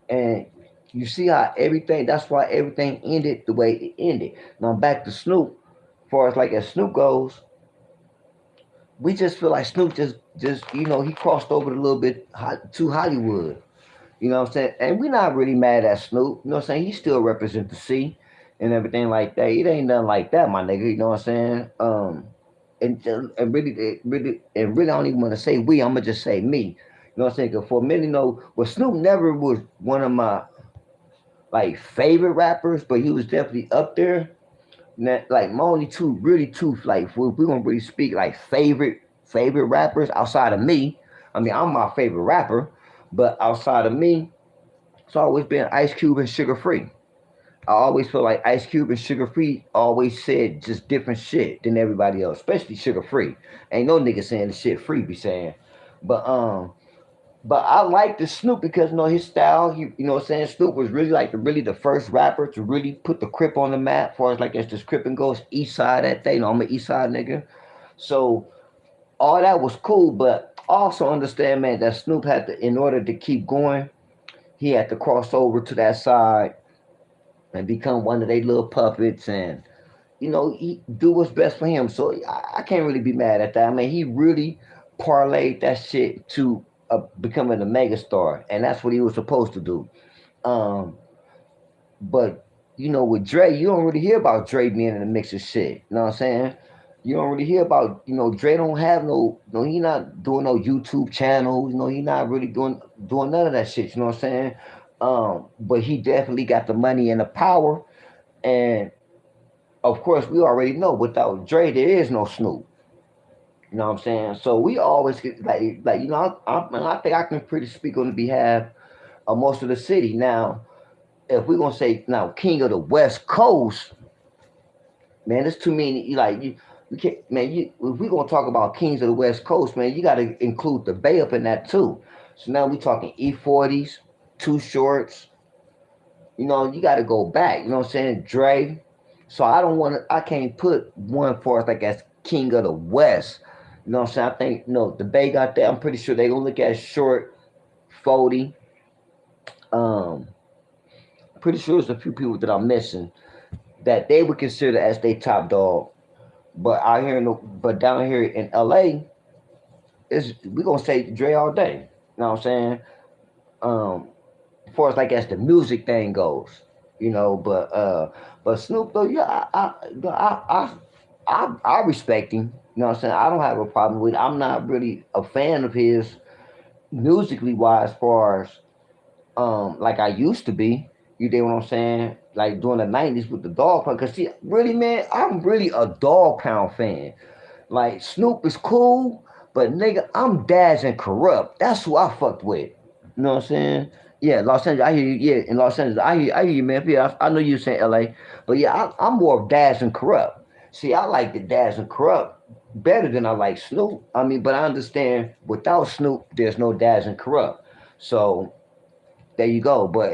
And you see how everything. That's why everything ended the way it ended. Now back to Snoop. As far as like as Snoop goes, we just feel like Snoop just he crossed over a little bit to Hollywood. You know what I'm saying? And we're not really mad at Snoop. You know what I'm saying? He still represent the C and everything like that. It ain't nothing like that, my nigga. You know what I'm saying? And really, I don't even want to say we. I'm gonna just say me. You know what I'm saying? 'Cause for a minute, well, Snoop never was one of my like favorite rappers, but he was definitely up there. Like my only two like if we're gonna really speak like favorite rappers outside of me. I mean, I'm my favorite rapper, but outside of me, it's always been Ice Cube and Sugar Free. I always feel like Ice Cube and Sugar Free always said just different shit than everybody else, especially Sugar Free. Ain't no nigga saying the shit Free be saying. But I like the Snoop because his style. You know what I'm saying. Snoop was really like the first rapper to really put the Crip on the map. As far as like as this Crippin' goes, East Side that thing. I'm an East Side nigga, so all that was cool. But also understand, man, that Snoop had to, in order to keep going, he had to cross over to that side and become one of their little puppets and he do what's best for him. So I can't really be mad at that. I mean, he really parlayed that shit to becoming a megastar, and that's what he was supposed to do. Um, but with Dre, you don't really hear about Dre being in the mix of shit. You know what I'm saying? You don't really hear about Dre don't have no he not doing no YouTube channel. He not really doing none of that shit. You know what I'm saying? But he definitely got the money and the power, and of course, we already know without Dre, there is no Snoop. You know what I'm saying? So we always get like I think I can pretty speak on the behalf of most of the city. Now, if we're gonna say now King of the West Coast, man, there's too many. Like you can't, man. If we're gonna talk about Kings of the West Coast, man, you got to include the Bay up in that too. So now we talking E40s, Two Shorts, you got to go back. You know what I'm saying? Dre. So I don't want to. I can't put one for us like as king of the West. You know what I'm saying? I think the Bay got that. I'm pretty sure they gonna look at Short, 40. Um, pretty sure there's a few people that I'm missing that they would consider as they top dog. But out here, but down here in LA, is we gonna say Dre all day. You know what I'm saying? Um, as far as like as the music thing goes, but Snoop though, yeah, I respect him. You know what I'm saying? I don't have a problem with it. I'm not really a fan of his musically wise, as far as like I used to be. You dig what I'm saying? Like during the '90s with the Dog Pound. Cause see, really, man, I'm really a Dog Pound fan. Like Snoop is cool, but nigga, I'm Daz and Corrupt. That's who I fucked with. You know what I'm saying? Yeah, Los Angeles. I hear you. Yeah, in Los Angeles, I hear you, man. Yeah, I know you saying L.A., but yeah, I'm more of Daz and Corrupt. See, I like the Daz and Corrupt better than I like Snoop. I mean, but I understand without Snoop, there's no Daz and Corrupt. So there you go. But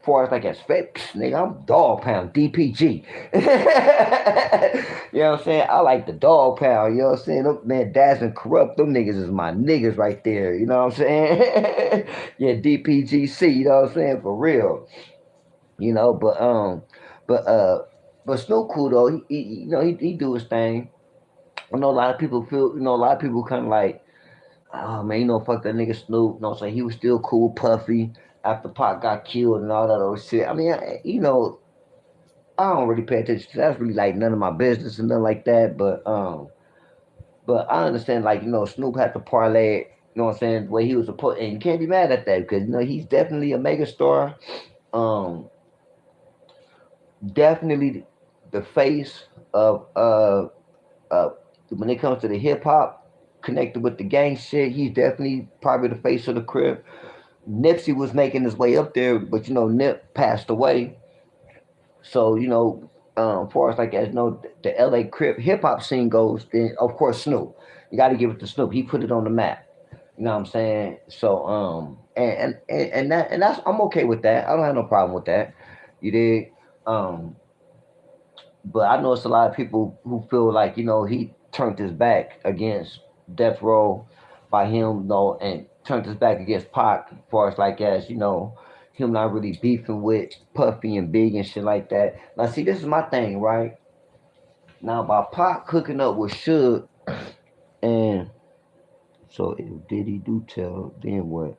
far as like as fit, nigga, I'm Dog Pound, DPG. You know what I'm saying? I like the Dog Pound. You know what I'm saying? Them, man, Daz and Corrupt, them niggas is my niggas right there. You know what I'm saying? Yeah, DPGC. You know what I'm saying? For real. You know, but but Snoop cool though. He do his thing. I know a lot of people feel. A lot of people kind of like, oh man, fuck that nigga Snoop. You know what I'm saying? He was still cool, Puffy after Pac got killed and all that other shit. I mean, I don't really pay attention to that. That's really like none of my business and nothing like that. But I understand like Snoop had to parlay it. You know what I'm saying? The way he was supposed, and you can't be mad at that because he's definitely a megastar. Um, definitely the face of uh when it comes to the hip hop connected with the gang shit. He's definitely probably the face of the crib. Nipsey was making his way up there, but Nip passed away. So as far as like as the LA crip hip hop scene goes, then of course Snoop. You got to give it to Snoop. He put it on the map. You know what I'm saying? So that's I'm okay with that. I don't have no problem with that. You did. Um, but I know it's a lot of people who feel like he turned his back against Death Row by him though, and turned his back against Pac. As far as like as him not really beefing with Puffy and Big and shit like that. Now see, this is my thing, right? Now by Pac hooking up with Suge, and so if Diddy do tell, then what?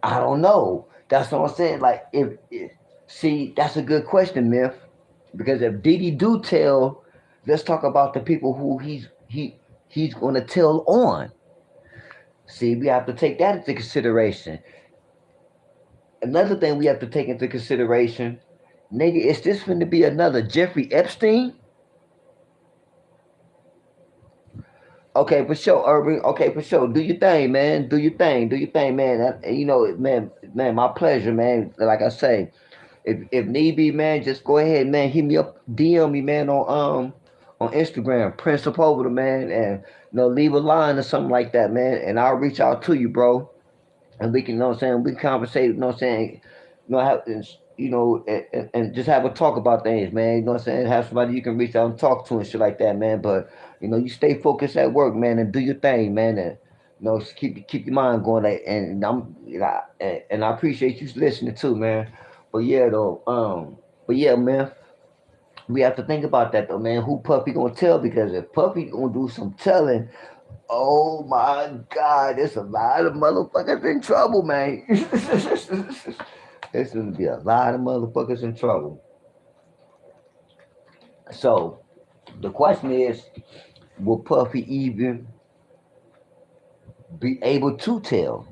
I don't know. That's what I'm saying. Like if see, that's a good question, Myth. Because if Diddy do tell, let's talk about the people who he's gonna tell on. See, we have to take that into consideration. Another thing we have to take into consideration, nigga, is this going to be another Jeffrey Epstein? Okay, for sure, Urban. Okay, for sure. Do your thing, man. Do your thing. Do your thing, man. Man, my pleasure, man. Like I say, if need be, man, just go ahead, man. Hit me up, DM me, man, on Instagram, Prince Sepulveda, man, and leave a line or something like that, man, and I'll reach out to you, bro, and we can, you know what I'm saying, we can conversate, you know what I'm saying, have, and just have a talk about things, man. You know what I'm saying? Have somebody you can reach out and talk to and shit like that, man. But you stay focused at work, man, and do your thing, man, and keep your mind going. Like, and and I appreciate you listening too, man. But yeah, though, but yeah, man, we have to think about that though, man. Who Puffy gonna tell? Because if Puffy gonna do some telling, oh my God, there's a lot of motherfuckers in trouble, man. There's gonna be a lot of motherfuckers in trouble. So the question is, will Puffy even be able to tell?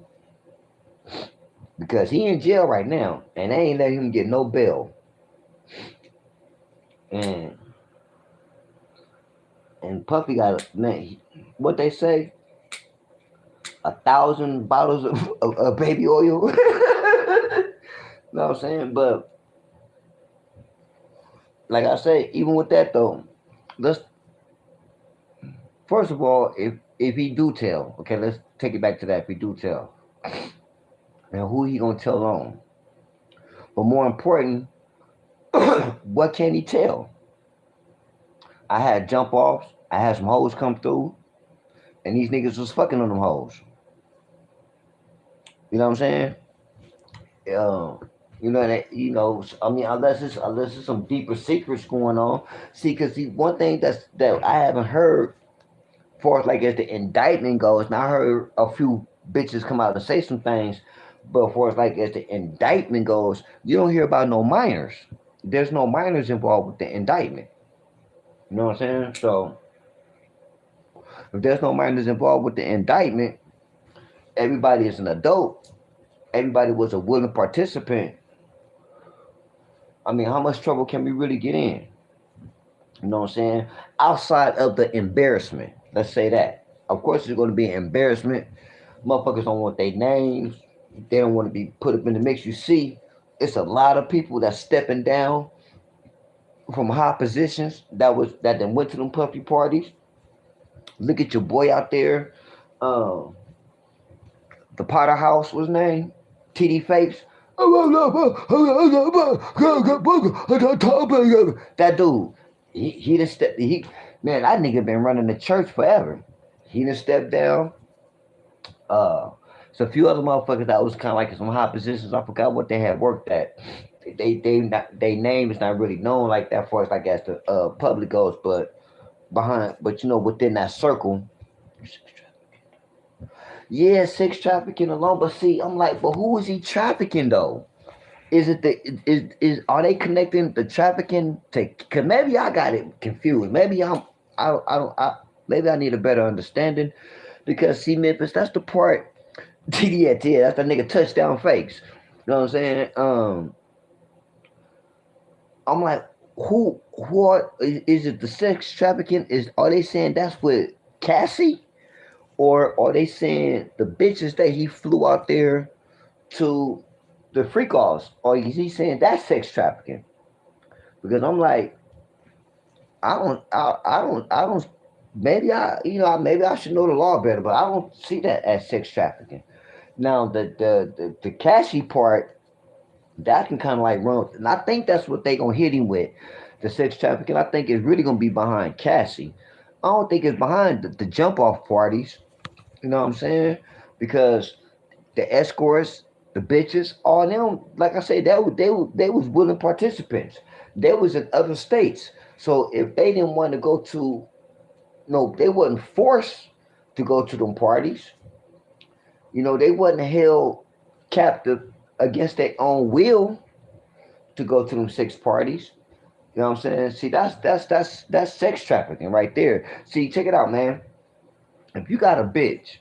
Because he in jail right now, and they ain't letting him get no bail. And Puffy got man, what they say, 1,000 bottles of baby oil. You know what I'm saying? But like I say, even with that though, let's first of all, if he do tell, okay, let's take it back to that. If he do tell, and who he gonna tell on? But more important, what can he tell? I had jump offs. I had some hoes come through, and these niggas was fucking on them hoes. You know what I'm saying? Uh, I mean, unless it's some deeper secrets going on. See, because one thing that I haven't heard, far as like as the indictment goes, now I heard a few bitches come out and say some things, but far as like as the indictment goes, you don't hear about no minors. There's no minors involved with the indictment. You know what I'm saying? So if there's no minors involved with the indictment, everybody is an adult. Everybody was a willing participant. I mean, how much trouble can we really get in? You know what I'm saying? Outside of the embarrassment, let's say that. Of course, there's going to be an embarrassment. Motherfuckers don't want their names. They don't want to be put up in the mix. You see, it's a lot of people that's stepping down from high positions that then went to them puffy parties. Look at your boy out there. Um, the Potter House was named TD Fakes. That dude, he just stepped. Man, that nigga been running the church forever. He done stepped down. Uh, so a few other motherfuckers that was kind of like in some high positions. I forgot what they had worked at. They name is not really known like that for us like as the public goes, but within that circle, yeah, sex trafficking alone. But see, I'm like, but who is he trafficking though? Is it the is are they connecting the trafficking to? Cause maybe I got it confused. Maybe I don't maybe I need a better understanding because see Memphis, that's the part. Yeah, that's the nigga touchdown fakes. You know what I'm saying? I'm like, Is it the sex trafficking? Are they saying that's with Cassie, or are they saying the bitches that he flew out there to the freak offs, or is he saying that's sex trafficking? Because I'm like, I don't. Maybe maybe I should know the law better, but I don't see that as sex trafficking. Now the Cassie part, that can kind of like run, and I think that's what they gonna hit him with, the sex trafficking. I think it's really gonna be behind Cassie. I don't think it's behind the jump off parties. You know what I'm saying? Because the escorts, the bitches, all them, like I said, they was willing participants. They was in other states. So if they didn't want to go to, no, they wasn't forced to go to them parties. They wasn't held captive against their own will to go to them sex parties. You know what I'm saying? See, that's sex trafficking right there. See, check it out, man. If you got a bitch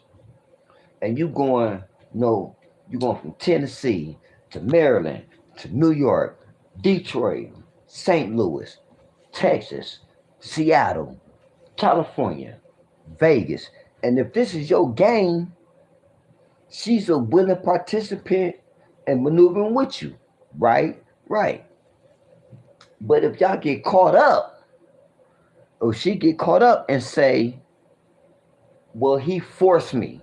and no, you going from Tennessee to Maryland to New York, Detroit, St. Louis, Texas, Seattle, California, Vegas, and if this is your game, she's a willing participant and maneuvering with you, right? Right. But if y'all get caught up, or she get caught up and say, "Well, he forced me.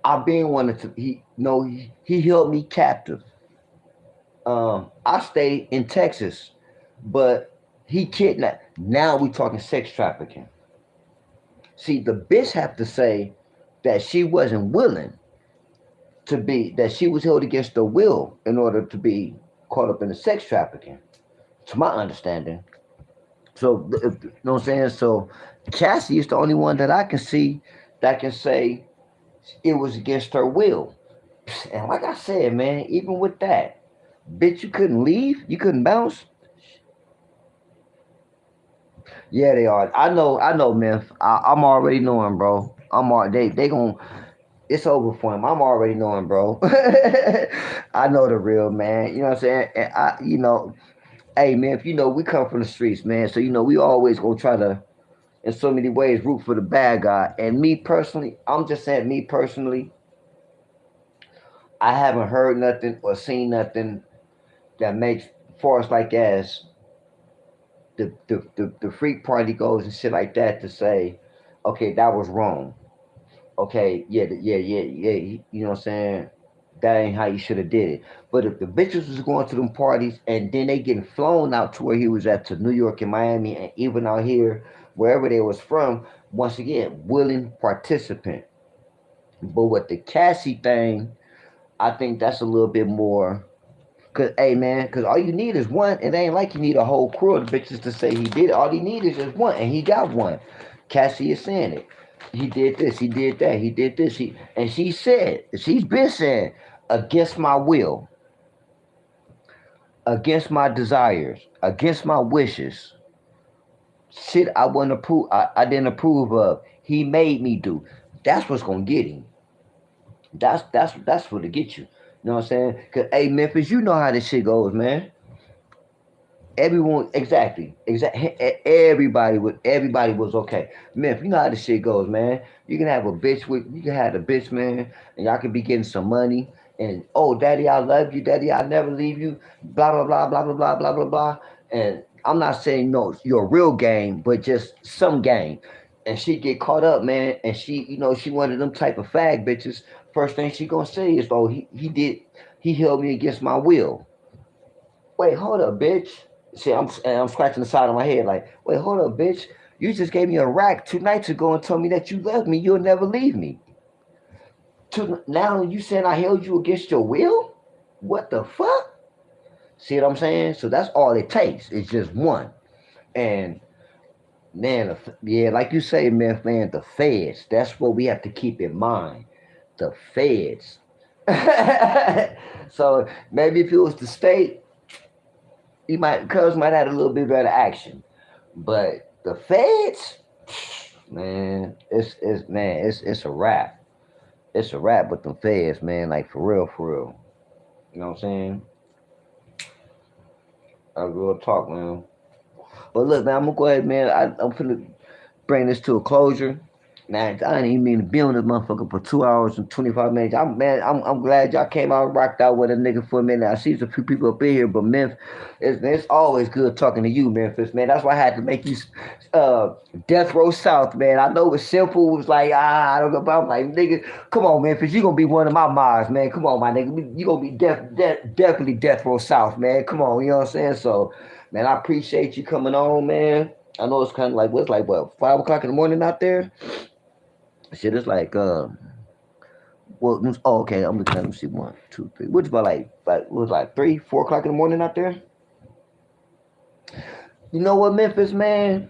I been wanted to. He held me captive. I stayed in Texas, but he kidnapped." Now we talking sex trafficking. See, the bitch have to say that she wasn't willing that she was held against her will in order to be caught up in the sex trafficking. To my understanding. So, you know what I'm saying? So, Cassie is the only one that I can see that can say it was against her will. And like I said, man, even with that, bitch, you couldn't leave, you couldn't bounce. Yeah, they are. I know, man. I'm already knowing, bro. They gon' it's over for him. I'm already knowing, bro. I know the real man. You know what I'm saying? And hey, man, if we come from the streets, man. So we always gonna try to, in so many ways, root for the bad guy. And me personally, I'm just saying, me personally, I haven't heard nothing or seen nothing that makes, far as like as the freak party goes and shit like that, to say, okay, that was wrong. Okay, yeah, you know what I'm saying? That ain't how you should have did it. But if the bitches was going to them parties and then they getting flown out to where he was at, to New York and Miami, and even out here, wherever they was from, once again, willing participant. But with the Cassie thing, I think that's a little bit more. Cause hey man, cause all you need is one. It ain't like you need a whole crew of bitches to say he did it. All he need is just one, and he got one. Cassie is saying it. He did this. He did that. He did this. She's been saying, against my will, against my desires, against my wishes, shit I wouldn't approve. I didn't approve of. He made me do. That's what's gonna get him. That's what to get you. You know what I'm saying? Cause hey Memphis, you know how this shit goes, man. Everyone, exactly. Everybody was okay. Man, you know how this shit goes, man. You can have a bitch, man, and y'all can be getting some money. And oh, daddy, I love you, daddy, I never leave you. Blah blah blah blah blah blah blah blah blah. And I'm not saying no, your real game, but just some game. And she get caught up, man, and she one of them type of fag bitches. First thing she gonna say is, oh, he held me against my will. Wait, hold up, bitch. See, I'm scratching the side of my head like, wait, hold up, bitch. You just gave me a rack 2 nights ago and told me that you love me. You'll never leave me. Now you saying I held you against your will? What the fuck? See what I'm saying? So that's all it takes. It's just one. And man, yeah, like you say, man, the feds. That's what we have to keep in mind. The feds. So maybe if it was the state, cuz might have a little bit better action. But the feds, man, it's a wrap. It's a wrap with them feds, man. Like for real, for real. You know what I'm saying? real talk, man. But look, man, I'm gonna go ahead, man. I'm finna bring this to a closure. Man, I didn't even mean to be on this motherfucker for 2 hours and 25 minutes. I'm glad y'all came out and rocked out with a nigga for a minute. I see a few people up in here, but Memphis, it's always good talking to you, Memphis, man. That's why I had to make you uh Death Row South, man. I know it's simple. It was like, I don't know, but I'm like, nigga, come on, Memphis, you gonna be one of my mods, man. Come on, my nigga. You gonna be definitely Death Row South, man. Come on, you know what I'm saying? So, man, I appreciate you coming on, man. I know it's kind of like what's like what 5 o'clock in the morning out there. Shit, it's like well, oh, okay. I'm looking at them. See, 1, 2, 3. What's about like what was like 3, 4 o'clock in the morning out there? You know what, Memphis, man?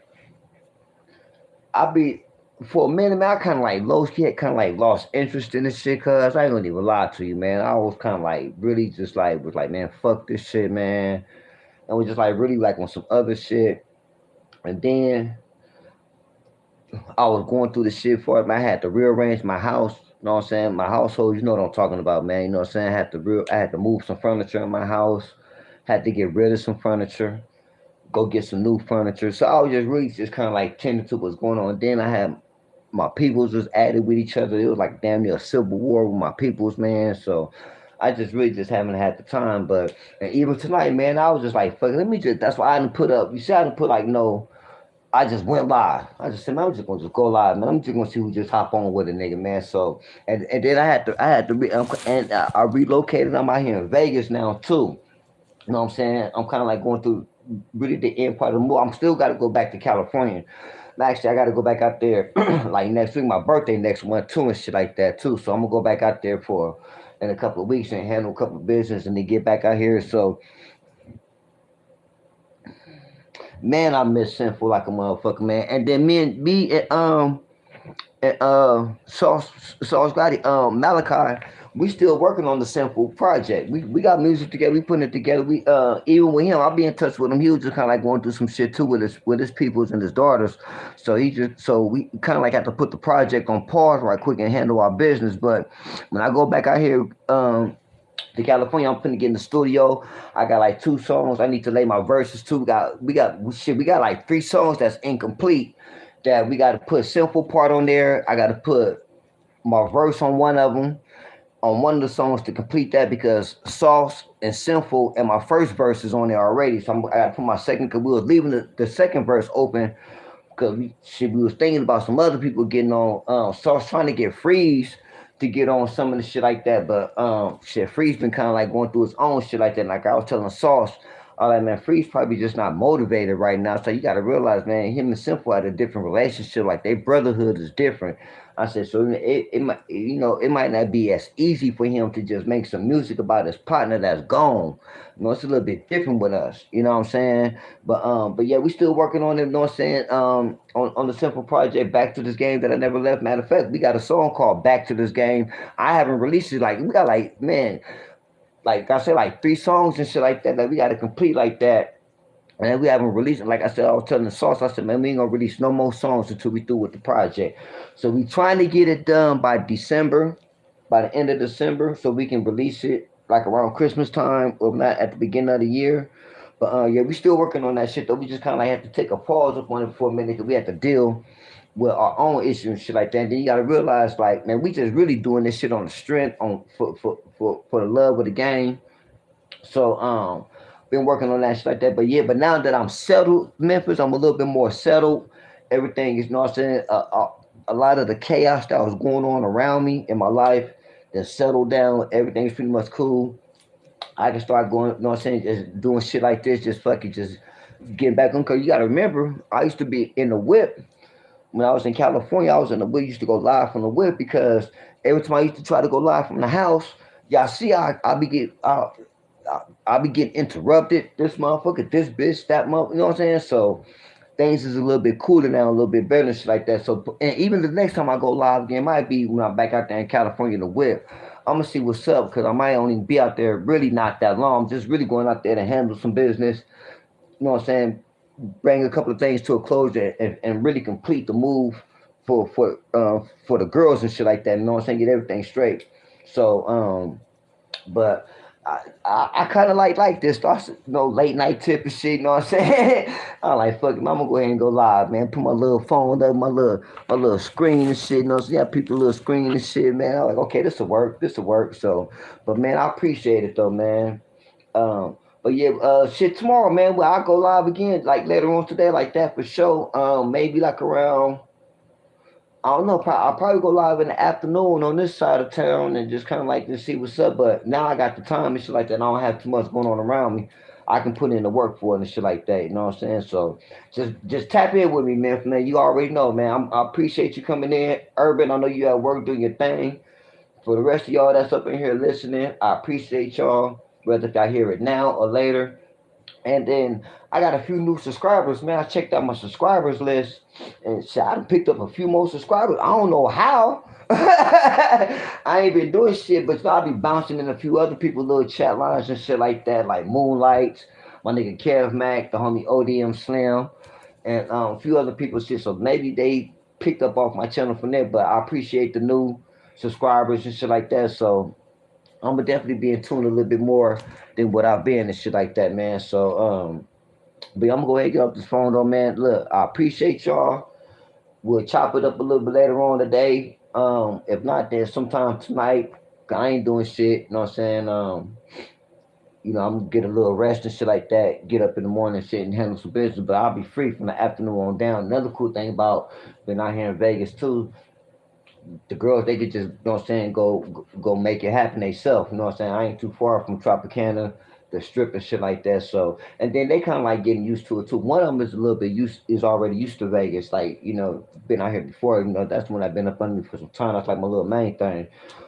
I be for a minute, man. I kind of like low key, kind of like lost interest in this shit. Cause I ain't gonna even lie to you, man. I was kind of like really just like was like, man, fuck this shit, man. And was just like really like on some other shit. And then I was going through the shit for it. Man, I had to rearrange my house. You know what I'm saying? My household, you know what I'm talking about, man. You know what I'm saying? I had to move some furniture in my house. Had to get rid of some furniture. Go get some new furniture. So I was just really just kind of like tending to what's going on. Then I had my peoples was added with each other. It was like damn near a civil war with my peoples, man. So I just really just haven't had the time. But and even tonight, man, I was just like, fuck, let me just. That's why I didn't put up. You see, I didn't put like no. I just went live. I just said, man, I'm just gonna just go live, man. I'm just gonna see who just hop on with a nigga, man. So and then I relocated. I'm out here in Vegas now too. You know what I'm saying? I'm kind of like going through really the end part of the move. I'm still got to go back to California. Actually, I got to go back out there like next week. My birthday next month too, and shit like that too. So I'm gonna go back out there for in a couple of weeks and handle a couple of business, and then get back out here. So man, I miss Sinful like a motherfucker, man. And then me and Sauce Gotti, Malachi, we still working on the Simple project. We got music together, we putting it together. We even with him, I'll be in touch with him. He was just kinda like going through some shit too with his peoples and his daughters. So we kinda like have to put the project on pause right quick and handle our business. But when I go back out here, to California. I'm finna get in the studio. I got like 2 songs. I need to lay my verses too. We got like 3 songs that's incomplete. That we got to put simple part on there. I got to put my verse on one of them, on one of the songs to complete that because Sauce and Simple and my first verse is on there already. So I got to put my second because we was leaving the second verse open because we was thinking about some other people getting on. So I was trying to get Freeze to get on some of the shit like that, but shit, Freeze been kind of like going through his own shit like that. Like I was telling Sauce, all right, man, Freeze probably just not motivated right now. So you got to realize, man, him and Simple had a different relationship. Like their brotherhood is different. I said, so it might, it might not be as easy for him to just make some music about his partner that's gone. It's a little bit different with us. You know what I'm saying? But yeah, we still working on it. You know what I'm saying? On the Simple project, Back to This Game that I never left. Matter of fact, we got a song called Back to This Game. I haven't released it. Like we got like man, like I said, like 3 songs and shit like that. Like we got to complete like that. And then we haven't released it. Like I said, I was telling the Sauce, I said, man, we ain't gonna release no more songs until we through with the project. So we trying to get it done by December, by the end of December, so we can release it like around Christmas time or not at the beginning of the year. But yeah, we still working on that shit though. We just kind of like have to take a pause up on it for a minute because we have to deal with our own issues and shit like that. And then you gotta realize, like, man, we just really doing this shit on the strength, on for the love of the game. So been working on that shit like that. But yeah, but now that I'm settled, Memphis, I'm a little bit more settled. Everything is, you know what I'm saying? A lot of the chaos that was going on around me in my life that settled down. Everything's pretty much cool. I can start going, you know what I'm saying, just doing shit like this, just fucking just getting back on. Cause you gotta remember, I used to be in the whip when I was in California. I was in the whip, used to go live from the whip because every time I used to try to go live from the house, y'all see, I be getting interrupted. This motherfucker, this bitch, that mother. You know what I'm saying? So things is a little bit cooler now, a little bit better and shit like that. So and even the next time I go live again, might be when I'm back out there in California in the whip. I'm gonna see what's up because I might only be out there really not that long. I'm just really going out there to handle some business. You know what I'm saying? Bring a couple of things to a closure and really complete the move for the girls and shit like that. You know what I'm saying? Get everything straight. So but I kind of like this. Starts, late night tip and shit. You know what I'm saying? I'm like, fuck it, I'm gonna go ahead and go live, man. Put my little phone up, my little screen and shit. You know, so yeah, people little screen and shit, man. I'm like, okay, this will work. This will work. So, but man, I appreciate it though, man. But yeah, shit, tomorrow, man. Well, I'll go live again, like later on today, like that for sure. Maybe like around, I don't know. I'll probably go live in the afternoon on this side of town and just kind of like to see what's up. But now I got the time and shit like that. And I don't have too much going on around me. I can put in the work for it and shit like that. You know what I'm saying? So just tap in with me, man. Man, you already know, man. I appreciate you coming in, Urban. I know you at work doing your thing. For the rest of y'all that's up in here listening, I appreciate y'all. Whether if y'all hear it now or later. And then I got a few new subscribers, man. I checked out my subscribers list and shit, I done picked up a few more subscribers. I don't know how. I ain't been doing shit, but I'll be bouncing in a few other people's little chat lines and shit like that, like Moonlight, my nigga Kev Mac, the homie ODM Slim, and a few other people shit. So maybe they picked up off my channel from there, but I appreciate the new subscribers and shit like that. So I'm gonna definitely be in tune a little bit more than what I've been and shit like that, man. So but I'm gonna go ahead and get off this phone though, man. Look, I appreciate y'all. We'll chop it up a little bit later on today. If not, then sometime tonight. 'Cause I ain't doing shit. You know what I'm saying? I'm gonna get a little rest and shit like that. Get up in the morning, and shit, and handle some business. But I'll be free from the afternoon on down. Another cool thing about being out here in Vegas too, the girls they could just, what I'm saying, go make it happen themselves. You know what I'm saying? I ain't too far from Tropicana, the strip and shit like that. So and then they kind of like getting used to it too. One of them is a little bit is already used to Vegas. Like been out here before. That's when I've been up under me for some time. That's like my little main thing.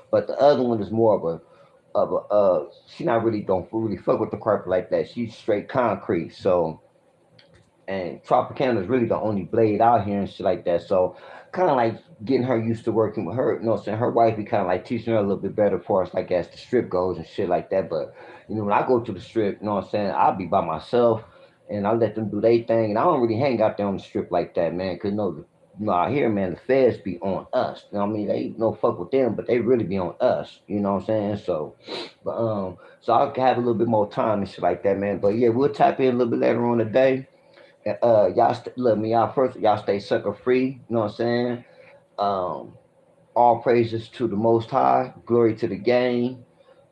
But the other one is more of a she not really don't really fuck with the carpet like that. She's straight concrete. So and Tropicana is really the only blade out here and shit like that. So kind of like getting her used to working with her. You know what I'm saying? Her wife be kind of like teaching her a little bit better for us, like as the strip goes and shit like that. But when I go to the strip, you know what I'm saying? I'll be by myself and I let them do their thing. And I don't really hang out there on the strip like that, man. Cause out here, man, the feds be on us. You know what I mean? They no fuck with them, but they really be on us. You know what I'm saying? So I'll have a little bit more time and shit like that, man. But yeah, we'll tap in a little bit later on today. Y'all look me y'all first. Y'all stay sucker free. You know what I'm saying? Um, all praises to the Most High. Glory to the game.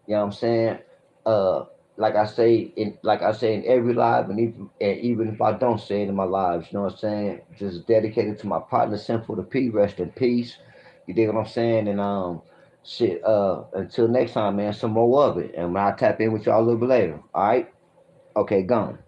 You know what I'm saying? Uh, like I say in every live, and even if I don't say it in my lives, you know what I'm saying? Just dedicated to my partner, Sinful to P. Rest in peace. You dig what I'm saying? And shit. Until next time, man. Some more of it, and I'll tap in with y'all a little bit later. All right? Okay, gone.